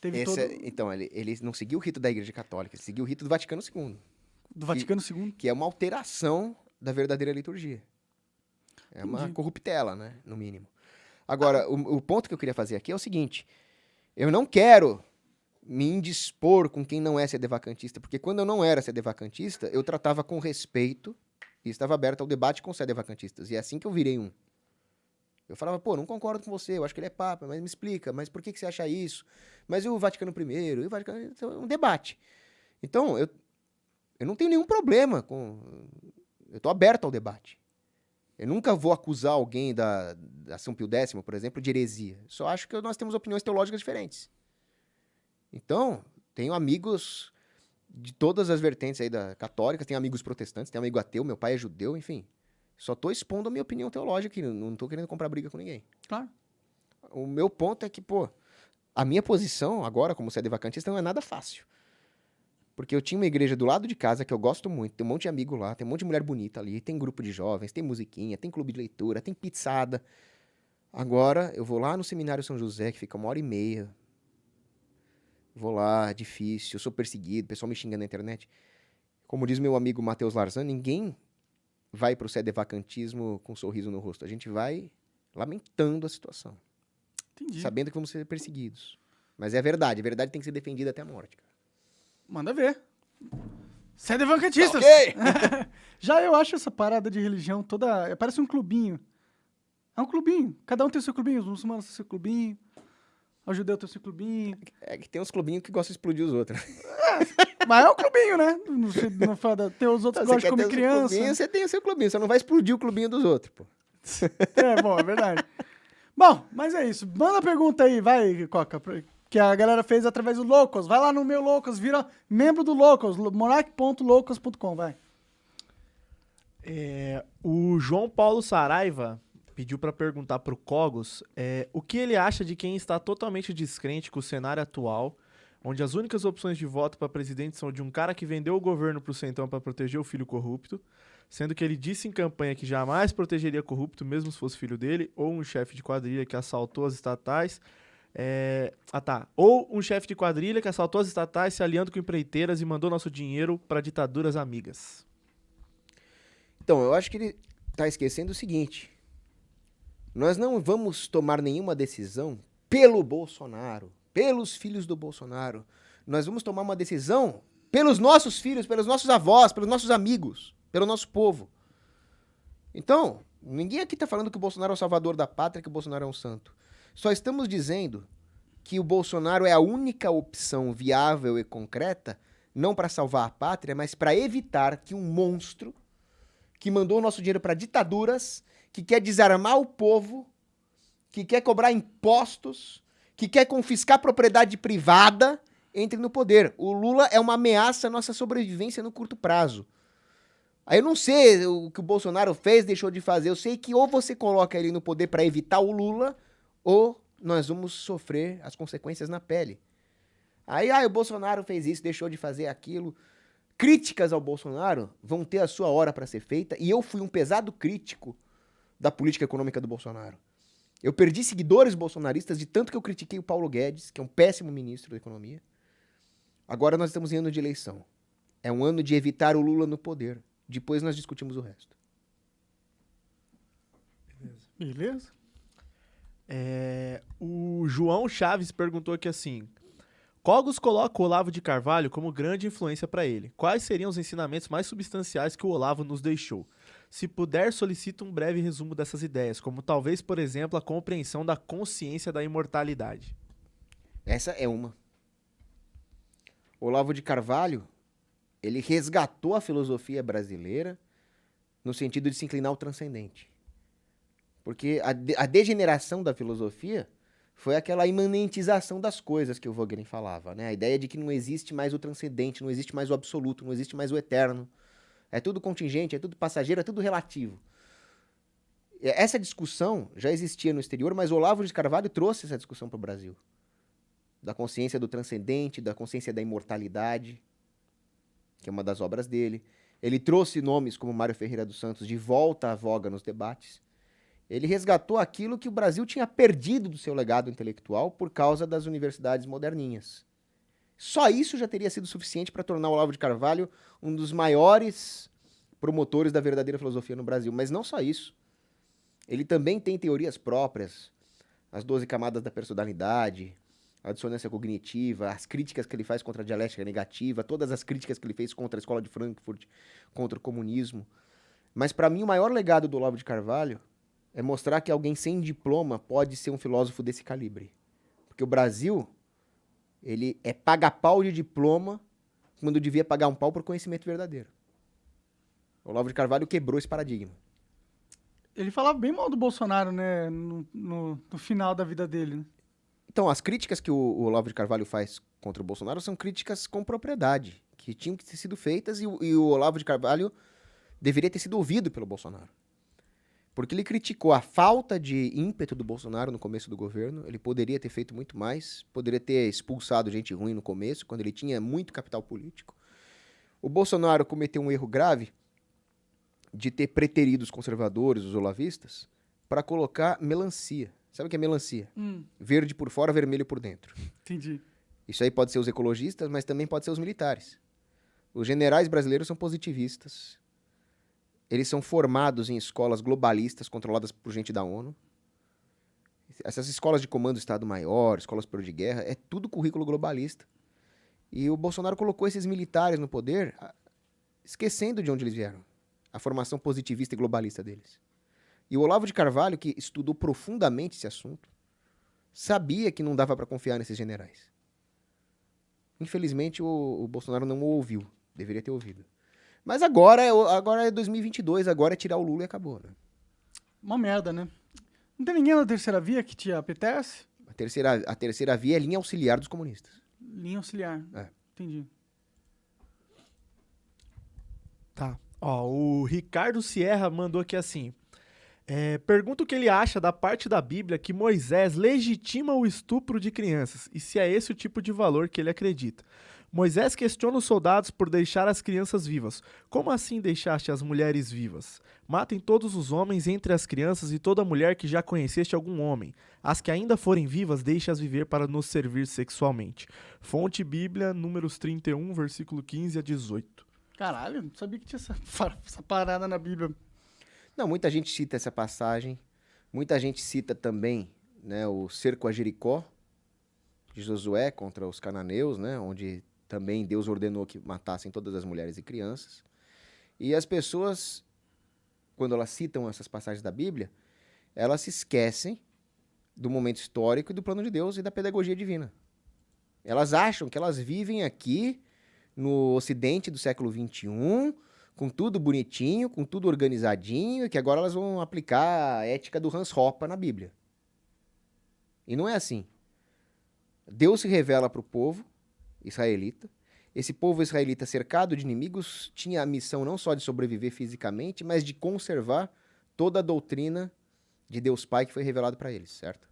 Teve todo... Então, ele não seguiu o rito da igreja católica, ele seguiu o rito do Vaticano II. Do Vaticano II? Que é uma alteração da verdadeira liturgia. É uma corruptela, né? No mínimo. Agora, o ponto que eu queria fazer aqui é o seguinte. Eu não quero me indispor com quem não é sedevacantista, porque quando eu não era sedevacantista, eu tratava com respeito e estava aberto ao debate com sedevacantistas. E é assim que eu virei um. Eu falava, pô, não concordo com você, eu acho que ele é papa, mas me explica, mas por que você acha isso? Mas e o Vaticano I? E o Vaticano... Então, é um debate. Então, eu não tenho nenhum problema com... Eu estou aberto ao debate. Eu nunca vou acusar alguém da São Pio X, por exemplo, de heresia. Só acho que nós temos opiniões teológicas diferentes. Então, tenho amigos de todas as vertentes aí da católica, tenho amigos protestantes, tenho amigo ateu, meu pai é judeu, enfim. Só estou expondo a minha opinião teológica aqui, não estou querendo comprar briga com ninguém. Claro. O meu ponto é que, pô, a minha posição agora como sedevacantista não é nada fácil. Porque eu tinha uma igreja do lado de casa que eu gosto muito, tem um monte de amigo lá, tem um monte de mulher bonita ali, tem grupo de jovens, tem musiquinha, tem clube de leitura, tem pizzada. Agora eu vou lá no Seminário São José, que fica 1h30. Vou lá, difícil, eu sou perseguido, o pessoal me xinga na internet. Como diz meu amigo Matheus Larzan, ninguém vai pro sedevacantismo com um sorriso no rosto. A gente vai lamentando a situação. Entendi. Sabendo que vamos ser perseguidos. Mas é verdade, a verdade tem que ser defendida até a morte, cara. Manda ver. Sedevancantistas. Ok! Já eu acho essa parada de religião toda... Parece um clubinho. É um clubinho. Cada um tem o seu clubinho. Os muçulmanos têm o seu clubinho. O judeu tem o seu clubinho. É que tem uns clubinhos que gostam de explodir os outros. Mas é um clubinho, né? Não fala, tem os outros que gostam de comer criança. Clubinho, você tem o seu clubinho. Você não vai explodir o clubinho dos outros, pô. É, bom, é verdade. Bom, mas é isso. Manda a pergunta aí, vai, Coca. Que a galera fez através do Locals. Vai lá no meu Locals, vira membro do Locals. monark.locals.com, vai. O João Paulo Saraiva pediu para perguntar pro Cogos o que ele acha de quem está totalmente descrente com o cenário atual, onde as únicas opções de voto para presidente são de um cara que vendeu o governo pro Centrão para proteger o filho corrupto, sendo que ele disse em campanha que jamais protegeria corrupto, mesmo se fosse filho dele, ou um chefe de quadrilha que assaltou as estatais. Ou um chefe de quadrilha que assaltou as estatais se aliando com empreiteiras e mandou nosso dinheiro para ditaduras amigas. Então, eu acho que ele tá esquecendo o seguinte. Nós não vamos tomar nenhuma decisão pelo Bolsonaro, pelos filhos do Bolsonaro. Nós vamos tomar uma decisão pelos nossos filhos, pelos nossos avós, pelos nossos amigos, pelo nosso povo. Então, ninguém aqui está falando que o Bolsonaro é o salvador da pátria, que o Bolsonaro é um santo. Só estamos dizendo que o Bolsonaro é a única opção viável e concreta, não para salvar a pátria, mas para evitar que um monstro que mandou o nosso dinheiro para ditaduras, que quer desarmar o povo, que quer cobrar impostos, que quer confiscar propriedade privada, entre no poder. O Lula é uma ameaça à nossa sobrevivência no curto prazo. Aí eu não sei o que o Bolsonaro fez, deixou de fazer. Eu sei que ou você coloca ele no poder para evitar o Lula, ou nós vamos sofrer as consequências na pele. Aí, o Bolsonaro fez isso, deixou de fazer aquilo. Críticas ao Bolsonaro vão ter a sua hora para ser feita, e eu fui um pesado crítico da política econômica do Bolsonaro. Eu perdi seguidores bolsonaristas de tanto que eu critiquei o Paulo Guedes, que é um péssimo ministro da economia. Agora nós estamos em ano de eleição. É um ano de evitar o Lula no poder. Depois nós discutimos o resto. Beleza? O João Chaves perguntou aqui assim: Cogos coloca o Olavo de Carvalho como grande influência para ele. Quais seriam os ensinamentos mais substanciais que o Olavo nos deixou? Se puder, solicito um breve resumo dessas ideias, como talvez, por exemplo, a compreensão da consciência da imortalidade. Essa é uma. Olavo de Carvalho, ele resgatou a filosofia brasileira no sentido de se inclinar ao transcendente. Porque a degeneração da filosofia foi aquela imanentização das coisas que o Vogelin falava, né? A ideia de que não existe mais o transcendente, não existe mais o absoluto, não existe mais o eterno. É tudo contingente, é tudo passageiro, é tudo relativo. Essa discussão já existia no exterior, mas Olavo de Carvalho trouxe essa discussão para o Brasil. Da consciência do transcendente, da consciência da imortalidade, que é uma das obras dele. Ele trouxe nomes como Mário Ferreira dos Santos de volta à voga nos debates. Ele resgatou aquilo que o Brasil tinha perdido do seu legado intelectual por causa das universidades moderninhas. Só isso já teria sido suficiente para tornar o Olavo de Carvalho um dos maiores promotores da verdadeira filosofia no Brasil. Mas não só isso. Ele também tem teorias próprias, as 12 camadas da personalidade, a dissonância cognitiva, as críticas que ele faz contra a dialética negativa, todas as críticas que ele fez contra a escola de Frankfurt, contra o comunismo. Mas, para mim, o maior legado do Olavo de Carvalho é mostrar que alguém sem diploma pode ser um filósofo desse calibre. Porque o Brasil, ele é paga-pau de diploma quando devia pagar um pau por conhecimento verdadeiro. O Olavo de Carvalho quebrou esse paradigma. Ele falava bem mal do Bolsonaro, né? No final da vida dele, né? Então, as críticas que o Olavo de Carvalho faz contra o Bolsonaro são críticas com propriedade, que tinham que ter sido feitas e o Olavo de Carvalho deveria ter sido ouvido pelo Bolsonaro. Porque ele criticou a falta de ímpeto do Bolsonaro no começo do governo, ele poderia ter feito muito mais, poderia ter expulsado gente ruim no começo, quando ele tinha muito capital político. O Bolsonaro cometeu um erro grave de ter preterido os conservadores, os olavistas, para colocar melancia. Sabe o que é melancia? Verde por fora, vermelho por dentro. Entendi. Isso aí pode ser os ecologistas, mas também pode ser os militares. Os generais brasileiros são positivistas. Eles são formados em escolas globalistas controladas por gente da ONU. Essas escolas de comando do Estado-Maior, escolas superior de guerra, é tudo currículo globalista. E o Bolsonaro colocou esses militares no poder, esquecendo de onde eles vieram. A formação positivista e globalista deles. E o Olavo de Carvalho, que estudou profundamente esse assunto, sabia que não dava para confiar nesses generais. Infelizmente, o Bolsonaro não o ouviu. Deveria ter ouvido. Mas agora é 2022, agora é tirar o Lula e acabou, né? Uma merda, né? Não tem ninguém na terceira via que te apetece? A terceira via é linha auxiliar dos comunistas. Linha auxiliar. É. Entendi. Tá. Ó, o Ricardo Sierra mandou aqui assim. Pergunta o que ele acha da parte da Bíblia que Moisés legitima o estupro de crianças e se é esse o tipo de valor que ele acredita. Moisés questiona os soldados por deixar as crianças vivas. Como assim deixaste as mulheres vivas? Matem todos os homens entre as crianças e toda mulher que já conheceste algum homem. As que ainda forem vivas, deixe-as viver para nos servir sexualmente. Fonte Bíblia, Números 31, versículo 15 a 18. Caralho, não sabia que tinha essa parada na Bíblia. Não, muita gente cita essa passagem. Muita gente cita também, né, o cerco a Jericó, de Josué contra os cananeus, né, onde também Deus ordenou que matassem todas as mulheres e crianças. E as pessoas, quando elas citam essas passagens da Bíblia, elas se esquecem do momento histórico e do plano de Deus e da pedagogia divina. Elas acham que elas vivem aqui no Ocidente do século XXI, com tudo bonitinho, com tudo organizadinho, e que agora elas vão aplicar a ética do Hans Hoppe na Bíblia. E não é assim. Deus se revela para o povo israelita. Esse povo israelita, cercado de inimigos, tinha a missão não só de sobreviver fisicamente, mas de conservar toda a doutrina de Deus Pai que foi revelado para eles, certo?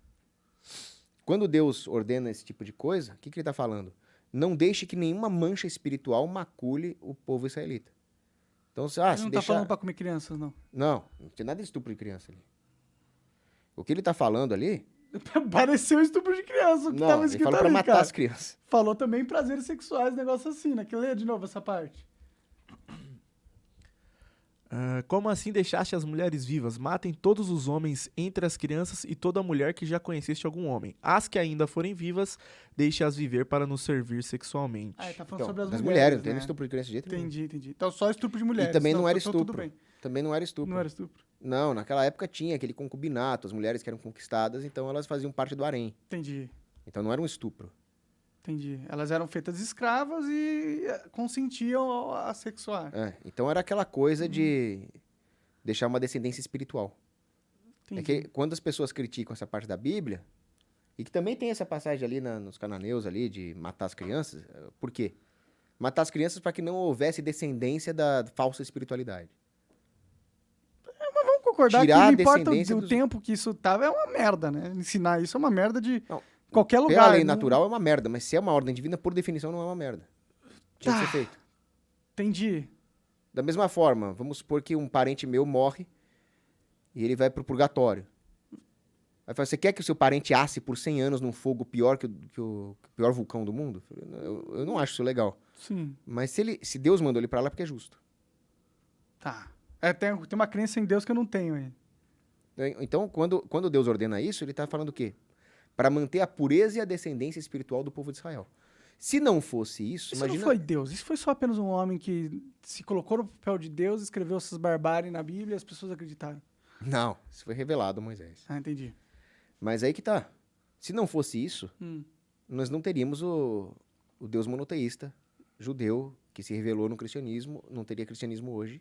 Quando Deus ordena esse tipo de coisa, o que ele está falando? Não deixe que nenhuma mancha espiritual macule o povo israelita. Então, Ele não tá falando pra comer crianças, não. Não tem nada de estupro de criança ali. O que ele está falando ali... Pareceu estupro de criança, o que tava ele escrito falou ali, pra matar cara. as crianças. Falou também prazeres sexuais, negócio assim, né? Que lê de novo essa parte. Como assim deixaste as mulheres vivas? Matem todos os homens entre as crianças e toda mulher que já conheceste algum homem. As que ainda forem vivas, deixe-as viver para nos servir sexualmente. Ah, ele tá falando Então, sobre as das mulheres, não tem né? estupro de criança de jeito nenhum. Entendi. Então só estupro de mulheres. E também não era então tudo estupro. bem. Também não era estupro. Não era estupro. Não, naquela época tinha aquele concubinato, as mulheres que eram conquistadas, então elas faziam parte do harém. Entendi. Então não era um estupro. Elas eram feitas escravas e consentiam a sexuar. Então era aquela coisa de deixar uma descendência espiritual. Entendi. É que quando as pessoas criticam essa parte da Bíblia, e que também tem essa passagem ali nos cananeus ali de matar as crianças, por quê? Matar as crianças para que não houvesse descendência da falsa espiritualidade. Vamos concordar Tirar que a não importa descendência o dos- tempo que isso tava, é uma merda, né? Ensinar isso é uma merda de Não, qualquer lugar. Pela lei não- natural é uma merda, mas se é uma ordem divina, por definição não é uma merda. Tinha que ser feito. Entendi. Da mesma forma, vamos supor que um parente meu morre e ele vai pro purgatório. Aí fala, você quer que o seu parente asse por 100 anos num fogo pior que o pior vulcão do mundo? Eu não acho isso legal. Sim. Mas se Deus mandou ele pra lá, é porque é justo. Tá. Tem uma crença em Deus que eu não tenho aí. Então, quando Deus ordena isso, ele tá falando o quê? para manter a pureza e a descendência espiritual do povo de Israel. Se não fosse isso, Isso imagina... não foi Deus, isso foi só apenas um homem que se colocou no papel de Deus, escreveu essas barbáries na Bíblia e as pessoas acreditaram. Não, isso foi revelado a Moisés. Ah, entendi. Mas aí que tá. Se não fosse isso, Hum. nós não teríamos o Deus monoteísta judeu que se revelou no cristianismo, não teria cristianismo hoje.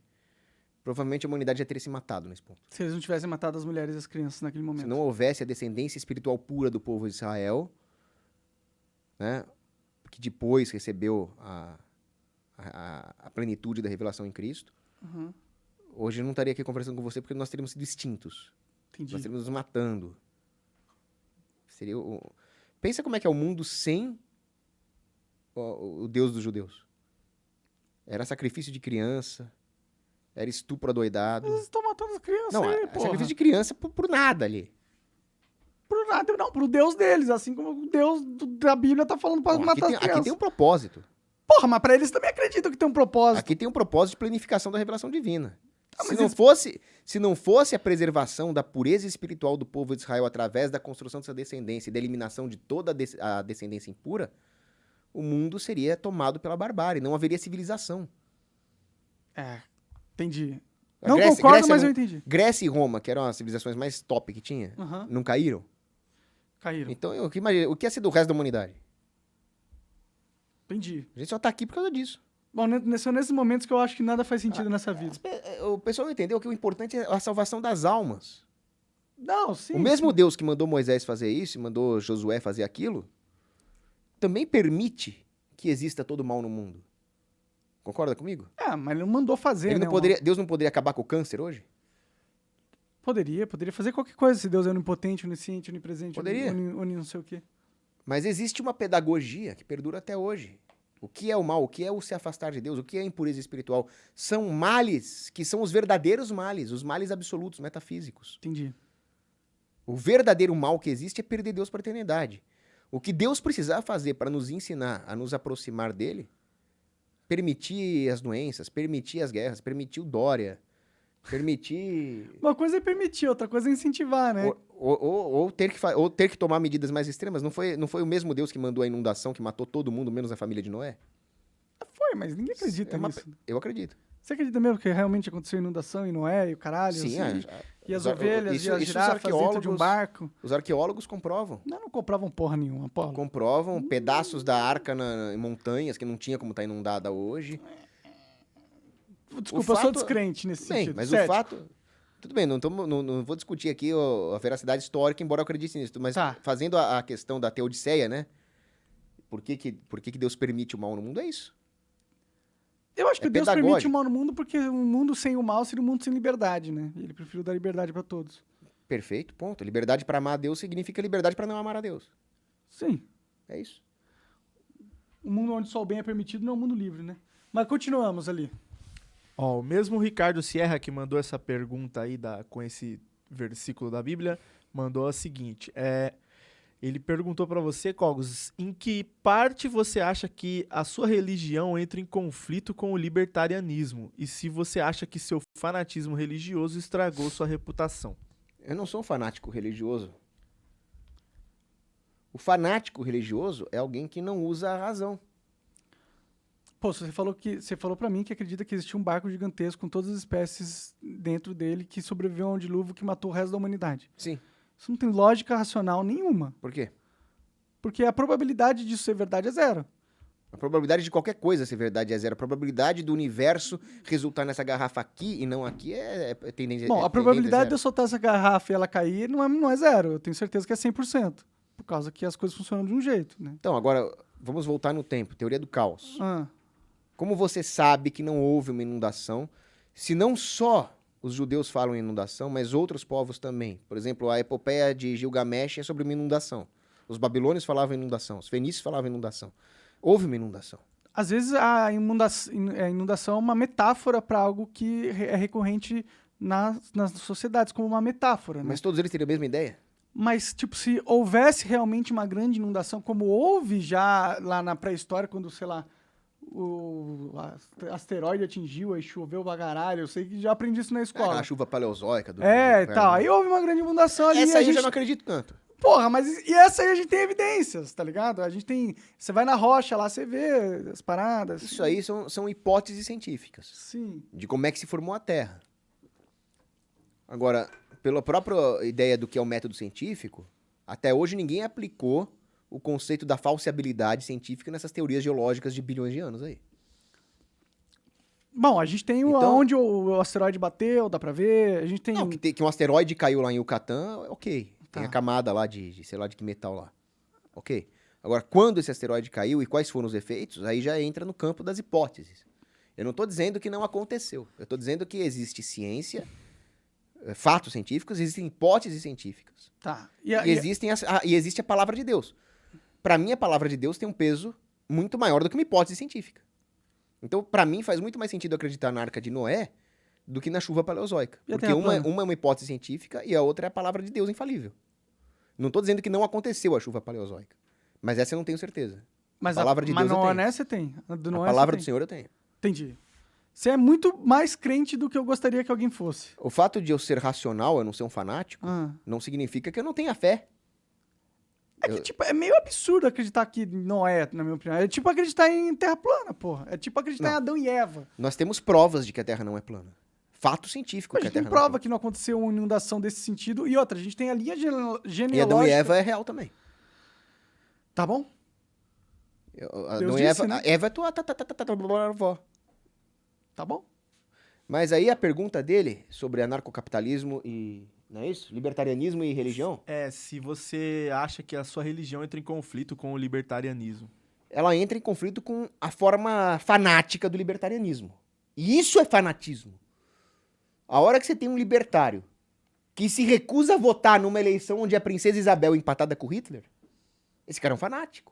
Provavelmente a humanidade já teria se matado nesse ponto. Se eles não tivessem matado as mulheres e as crianças naquele momento. Se não houvesse a descendência espiritual pura do povo de Israel, né, que depois recebeu a plenitude da revelação em Cristo, Uhum. hoje eu não estaria aqui conversando com você porque nós teríamos sido extintos. Entendi. Nós estaríamos nos matando. Seria Pensa como é que é o mundo sem o Deus dos judeus. Era sacrifício de criança, era estupro adoidado. Eles estão matando as crianças Não, aí, é porra. sacrifício de criança por nada ali. Por nada, não, pro Deus deles, assim como o Deus da Bíblia tá falando pra Bom, matar as crianças. aqui tem um propósito. Porra, mas pra eles também acreditam que tem um propósito. Aqui tem um propósito de planificação da revelação divina. Ah, Se mas não fosse a preservação da pureza espiritual do povo de Israel através da construção dessa descendência e da eliminação de toda a descendência impura, o mundo seria tomado pela barbárie, não haveria civilização. É, entendi. A Não Grécia- concordo, Grécia mas não- eu entendi. Grécia e Roma, que eram as civilizações mais top que tinha, Aham, não caíram? caíram. Então, o que ia ser do resto da humanidade? Entendi. A gente só tá aqui por causa disso. Bom, são nesses momentos que eu acho que nada faz sentido nessa vida. O pessoal não entendeu que o importante é a salvação das almas. Não, sim. O mesmo sim. Deus que mandou Moisés fazer isso e mandou Josué fazer aquilo, também permite que exista todo mal no mundo. Concorda comigo? É, mas ele não mandou fazer, Ele né? não poderia, Deus não poderia acabar com o câncer hoje? Poderia fazer qualquer coisa se Deus é onipotente, onisciente, onipresente, Poderia. não sei o quê. Mas existe uma pedagogia que perdura até hoje. O que é o mal? O que é o se afastar de Deus? O que é a impureza espiritual? São males que são os verdadeiros males, os males absolutos, metafísicos. Entendi. O verdadeiro mal que existe é perder Deus para a eternidade. O que Deus precisar fazer para nos ensinar a nos aproximar dele, permitir as doenças, permitir as guerras, permitir o Dória, permitir... Uma coisa é permitir, outra coisa é incentivar, né? ou ter que tomar medidas mais extremas. Não foi o mesmo Deus que mandou a inundação que matou todo mundo, menos a família de Noé? Foi, mas ninguém acredita nisso. Eu acredito. Você acredita mesmo que realmente aconteceu inundação em Noé e o caralho? Sim, assim? E as os- ovelhas isso- e as isso os girafas dentro de um arqueólogos- barco? Os arqueólogos comprovam. Não compravam porra nenhuma, Paulo. Comprovam pedaços da arca em montanhas que não tinha como estar inundada hoje. Desculpa, eu sou fato- descrente nesse Bem, sentido. mas cético. o fato... Tudo bem, não vou discutir aqui a veracidade histórica, embora eu acredite nisso. Mas Tá. fazendo a questão da teodiceia, né? Por que Deus permite o mal no mundo? É isso. Eu acho que É Deus pedagógico. permite o mal no mundo porque um mundo sem o mal seria um mundo sem liberdade, né? E ele preferiu dar liberdade pra todos. Perfeito, ponto. Liberdade para amar a Deus significa liberdade para não amar a Deus. Sim. É isso. Um mundo onde só o bem é permitido não é um mundo livre, né? Mas continuamos ali. Ó, o mesmo Ricardo Sierra que mandou essa pergunta aí com esse versículo da Bíblia, mandou a seguinte, ele perguntou pra você, Cogos, em que parte você acha que a sua religião entra em conflito com o libertarianismo? E se você acha que seu fanatismo religioso estragou sua reputação? Eu não sou um fanático religioso. O fanático religioso é alguém que não usa a razão. Pô, você falou pra mim que acredita que existia um barco gigantesco com todas as espécies dentro dele que sobreviveu a um dilúvio que matou o resto da humanidade. Sim. Isso não tem lógica racional nenhuma. Por quê? Porque a probabilidade disso ser verdade é zero. A probabilidade de qualquer coisa ser verdade é zero. A probabilidade do universo resultar nessa garrafa aqui e não aqui é tendência. Bom, a probabilidade de eu soltar essa garrafa e ela cair não é zero. Eu tenho certeza que é 100%. Por causa que as coisas funcionam de um jeito, né? Então, agora, vamos voltar no tempo. Teoria do caos. Ah, Como você sabe que não houve uma inundação, se não só os judeus falam em inundação, mas outros povos também. Por exemplo, a epopeia de Gilgamesh é sobre uma inundação. Os babilônios falavam em inundação, os fenícios falavam em inundação. Houve uma inundação. às vezes a inundação é uma metáfora para algo que é recorrente nas sociedades, como uma metáfora, né? Mas todos eles teriam a mesma ideia? Mas, tipo, se houvesse realmente uma grande inundação, como houve já lá na pré-história, quando, sei lá, o asteroide atingiu, aí choveu pra caralho, eu sei que já aprendi isso na escola. Aquela chuva paleozoica. E tal. Aí houve uma grande inundação ali. Essa a aí eu gente... já não acredito tanto. Porra, mas e essa aí a gente tem evidências, tá ligado? A gente tem... Você vai na rocha lá, você vê as paradas. Isso aí são hipóteses científicas Sim. de como é que se formou a Terra. Agora, pela própria ideia do que é o método científico, até hoje ninguém aplicou o conceito da falseabilidade científica nessas teorias geológicas de bilhões de anos aí. Bom, a gente tem Então- onde o asteroide bateu, dá pra ver. A gente tem... Não, que um asteroide caiu lá em Yucatán, ok. Tem Tá. a camada lá de sei lá de que metal lá. Ok. Agora, quando esse asteroide caiu e quais foram os efeitos, aí já entra no campo das hipóteses. Eu não estou dizendo que não aconteceu. Eu estou dizendo que existe ciência, fatos científicos, existem hipóteses científicas. Tá. E existe a palavra de Deus. Para mim, a palavra de Deus tem um peso muito maior do que uma hipótese científica. Então, para mim, faz muito mais sentido acreditar na Arca de Noé do que na chuva paleozoica. E a Porque Terra uma plana? é uma hipótese científica e a outra é a palavra de Deus infalível. Não estou dizendo que não aconteceu a chuva paleozoica. Mas essa eu não tenho certeza. Mas a palavra de mas Deus eu no tenho. Noé você tem. A do A Noé palavra você do tem. Senhor eu tenho. Entendi. Você é muito mais crente do que eu gostaria que alguém fosse. O fato de eu ser racional, eu não ser um fanático, Ah. não significa que eu não tenha fé. É que, tipo, é meio absurdo acreditar que Noé, na minha opinião. É tipo acreditar em terra plana, porra. É tipo acreditar em Não. Adão e Eva. Nós temos provas de que a Terra não é plana. Fato científico A que a gente tem Terra não é prova que não aconteceu uma inundação desse sentido. E outra, a gente tem a linha plana. E genealógica. Adão e Eva é real também. Tá bom? Adão e disse, Eva, né? Eva é tua avó. Tá bom? Mas aí a pergunta dele sobre anarcocapitalismo e... Não é isso? Libertarianismo e religião? É, se você acha que a sua religião entra em conflito com o libertarianismo. Ela entra em conflito com a forma fanática do libertarianismo. E isso é fanatismo. A hora que você tem um libertário que se recusa a votar numa eleição onde a princesa Isabel é empatada com Hitler, esse cara é um fanático.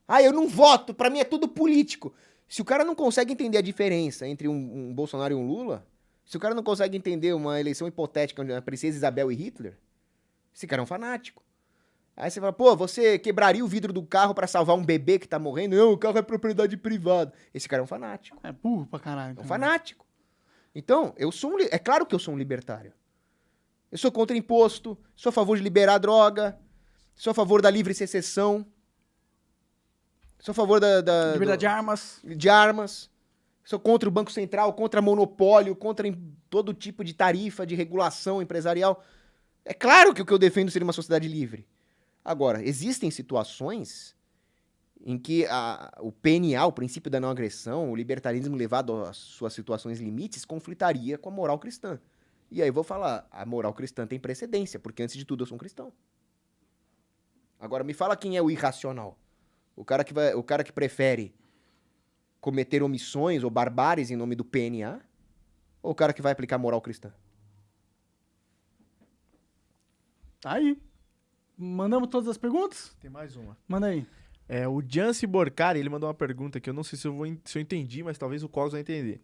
Ah, eu não voto, pra mim é tudo político. Se o cara não consegue entender a diferença entre um Bolsonaro e um Lula, se o cara não consegue entender uma eleição hipotética onde a princesa Isabel e Hitler, esse cara é um fanático. Aí você fala, pô, você quebraria o vidro do carro pra salvar um bebê que tá morrendo? Não, o carro é propriedade privada. Esse cara é um fanático. É burro pra caralho. É um então. fanático. Então, é claro que eu sou um libertário. Eu sou contra imposto, sou a favor de liberar a droga, sou a favor da livre secessão, sou a favor Liberdade de armas. de armas, sou contra o Banco Central, contra monopólio, contra todo tipo de tarifa, de regulação empresarial. É claro que o que eu defendo seria uma sociedade livre. Agora, existem situações em que o PNA, o princípio da não agressão, o libertarismo levado às suas situações limites, conflitaria com a moral cristã. E aí eu vou falar, a moral cristã tem precedência, porque antes de tudo eu sou um cristão. Agora me fala quem é o irracional. O cara que prefere cometer omissões ou barbáries em nome do PNA, ou o cara que vai aplicar moral cristã? Tá aí. Mandamos todas as perguntas? Tem mais uma. Manda aí. É, o Jancy Borcari, ele mandou uma pergunta que eu não sei se eu entendi, mas talvez o Cogos vai entender.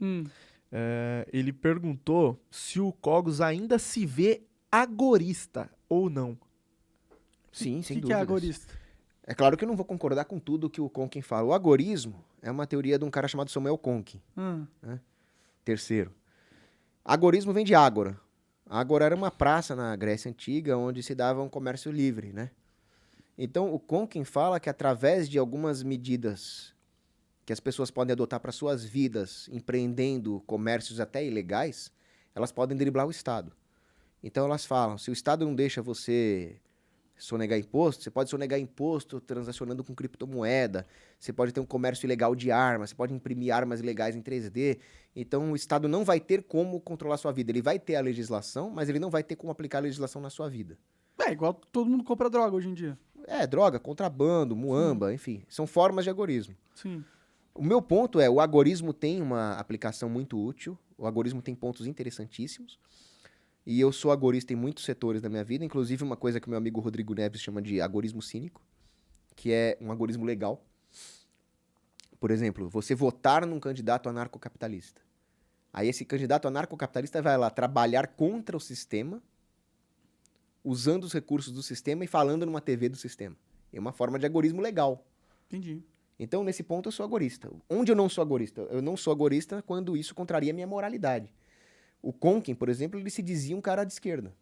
É, ele perguntou se o Cogos ainda se vê agorista ou não. Sim, sem O que é dúvidas. agorista? É claro que eu não vou concordar com tudo que o Conkin fala. O agorismo é uma teoria de um cara chamado Samuel Conkin, terceiro. Agorismo vem de ágora. Ágora era uma praça na Grécia Antiga onde se dava um comércio livre, né? Então, o Conkin fala que através de algumas medidas que as pessoas podem adotar para suas vidas, empreendendo comércios até ilegais, elas podem driblar o Estado. Então, elas falam, se o Estado não deixa você sonegar imposto, você pode sonegar imposto transacionando com criptomoeda, você pode ter um comércio ilegal de armas, você pode imprimir armas ilegais em 3D. Então, o Estado não vai ter como controlar a sua vida. Ele vai ter a legislação, mas ele não vai ter como aplicar a legislação na sua vida. É, igual todo mundo compra droga hoje em dia. É, droga, contrabando, muamba, enfim. São formas de agorismo. Sim. O meu ponto é, o agorismo tem uma aplicação muito útil, o agorismo tem pontos interessantíssimos, e eu sou agorista em muitos setores da minha vida, inclusive uma coisa que o meu amigo Rodrigo Neves chama de agorismo cínico, que é um agorismo legal. Por exemplo, você votar num candidato anarcocapitalista. Aí esse candidato anarcocapitalista vai lá trabalhar contra o sistema, usando os recursos do sistema e falando numa TV do sistema. É uma forma de agorismo legal. Entendi. Então, nesse ponto, eu sou agorista. Onde eu não sou agorista? Eu não sou agorista quando isso contraria a minha moralidade. O Conkin, por exemplo, ele se dizia um cara de esquerda.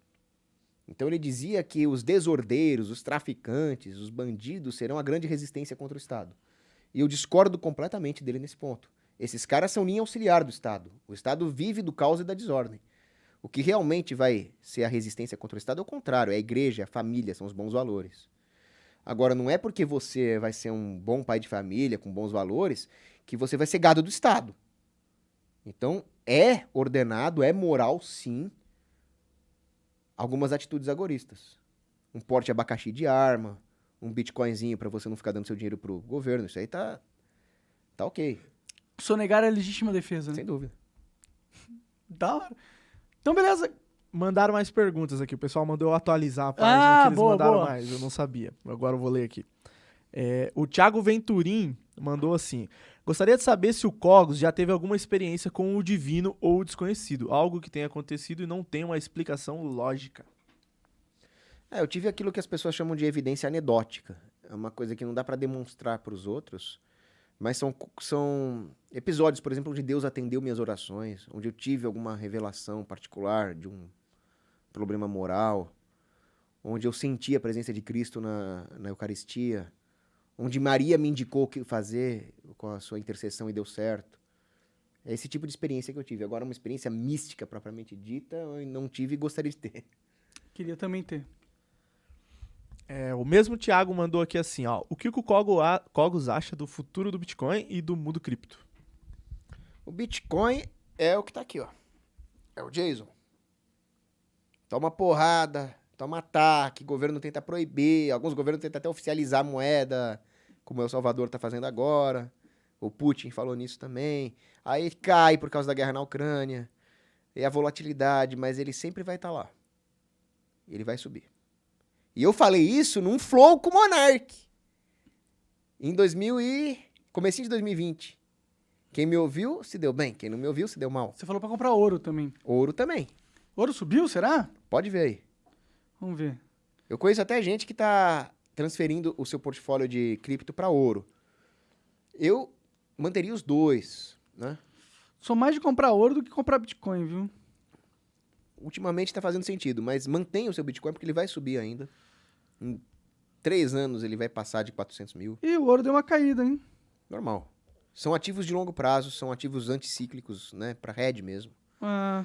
Então ele dizia que os desordeiros, os traficantes, os bandidos serão a grande resistência contra o Estado. E eu discordo completamente dele nesse ponto. Esses caras são linha auxiliar do Estado. O Estado vive do caos e da desordem. O que realmente vai ser a resistência contra o Estado é o contrário, é a igreja, a família, são os bons valores. Agora, não é porque você vai ser um bom pai de família, com bons valores, que você vai ser gado do Estado. Então, é ordenado, é moral, sim, algumas atitudes agoristas. Um porte de abacaxi de arma, um bitcoinzinho pra você não ficar dando seu dinheiro pro governo, isso aí tá ok, Sonegar é legítima defesa, né? sem dúvida. Da hora. Então, beleza. Mandaram mais perguntas aqui. O pessoal mandou eu atualizar a página que eles boa, mandaram boa. mais. Eu não sabia. Agora eu vou ler aqui. O Thiago Venturim mandou assim: gostaria de saber se o Cogos já teve alguma experiência com o divino ou o desconhecido. Algo que tenha acontecido e não tem uma explicação lógica. Eu tive aquilo que as pessoas chamam de evidência anedótica. É uma coisa que não dá pra demonstrar pros outros, mas são episódios, por exemplo, onde Deus atendeu minhas orações, onde eu tive alguma revelação particular de um problema moral, onde eu senti a presença de Cristo na Eucaristia, onde Maria me indicou o que fazer com a sua intercessão e deu certo. É esse tipo de experiência que eu tive. Agora, uma experiência mística propriamente dita, eu não tive e gostaria de ter. Queria também ter. O mesmo Thiago mandou aqui assim, ó: o que o Cogos acha do futuro do Bitcoin e do mundo cripto? O Bitcoin é o que tá aqui, ó. É o Jason. Toma porrada, toma ataque, governo tenta proibir, alguns governos tentam até oficializar a moeda, como o El Salvador tá fazendo agora. O Putin falou nisso também. Aí cai por causa da guerra na Ucrânia. E a volatilidade, mas ele sempre vai estar lá. Ele vai subir. E eu falei isso num flow com o Monark. Em comecinho de 2020. Quem me ouviu, se deu bem. Quem não me ouviu, se deu mal. Você falou pra comprar ouro também. Ouro também. Ouro subiu, será? Pode ver aí. Vamos ver. Eu conheço até gente que tá transferindo o seu portfólio de cripto para ouro. Eu manteria os dois, né? Sou mais de comprar ouro do que comprar Bitcoin, viu? Ultimamente tá fazendo sentido, mas mantenha o seu Bitcoin porque ele vai subir ainda. Em 3 anos ele vai passar de 400 mil. E o ouro deu uma caída, hein? Normal. São ativos de longo prazo, são ativos anticíclicos, né? Pra hedge mesmo.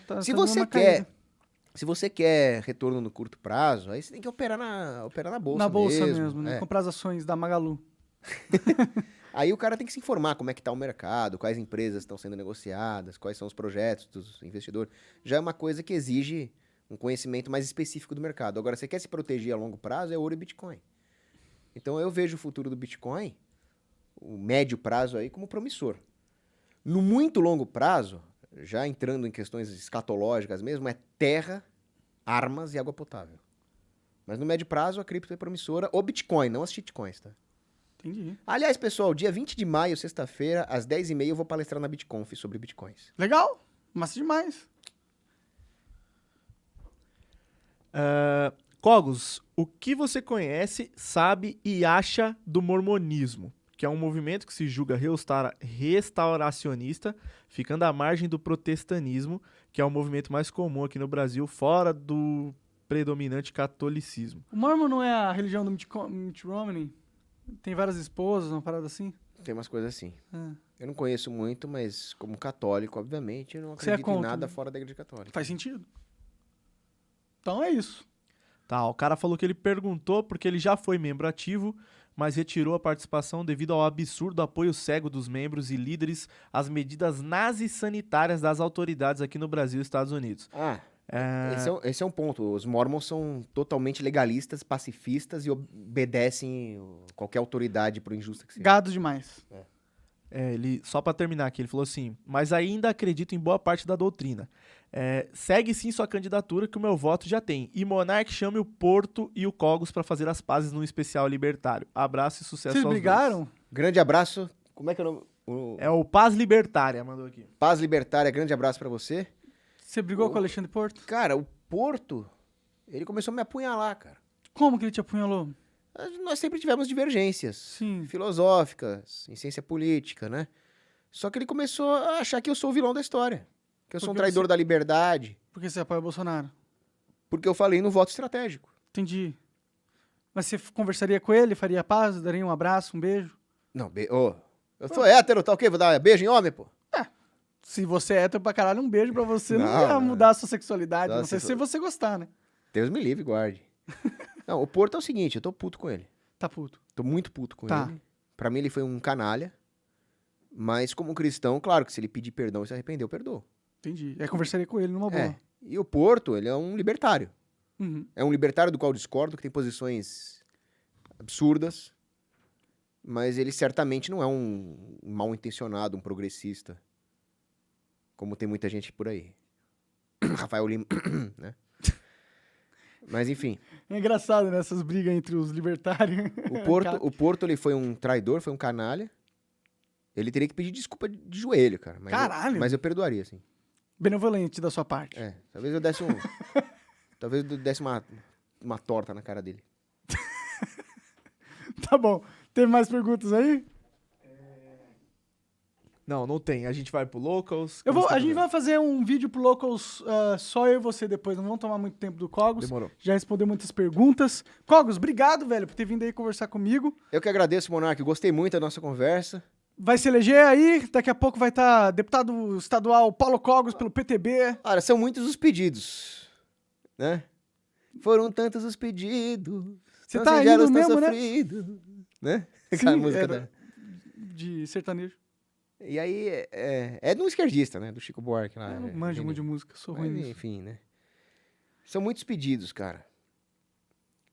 Tá Se dando você uma quer... caída. Se você quer retorno no curto prazo, aí você tem que operar na bolsa Na bolsa mesmo, né? é. Comprar as ações da Magalu. Aí o cara tem que se informar como é que tá o mercado, quais empresas estão sendo negociadas, quais são os projetos dos investidores. Já é uma coisa que exige um conhecimento mais específico do mercado. Agora, você quer se proteger a longo prazo, é ouro e Bitcoin. Então eu vejo o futuro do Bitcoin, o médio prazo aí, como promissor. No muito longo prazo, já entrando em questões escatológicas mesmo, é terra, armas e água potável. Mas no médio prazo, a cripto é promissora. O Bitcoin, não as shitcoins, tá? Entendi. Aliás, pessoal, dia 20 de maio, sexta-feira, às 10h30, eu vou palestrar na BitConf sobre bitcoins. Legal. Massa demais. Cogos, o que você conhece, sabe e acha do mormonismo? Que é um movimento que se julga restauracionista, ficando à margem do protestantismo, que é o movimento mais comum aqui no Brasil, fora do predominante catolicismo. O Mormon não é a religião do Mitt Romney? Tem várias esposas, uma parada assim? Tem umas coisas assim. É. Eu não conheço muito, mas como católico, obviamente, eu não Você é acredito em contra, nada né? fora da igreja católica. Faz sentido. Então é isso. Tá, o cara falou que ele perguntou porque ele já foi membro ativo, mas retirou a participação devido ao absurdo apoio cego dos membros e líderes às medidas nazis-sanitárias das autoridades aqui no Brasil e Estados Unidos. Esse é um ponto. Os mormons são totalmente legalistas, pacifistas e obedecem qualquer autoridade, por injusta que seja. Gado demais. Só pra terminar aqui, ele falou assim: mas ainda acredito em boa parte da doutrina. Segue sim sua candidatura, que o meu voto já tem. E Monark chame o Porto e o Cogos pra fazer as pazes num especial libertário. Abraço e sucesso Vocês aos brigaram? dois. Grande abraço. Como é que é o nome? É o Paz Libertária, mandou aqui. Paz Libertária, grande abraço pra você. Você brigou com o Alexandre Porto? Cara, o Porto, ele começou a me apunhalar, cara. Como que ele te apunhalou? Nós sempre tivemos divergências Sim. filosóficas, em ciência política, né? Só que ele começou a achar que eu sou o vilão da história. Que eu sou um Porque traidor você- da liberdade. Porque você apoia o Bolsonaro. Porque eu falei no voto estratégico. Entendi. Mas você conversaria com ele, faria paz, daria um abraço, um beijo? Não, eu sou hétero, tá ok? Vou dar beijo em homem, pô. Se você é hétero pra caralho, um beijo pra você não, Não, ia não. mudar a sua sexualidade. Não, Não sei se se você gostar, né? Deus me livre, guarde. Não, o Porto é o seguinte, eu tô puto com ele. Tá puto. Tô muito puto com Tá. ele. Pra mim ele foi um canalha. Mas como cristão, claro que se ele pedir perdão e se arrepender, eu perdoo. Entendi. Aí conversaria com ele numa boa. É. E o Porto, ele é um libertário. Uhum. É um libertário do qual eu discordo, que tem posições absurdas. Mas ele certamente não é um mal intencionado, um progressista. Como tem muita gente por aí. Rafael Lima, né? Mas enfim, É engraçado, né? Essas brigas entre os libertários. o Porto ele foi um traidor, foi um canalha. Ele teria que pedir desculpa de joelho, cara. Caralho! Mas eu perdoaria, assim. Benevolente da sua parte. É, talvez eu desse talvez eu desse uma torta na cara dele. Tá bom. Tem mais perguntas aí? Não tem. A gente vai pro Locals. A gente vai fazer um vídeo pro Locals, só eu e você depois. Não vamos tomar muito tempo do Cogos. Demorou. Já respondeu muitas perguntas. Cogos, obrigado, velho, por ter vindo aí conversar comigo. Eu que agradeço, Monark. Gostei muito da nossa conversa. Vai se eleger aí. Daqui a pouco vai estar deputado estadual Paulo Cogos pelo PTB. Olha, são muitos os pedidos, né? Foram tantos os pedidos. Você tão tá singelos, indo tão mesmo, né? sofridos, né? Sim, Aquela música era de sertanejo. E aí, é de um esquerdista, né? Do Chico Buarque lá. Eu não manjo muito de música, sou ruim Mas, nisso. enfim, né? São muitos pedidos, cara.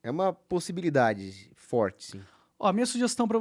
É uma possibilidade forte, sim. Ó, minha sugestão pra você